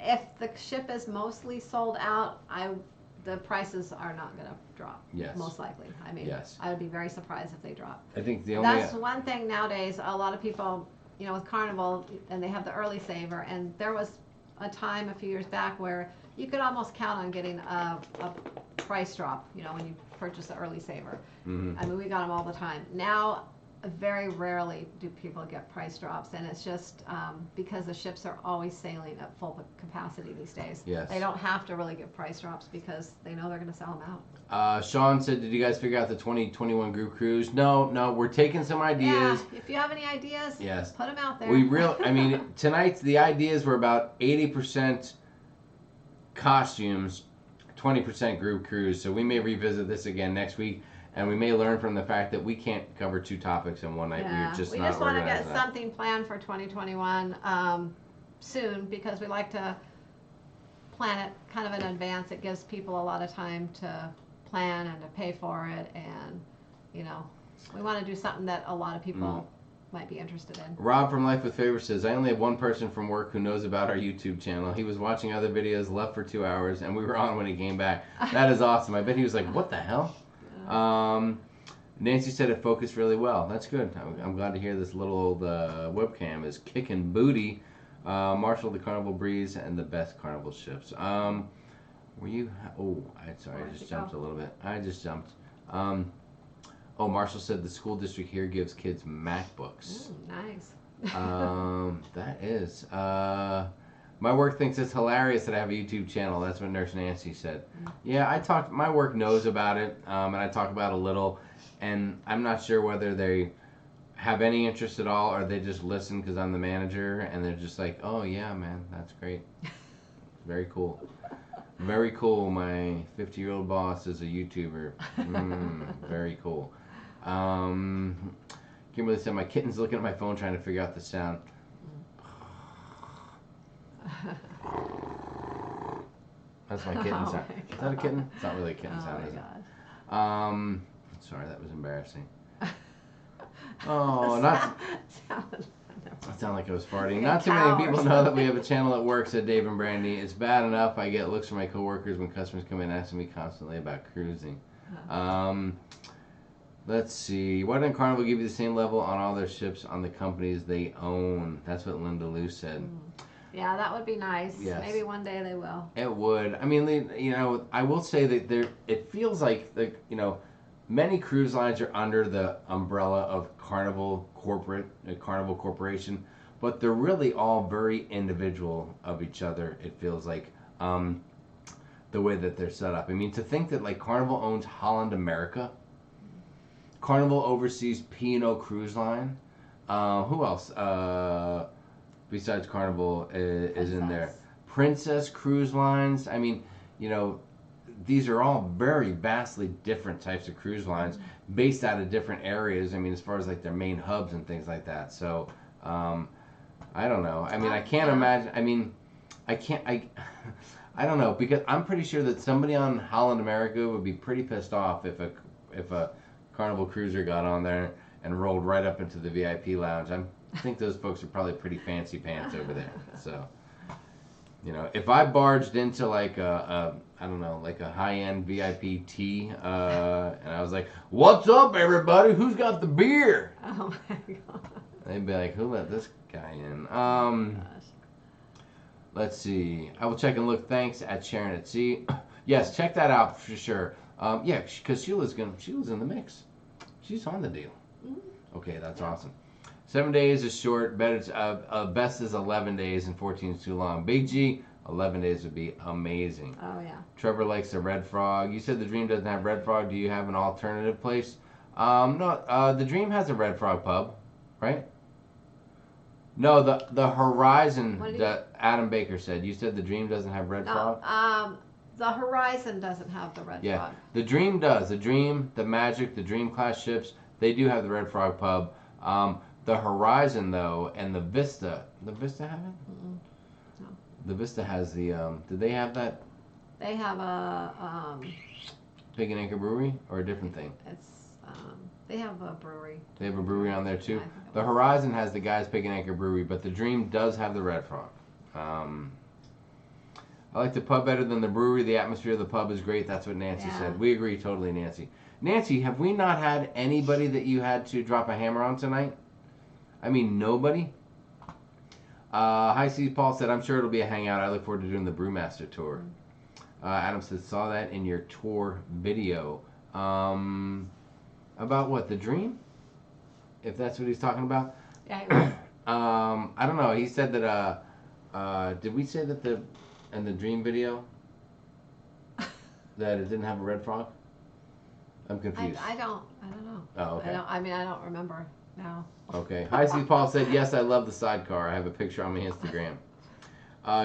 If the ship is mostly sold out, the prices are not going to drop. Yes. Most likely. I mean, yes. I would be very surprised if they drop. I think That's one thing nowadays. A lot of people, with Carnival, and they have the early saver, and there was a time a few years back where you could almost count on getting a price drop, you know, when you purchase the early saver. Mm-hmm. I mean, we got them all the time. Now, very rarely do people get price drops, and it's just because the ships are always sailing at full capacity these days. Yes. They don't have to really give price drops because they know they're going to sell them out. Sean said, did you guys figure out the 2021 group cruise? No, we're taking some ideas. Yeah, if you have any ideas, yes, put them out there. I mean, tonight the ideas were about 80% costumes, 20% group cruise. So we may revisit this again next week, and we may learn from the fact that we can't cover 2 topics in one night. Yeah, We're just we not just want to organized get enough. something planned for 2021 soon, because we like to plan it kind of in advance. It gives people a lot of time to plan and to pay for it, and you know, we want to do something that a lot of people might be interested in. Rob from Life with Favor says, I only have one person from work who knows about our YouTube channel. He was watching other videos, left for 2 hours, and we were on when he came back. That is awesome. I bet he was like, what the hell? Nancy said it focused really well. That's good. I'm glad to hear this little old webcam is kicking booty. Marshall, the Carnival Breeze, and the best Carnival ships. Were you? Sorry, I just jumped a little bit. I just jumped. Marshall said the school district here gives kids MacBooks. Nice. That is. My work thinks it's hilarious that I have a YouTube channel. That's what Nurse Nancy said. Yeah, my work knows about it, and I talk about it a little, and I'm not sure whether they have any interest at all, or they just listen because I'm the manager, and they're just like, oh yeah, man, that's great. Very cool. Very cool. My 50-year-old boss is a YouTuber. Very cool. Kimberly said, my kitten's looking at my phone trying to figure out the sound. That's my kitten sound. Is that a kitten? It's not really a kitten sound, is it? Sorry, that was embarrassing. Oh, not. That sounded like I was farting. Not too many people know that we have a channel at work, said Dave and Brandy. It's bad enough I get looks from my coworkers when customers come in asking me constantly about cruising. Let's see. Why didn't Carnival give you the same level on all their ships on the companies they own? That's what Linda Lou said. Yeah, that would be nice. Yes. Maybe one day they will. It would. I mean, I will say that it feels like many cruise lines are under the umbrella of Carnival Corporation, but they're really all very individual of each other. It feels like the way that they're set up. I mean, to think that like Carnival owns Holland America, Carnival oversees P&O Cruise Line. Who else besides Carnival is in there? Princess Cruise Lines. I mean, these are all very vastly different types of cruise lines based out of different areas. I mean, as far as like their main hubs and things like that. So, I don't know. I mean, I can't imagine. I mean, I don't know, because I'm pretty sure that somebody on Holland America would be pretty pissed off if a Carnival cruiser got on there and rolled right up into the VIP lounge. I think those folks are probably pretty fancy pants over there. So, if I barged into like a high-end VIP tea, and I was like, "What's up, everybody? Who's got the beer?" Oh my god. They'd be like, "Who let this guy in?" Let's see. I will check and look. Thanks at sharonatsea. Yes, check that out for sure. Yeah, because Sheila's in the mix. She's on the deal. Okay, that's awesome. 7 days is short. Best is 11 days, and 14 is too long. Big G, 11 days would be amazing. Oh yeah. Trevor likes the Red Frog. You said the Dream doesn't have Red Frog. Do you have an alternative place? No. The Dream has a Red Frog pub, right? No, the Horizon that Adam Baker said. You said the Dream doesn't have Red Frog? The Horizon doesn't have the Red Frog. Yeah, the Dream does. The Dream, the Magic, the Dream class ships, they do have the Red Frog pub. The Horizon, though, and the Vista have it? No. The Vista has the, did they have that? They have a, Pig and Anchor Brewery, or a different thing? they have a brewery. They have a brewery on there, too? Yeah, The Horizon has the Guys Pig and Anchor Brewery, but the Dream does have the Red Frog. I like the pub better than the brewery. The atmosphere of the pub is great. That's what Nancy said. We agree totally, Nancy. Nancy, have we not had anybody that you had to drop a hammer on tonight? I mean, nobody? Hi, Steve Paul said, I'm sure it'll be a hangout. I look forward to doing the Brewmaster tour. Adam said, saw that in your tour video. About what, the dream? If that's what he's talking about? Yeah, he was. I don't know. He said that, did we say that in the dream video that it didn't have a red frog? I'm confused. I don't know. Oh, okay. I don't remember now. Okay. Hi, Steve Paul said, yes, I love the sidecar. I have a picture on my Instagram.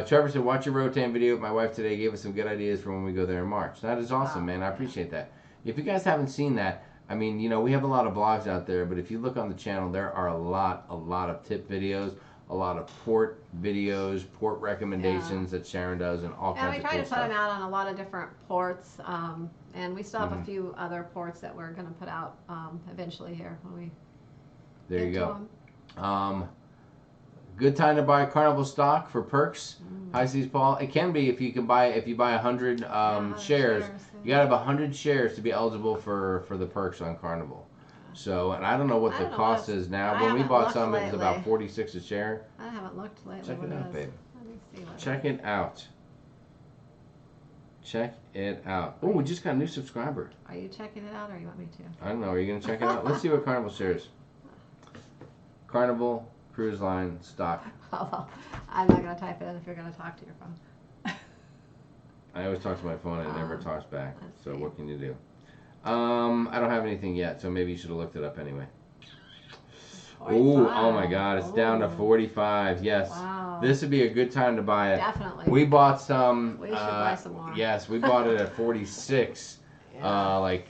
Trevor said, watch your Rotan video with my wife today. Gave us some good ideas for when we go there in March. That is awesome, man. I appreciate that. If you guys haven't seen that, I mean, you know, we have a lot of vlogs out there, but if you look on the channel, there are a lot of tip videos, a lot of port videos, port recommendations that Sharon does, and all kinds of we cool try to stuff. put them out on a lot of different ports, and we still have a few other ports that we're going to put out eventually here when we There you get to go. them. Good time to buy Carnival stock for perks. Hi, Steve Paul. It can be if you buy 100 shares. You gotta have 100 shares to be eligible for the perks on Carnival. So, and I don't know what the cost is now. When we bought some, it was about 46 a share. I haven't looked lately. Check it out, babe. Let me see what Check it out. Check it out. Oh, we just got a new subscriber. Are you checking it out, or you want me to? I don't know. Are you gonna check it out? Let's see what Carnival shares. Carnival Cruise Line stock. Oh, well, I'm not going to type it in if you're going to talk to your phone. I always talk to my phone and it never talks back. So see. what can you do? I don't have anything yet, so maybe you should have looked it up anyway. Ooh, oh my God, it's down to 45. Yes. Wow. This would be a good time to buy it. Definitely. We bought some. We should buy some more. Yes, we bought it at 46 like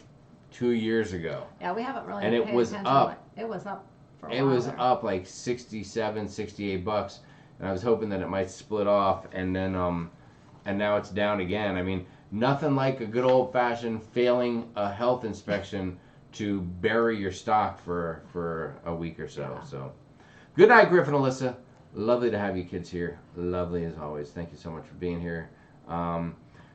2 years ago. Yeah, we haven't really And it paid was attention. up. It was up for a It while was there. up like 67, 68 bucks, and I was hoping that it might split off, and then and now it's down again. I mean, nothing like a good old-fashioned failing a health inspection to bury your stock for a week or so. Yeah. So, good night, Griffin, Alyssa. Lovely to have you kids here. Lovely as always. Thank you so much for being here.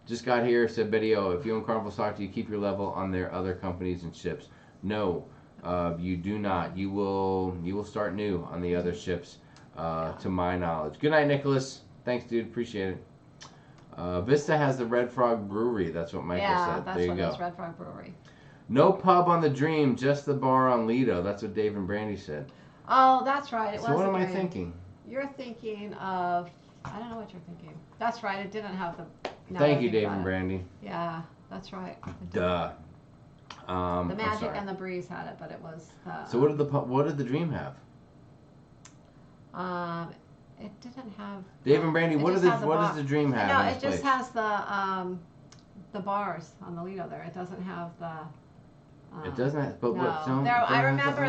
Just got here. Said Betty, if you own Carnival stock, do you keep your level on their other companies and ships? No. You do not. You will start new on the other ships, to my knowledge. Good night, Nicholas. Thanks, dude. Appreciate it. Vista has the Red Frog Brewery. That's what Michael said. That's there you what go. it is, Red Frog Brewery. No pub on the Dream, just the bar on Lido. That's what Dave and Brandy said. Oh, that's right. It was. So what am I Dream. thinking? You're thinking of. I don't know what you're thinking. That's right. It didn't have the. Thank you, Dave and Brandy. Yeah, that's right. Duh. The Magic and the Breeze had it, but it was. So what did the Dream have? It didn't have. Dave and Brandy, what does the Dream have? No, in it this just place? has the bars on the Lido there. It doesn't have the. It doesn't have, but no. what? No, I remember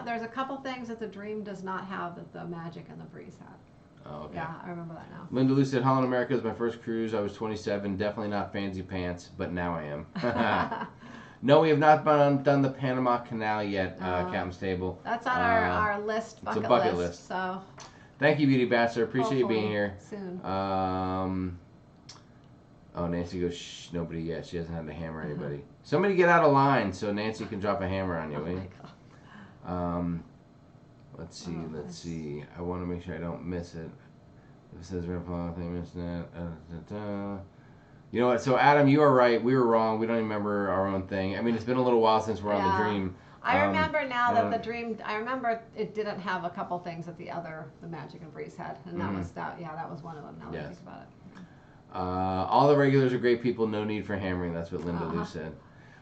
there's a couple things that the Dream does not have that the Magic and the Breeze had. Oh, okay. Yeah, I remember that now. Linda Lou said, Holland America is my first cruise. I was 27, definitely not fancy pants, but now I am. No, we have not done the Panama Canal yet, Captain's Table. That's on our list, it's a bucket list. So. Thank you, Beauty Bachelor. Appreciate you being here. Soon. Oh, Nancy goes, shh, nobody yet. She hasn't had to hammer anybody. Somebody get out of line so Nancy can drop a hammer on you, will you? Let's see. I want to make sure I don't miss it. If it says Red Frog, you know what? So Adam, you are right. We were wrong. We don't even remember our own thing. I mean, it's been a little while since we're on the Dream. I remember now that the Dream. I remember it didn't have a couple things that the Magic and Breeze had, and that was that. Yeah, that was one of them. Now that I think about it. All the regulars are great people. No need for hammering. That's what Linda Lou said.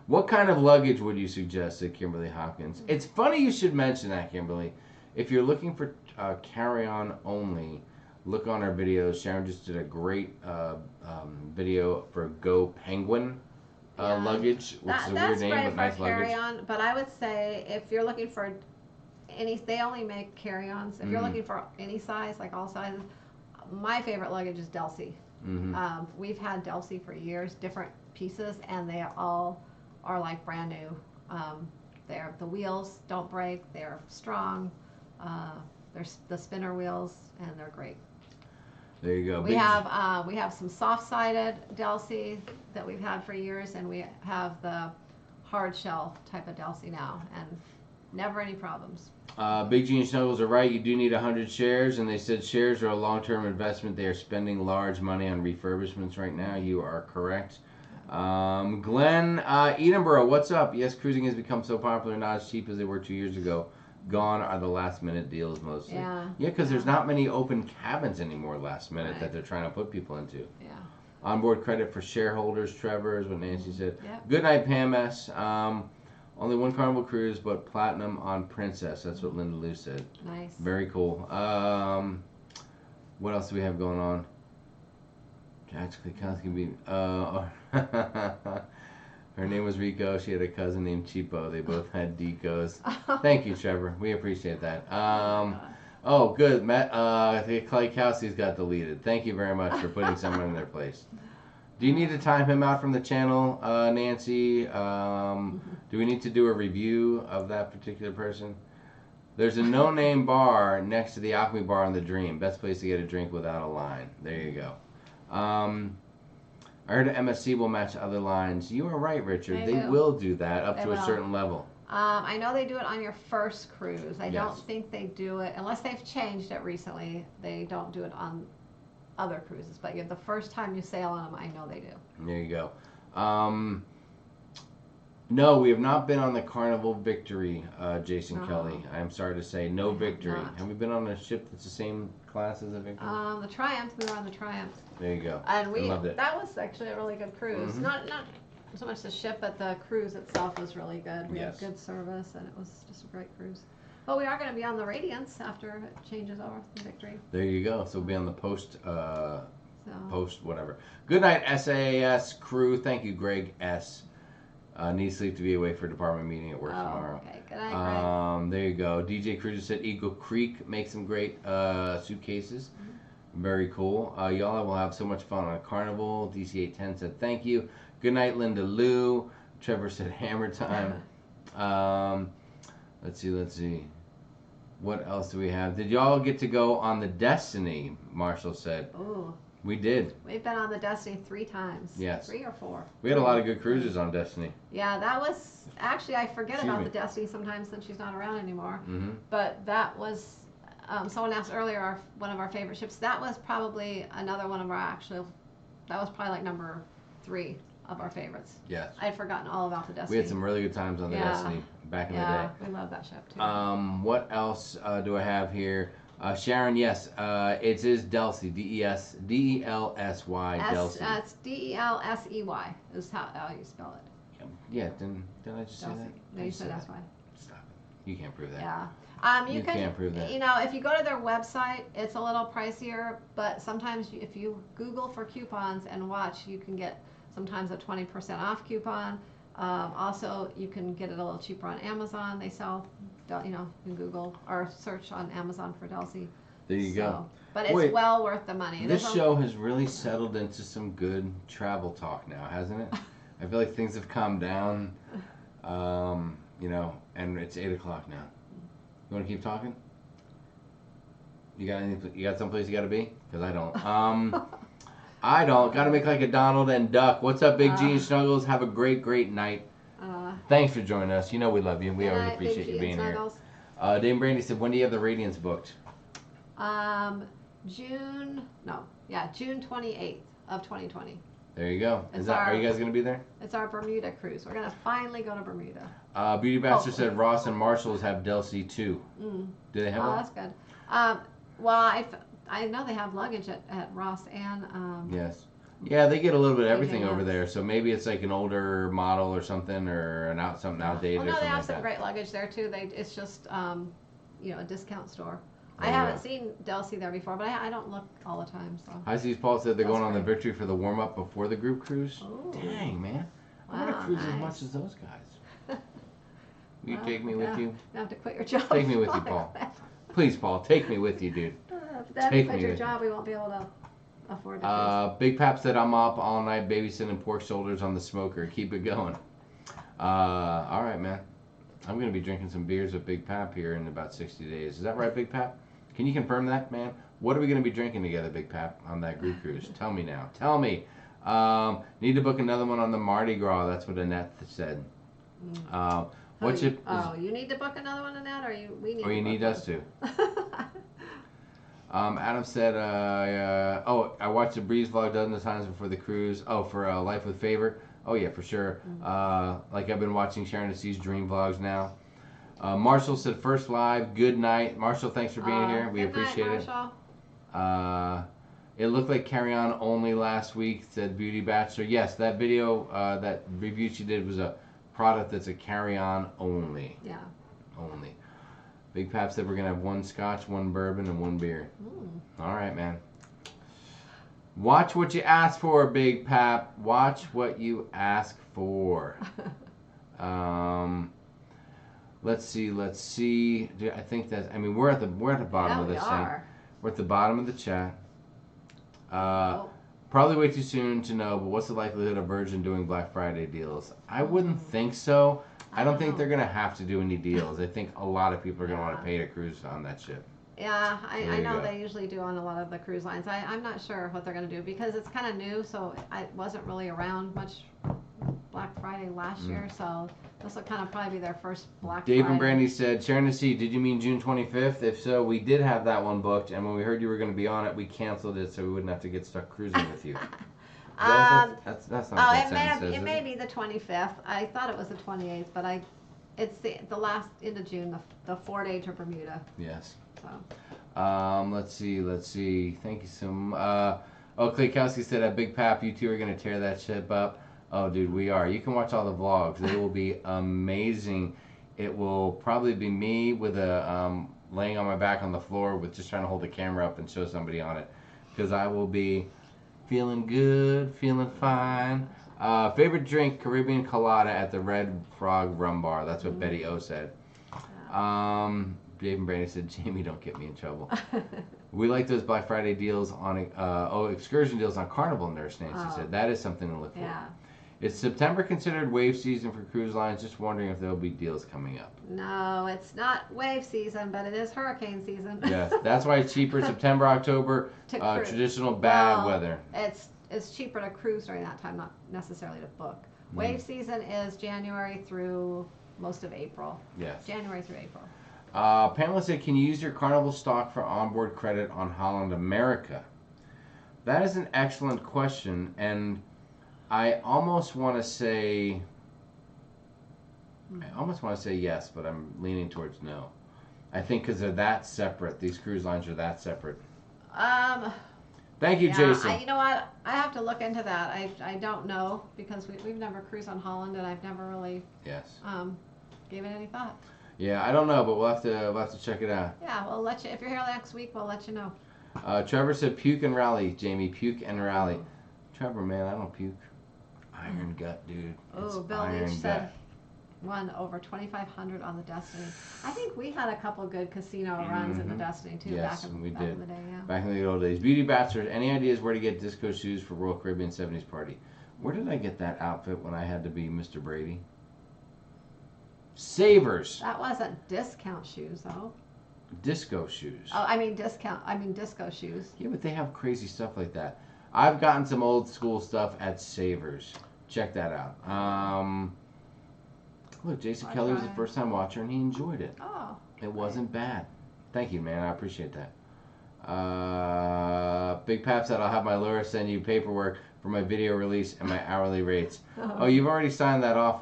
What kind of luggage would you suggest? Said Kimberly Hopkins. It's funny you should mention that, Kimberly. If you're looking for carry-on only, look on our videos. Sharon just did a great video for Go Penguin luggage, which is a weird name, but nice luggage. Carry-on, but I would say if you're looking for they only make carry-ons. If you're looking for any size, like all sizes, my favorite luggage is Delsey. We've had Delsey for years, different pieces, and they all are like brand new. The wheels don't break. They're strong. They're the spinner wheels, and they're great. There you go. We have some soft-sided Delsey that we've had for years, and we have the hard shell type of Delsey now, and Never any problems. Big G and Snuggles are right. You do need 100 shares, and they said shares are a long-term investment. They are spending large money on refurbishments right now. You are correct. Glenn, Edinburgh, what's up? Yes, cruising has become so popular, not as cheap as they were 2 years ago. Gone are the last-minute deals mostly. Yeah. Yeah, because there's not many open cabins anymore last minute Right. that they're trying to put people into. Yeah. Onboard credit for shareholders, Trevor, is what Nancy said. Yep. Good night, Pam S. Only one Carnival cruise, but platinum on Princess. That's what Linda Lou said. Nice. Very cool. What else do we have going on? Jack's Klikowski. Her name was Rico. She had a cousin named Cheapo. They both had Decos. Thank you, Trevor. We appreciate that. Oh, good. Matt, Klikowski's got deleted. Thank you very much for putting someone in their place. Do you need to time him out from the channel, Nancy? Do we need to do a review of that particular person? There's a no-name bar next to the Alchemy Bar on the Dream. Best place to get a drink without a line. There you go. I heard MSC will match other lines. You are right, Richard. They will do that up to a certain level. I know they do it on your first cruise. I don't Yes. think they do it, unless they've changed it recently, they don't do it on other cruises. But the first time you sail on them, I know they do. There you go. No, we have not been on the Carnival Victory, Jason No. Kelly. I'm sorry to say, no Victory. not. Have we been on a ship that's the same class as a Victory? The Triumph, we were on the Triumph. There you go. And I loved it. that was actually a really good cruise. Mhm. Not so much the ship, but the cruise itself was really good. We Yes. had good service, and it was just a great cruise. But we are going to be on the Radiance after it changes over to Victory. There you go. So we'll be on the post So whatever. Good night, SAS crew. Thank you, Greg S. Need sleep to be away for department meeting at work tomorrow. Okay, good night, Greg. There you go. DJ Cruiser said Eagle Creek makes some great suitcases. Very cool. Y'all will have so much fun on a Carnival. DC810 said thank you. Good night, Linda Lou. Trevor said hammer time. Let's see. What else do we have? Did y'all get to go on the Destiny? Marshall said. Ooh, We did. we've been on the Destiny 3 times. Yes. 3 or 4. We had a lot of good cruises on Destiny. Yeah, that was actually, I forget Excuse about me. the Destiny sometimes since she's not around anymore. Mm-hmm. But that was, someone asked earlier, one of our favorite ships. That was probably another one of our that was probably like number 3 of our favorites. Yes. I'd forgotten all about the Destiny. We had some really good times on the Yeah. Destiny back in Yeah, we love that ship too. the day. What else do I have here? Sharon, yes, it is Delsey, D-E-L-S-Y, Delsey. It's D-E-L-S-E-Y is how you spell it. Yeah, didn't I just say that? Delsey. No, you said that's why. Stop it. You can't prove that. Yeah. You can't prove that. If you go to their website, it's a little pricier, but sometimes if you Google for coupons and watch, you can get sometimes a 20% off coupon. Also, you can get it a little cheaper on Amazon. They sell, you can Google or search on Amazon for Delsey. There you go. But it's Wait, well worth the money. This show has really settled into some good travel talk now, hasn't it? I feel like things have calmed down, and it's 8 o'clock now. You want to keep talking? You got someplace you got to be? Because I don't. I don't. Got to make like a Donald and Duck. What's up, Big G and Snuggles? Have a great, great night. Thanks for joining us. You know we love you. We always appreciate you being here. Dame Brandy said, when do you have the Radiance booked? June 28th of 2020. There you go. Are you guys going to be there? It's our Bermuda cruise. We're going to finally go to Bermuda. Beauty Bastard said Ross and Marshalls have Delsey too. Do they have one? That's good. Well, I know they have luggage at Ross and Yes. Yeah, they get a little bit of everything Yeah. over there. So maybe it's like an older model or something, or something outdated well, or no, they something have like some that. great luggage there too. It's just a discount store. There I you haven't go. seen Delsey there before, but I don't look all the time. So. High Seas Paul said they're That's going on the great. Victory for the warm up before the group cruise. Ooh. Dang, man. I want to Wow, cruise as nice. much as those guys. You Well, take me with you? You have to quit your job. Take me with you, Paul. Please, Paul, take me with you, dude. If that Take quit me your with you. job, we won't be able to afford to Big Pap said I'm up all night babysitting pork shoulders on the smoker. Keep it going. All right, man. I'm going to be drinking some beers with Big Pap here in about 60 days. Is that right, Big Pap? Can you confirm that, man? What are we going to be drinking together, Big Pap, on that group cruise? Tell me now. Tell me. Need to book another one on the Mardi Gras. That's what Annette said. What's it? You need to book another one in that, or we need. Or you need us to. Adam said, I watched the Breeze vlog dozens of times before the cruise. Oh, for Life with Favor. Oh yeah, for sure. Like I've been watching Sharonatsea's dream vlogs now. Marshall said, first live, good night. Marshall, thanks for being here. We appreciate it. It looked like Carry On only last week, said Beauty Bachelor. Yes, that video, that review she did was a product that's a Carry On only. Yeah. Only. Big Pap said we're going to have one scotch, one bourbon, and one beer. All right, man. Watch what you ask for, Big Pap. Watch what you ask for. Let's see. I think that's. I mean, we're at the bottom of this thing. We're at the bottom of the chat. Probably way too soon to know, but what's the likelihood of Virgin doing Black Friday deals? I wouldn't think so. I don't think they're gonna have to do any deals. I think a lot of people are gonna want to pay to cruise on that ship. Yeah, I know they usually do on a lot of the cruise lines. I'm not sure what they're going to do because it's kind of new, so I wasn't really around much Black Friday last year, so this will kind of probably be their first Black Friday. Dave and Brandy said, Sharonatsea, did you mean June 25th? If so, we did have that one booked, and when we heard you were going to be on it, we canceled it so we wouldn't have to get stuck cruising with you. That's not it may be the 25th. I thought it was the 28th, but it's the last into June, the 4-day to Bermuda. Yes. So. Let's see. Thank you so much. Klaykowski said, at Big Pap, you two are going to tear that ship up. Oh, dude, we are. You can watch all the vlogs. They will be amazing. It will probably be me with a laying on my back on the floor with just trying to hold the camera up and show somebody on it. Because I will be feeling good, feeling fine. Favorite drink, Caribbean Colada at the Red Frog Rum Bar. That's what Betty O said. Dave and Brandon said, Jamie, don't get me in trouble. We like those Black Friday deals on, excursion deals on Carnival, Nurse Nancy said. That is something to look for. Yeah. Is September considered wave season for cruise lines? Just wondering if there will be deals coming up. No, it's not wave season, but it is hurricane season. Yes, that's why it's cheaper September, October, traditional bad weather. It's cheaper to cruise during that time, not necessarily to book. Wave season is January through most of April. Yes. January through April. Pamela said, can you use your Carnival stock for onboard credit on Holland America? That is an excellent question, and I almost want to say yes, but I'm leaning towards no. I think because they're that separate. These cruise lines are that separate. Thank you, Jason. You know what? I have to look into that. I don't know because we've never cruised on Holland, and I've never really gave it any thought. Yeah, I don't know, but we'll have to check it out. Yeah, we'll let you. If you're here next week, we'll let you know. Trevor said, puke and rally, Jamie. Puke and rally. Trevor, man, I don't puke. Iron gut, dude. Oh, Bill Leach said won over 2,500 on the Destiny. I think we had a couple good casino runs in the Destiny too. Yes, back in the day. Yeah. Back in the old days. Beauty Bachelor, any ideas where to get disco shoes for Royal Caribbean 70s party? Where did I get that outfit when I had to be Mr. Brady? Savers. That wasn't discount shoes though. Disco shoes. Oh, I mean disco shoes. Yeah, but they have crazy stuff like that. I've gotten some old school stuff at Savers. Check that out. Look, Jason Kelly was a first time watcher and he enjoyed it. Oh. It wasn't bad. Thank you, man. I appreciate that. Big Pap said, I'll have my lawyer send you paperwork for my video release and my hourly rates. Oh, you've already signed that off.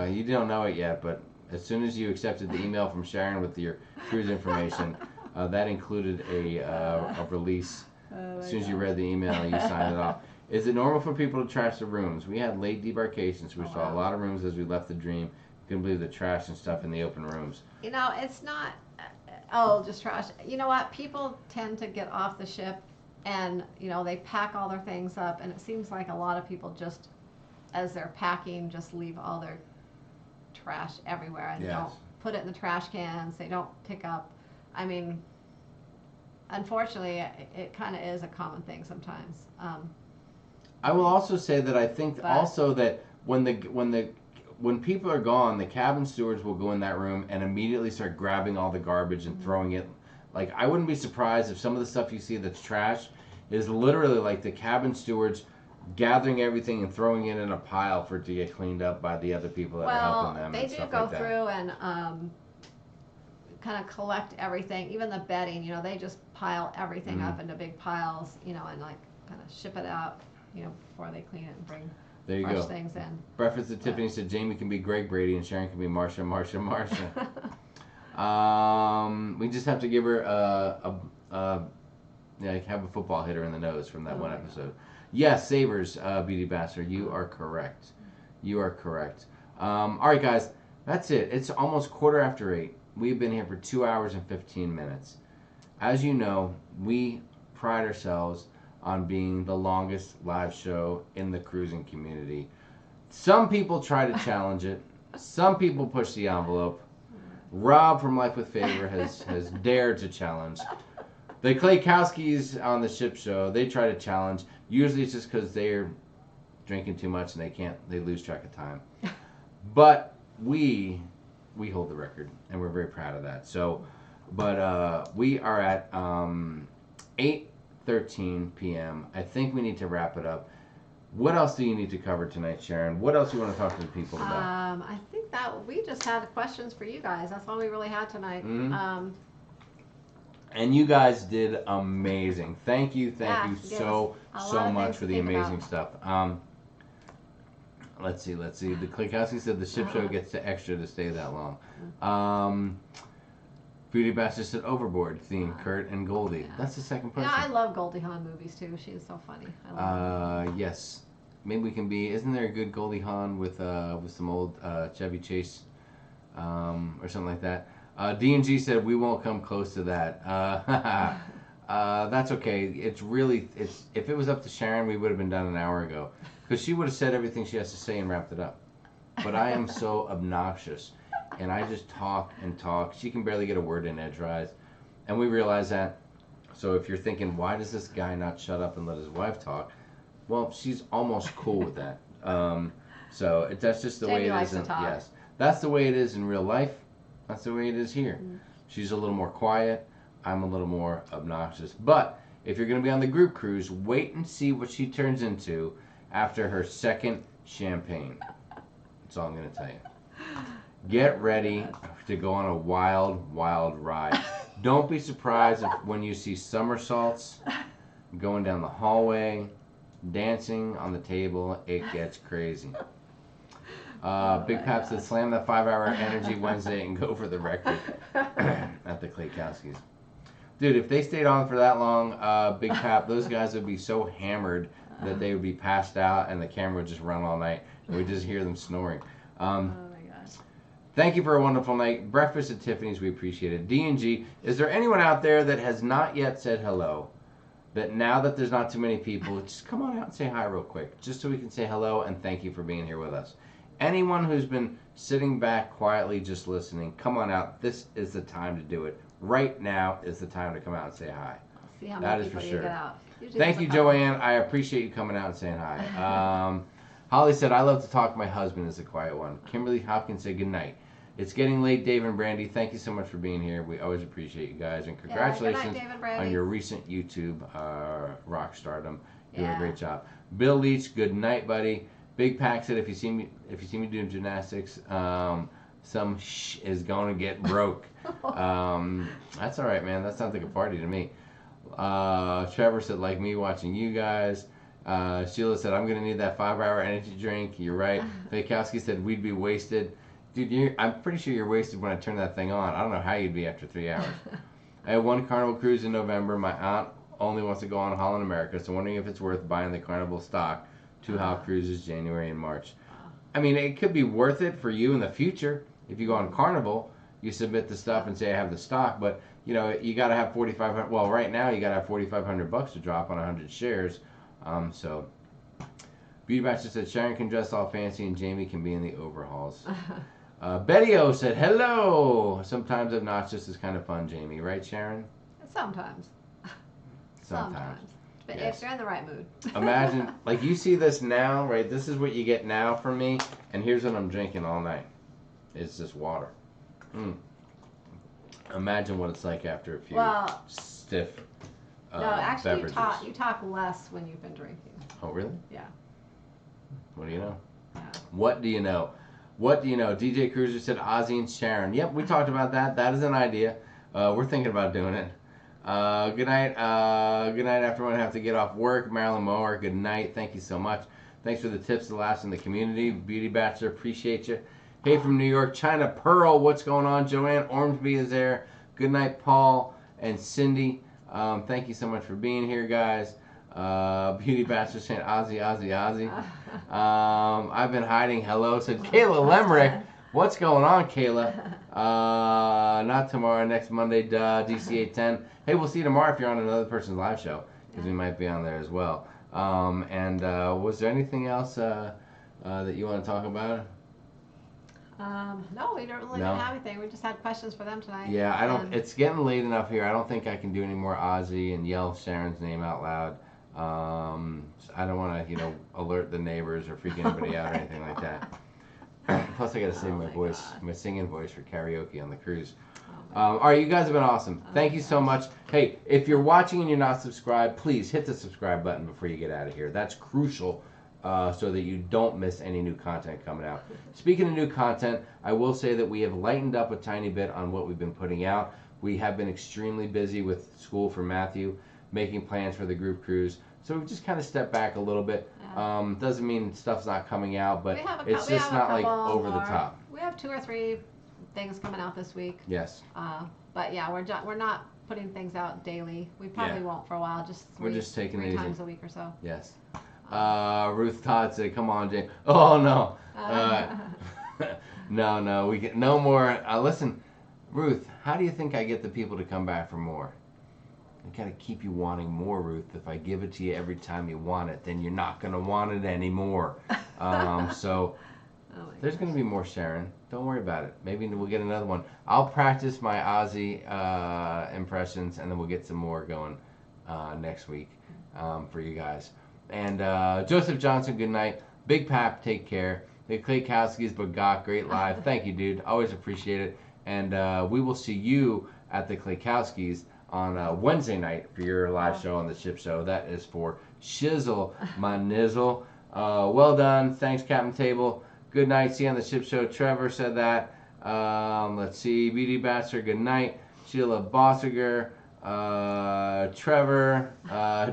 You don't know it yet, but as soon as you accepted the email from Sharon with your cruise information, that included a release. As soon as you read the email, you signed it off. Is it normal for people to trash the rooms? We had late debarkations. We saw a lot of rooms as we left the Dream. Couldn't believe the trash and stuff in the open rooms. You know, it's not, just trash. You know what? People tend to get off the ship and, they pack all their things up. And it seems like a lot of people just, as they're packing, just leave all their trash everywhere and don't put it in the trash cans. They don't pick up. I mean, unfortunately, it kind of is a common thing sometimes. I will also say that I think also that when people are gone, the cabin stewards will go in that room and immediately start grabbing all the garbage and throwing it. Like, I wouldn't be surprised if some of the stuff you see that's trash is literally like the cabin stewards gathering everything and throwing it in a pile for it to get cleaned up by the other people that are helping them they and do stuff go like that. through and kind of collect everything, even the bedding. They just pile everything up into big piles, and like kind of ship it out, before they clean it and bring There you fresh go. things in. Breakfast at Tiffany said Jamie can be Greg Brady and Sharon can be Marsha. We just have to give her have a football hitter in the nose from that one episode. Yes, Sabres, Beauty Bastard, you are correct. You are correct. All right, guys, that's it. It's almost 8:15. We've been here for 2 hours and 15 minutes. As you know, we pride ourselves on being the longest live show in the cruising community. Some people try to challenge it. Some people push the envelope. Rob from Life with Favor has dared to challenge. The Klaykowskis on the ship show, they try to challenge. Usually it's just because they're drinking too much and they lose track of time. But we hold the record and we're very proud of that. So, but we are at 8:13 p.m. I think we need to wrap it up. What else do you need to cover tonight, Sharon? What else do you want to talk to the people about? I think that we just had questions for you guys. That's all we really had tonight. Mm-hmm. And you guys did amazing. Thank you so much for the amazing stuff. Let's see. The Klaykowski said the ship show gets the extra to stay that long. Beauty Bastard said Overboard theme, Kurt and Goldie. Yeah. That's the second person. Yeah, I love Goldie Hawn movies too. She is so funny. I love her. Yes. Maybe we can be. Isn't there a good Goldie Hawn with some old Chevy Chase or something like that? D&G said we won't come close to that. That's okay. If it was up to Sharon, we would have been done an hour ago, because she would have said everything she has to say and wrapped it up. But I am so obnoxious, and I just talk and talk. She can barely get a word in edgewise, and we realize that. So if you're thinking, why does this guy not shut up and let his wife talk? Well, she's almost cool with that. So that's just the way it is. Yes, that's the way it is in real life. That's the way it is here. She's a little more quiet. I'm a little more obnoxious. But if you're going to be on the group cruise, wait and see what she turns into after her second champagne. That's all I'm going to tell you. Get ready to go on a wild, wild ride. Don't be surprised when you see somersaults going down the hallway, dancing on the table. It gets crazy. Big Pap said, slam that 5-hour energy Wednesday and go for the record at the Klaykowskis. Dude, if they stayed on for that long, Big Pap, those guys would be so hammered that they would be passed out and the camera would just run all night and we'd just hear them snoring. Oh my gosh. Thank you for a wonderful night. Breakfast at Tiffany's, we appreciate it. D&G, is there anyone out there that has not yet said hello? That now that there's not too many people, just come on out and say hi real quick, just so we can say hello and thank you for being here with us. Anyone who's been sitting back quietly just listening, come on out. This is the time to do it. Right now is the time to come out and say hi. See how many people you get out. Thank you, Joanne. I appreciate you coming out and saying hi. Holly said, I love to talk. My husband is the quiet one. Kimberly Hopkins said, good night. It's getting late, Dave and Brandy. Thank you so much for being here. We always appreciate you guys. And congratulations on your recent YouTube rock stardom. You did a great job. Bill Leach, good night, buddy. Big Pack said, if you see me doing gymnastics, some is going to get broke. That's all right, man. That sounds like a party to me. Trevor said, like me watching you guys. Sheila said, I'm going to need that 5-hour energy drink. You're right. Klaykowski said, we'd be wasted. Dude, I'm pretty sure you're wasted when I turn that thing on. I don't know how you'd be after 3 hours. I had one Carnival cruise in November. My aunt only wants to go on Holland America, so wondering if it's worth buying the Carnival stock. 2 How cruises January and March. I mean, it could be worth it for you in the future. If you go on Carnival, you submit the stuff and say I have the stock, but you know you got to have 4,500. Well, right now you got to have $4,500 to drop on 100 shares. So, Beauty Bachelor said Sharon can dress all fancy and Jamie can be in the overhauls. Betty O said hello. Sometimes obnoxious is kind of fun, Jamie. Right, Sharon? Sometimes. Sometimes. But yes. If you're in the right mood. Imagine, like you see this now, right? This is what you get now from me, and here's what I'm drinking all night. It's just water. Imagine what it's like after a few stiff no, actually beverages. you talk less when you've been drinking. Oh, really? Yeah. What do you know? Yeah. What do you know? What do you know? DJ Cruiser said Ozzy and Sharon. Yep, we talked about that. That is an idea. We're thinking about doing it. Good night. Good night, everyone. I have to get off work. Marilyn Mower, good night. Thank you so much. Thanks for the tips, the laughs in the community. Beauty Bachelor, appreciate you. Hey, from New York, China Pearl, what's going on? Joanne Ormsby is there. Good night, Paul and Cindy. Thank you so much for being here, guys. Beauty Bachelor saying Ozzy, Ozzy, Ozzy. I've been hiding. Hello, said Kayla Lemrick. What's going on, Kayla? Not tomorrow, next Monday, DC 810. Hey, we'll see you tomorrow if you're on another person's live show, because we might be on there as well. Was there anything else that you want to talk about? No, we don't really have anything. We just had questions for them tonight. Yeah, I don't. It's getting late enough here. I don't think I can do any more Ozzy and yell Sharon's name out loud. I don't want to, alert the neighbors or freak anybody out or anything like that. Plus, I got to save my voice, my singing voice for karaoke on the cruise. All right, you guys have been awesome. Thank you so much. Hey, if you're watching and you're not subscribed, please hit the subscribe button before you get out of here. That's crucial so that you don't miss any new content coming out. Speaking of new content, I will say that we have lightened up a tiny bit on what we've been putting out. We have been extremely busy with school for Matthew, making plans for the group cruise. So we've just kind of stepped back a little bit. Doesn't mean stuff's not coming out, but it's just not like over the top. We have 2 or 3 things coming out this week. Yes. But yeah, we're not putting things out daily. We probably won't for a while. We're just taking it three easy. times a week or so. Yes. Ruth Todd said, "Come on, Jane." Oh no. No. We get no more. Listen, Ruth. How do you think I get the people to come back for more? I gotta keep you wanting more, Ruth. If I give it to you every time you want it, then you're not gonna want it anymore. So there's gonna be more Sharon. Don't worry about it. Maybe we'll get another one. I'll practice my Ozzy impressions, and then we'll get some more going next week for you guys. And Joseph Johnson, good night. Big Pap, take care. The Klaykowskis, Bagak, great live. Thank you, dude. Always appreciate it. And we will see you at the Klaykowskis on Wednesday night for your live show on the Ship Show. That is for Shizzle, my nizzle. Well done. Thanks, Captain Table. Good night. See you on the Ship Show. Trevor said that. Let's see. Beauty Bachelor, good night. Sheila Bossiger. Trevor.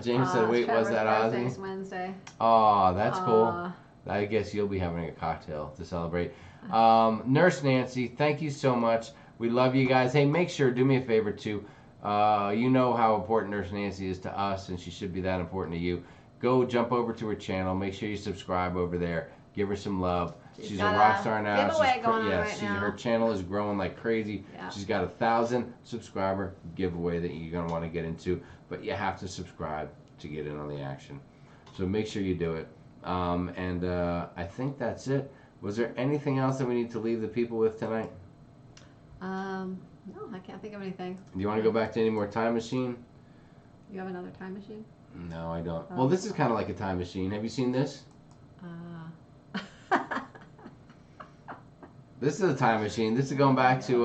James said, wait, was that Ozzy? Next Wednesday. Oh, that's cool. I guess you'll be having a cocktail to celebrate. Nurse Nancy, thank you so much. We love you guys. Hey, make sure, do me a favor too. You know how important Nurse Nancy is to us, and she should be that important to you. Go jump over to her channel. Make sure you subscribe over there. Give her some love. She's a rock star now. Her channel is growing like crazy. Yeah. She's got 1,000 subscriber giveaway that you're gonna want to get into, but you have to subscribe to get in on the action. So make sure you do it. I think that's it. Was there anything else that we need to leave the people with tonight? No, I can't think of anything. Do you want to go back to any more Time Machine? You have another time machine? No, I don't. Well, this is kind of like a time machine. Have you seen this? This is a time machine. This is going back to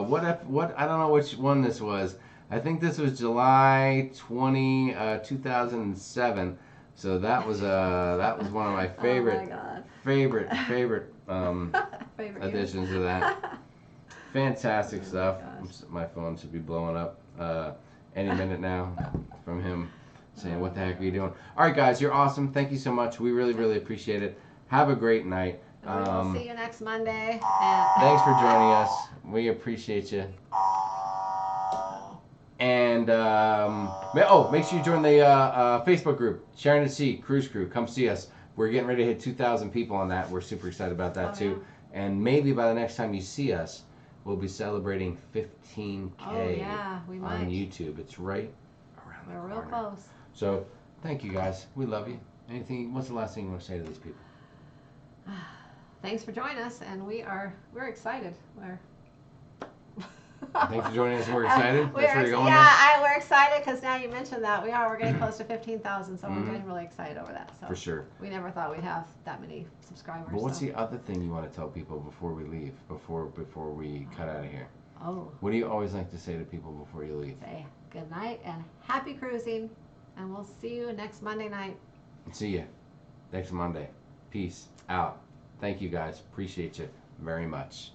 what I don't know which one this was. I think this was July 20, 2007. So that was one of my favorite additions to that. Fantastic stuff. My phone should be blowing up any minute now from him saying, "What the heck are you doing?" All right, guys, you're awesome. Thank you so much. We really, really appreciate it. Have a great night. We'll see you next Monday. Thanks for joining us. We appreciate you. And make sure you join the Facebook group, Sharonatsea Cruise Crew. Come see us. We're getting ready to hit 2,000 people on that. We're super excited about that too. Yeah. And maybe by the next time you see us, we'll be celebrating 15K on YouTube. It's right around the corner. We're real close. So thank you guys. We love you. What's the last thing you want to say to these people? Thanks for joining us, and we're excited. Thanks for joining us. We're excited. We're excited because now you mentioned that we're getting close to 15,000, so we're getting really excited over that. So for sure. We never thought we'd have that many subscribers. But what's the other thing you want to tell people before we leave? Before we cut out of here? Oh. What do you always like to say to people before you leave? Say good night and happy cruising, and we'll see you next Monday night. See you next Monday. Peace out. Thank you guys. Appreciate you very much.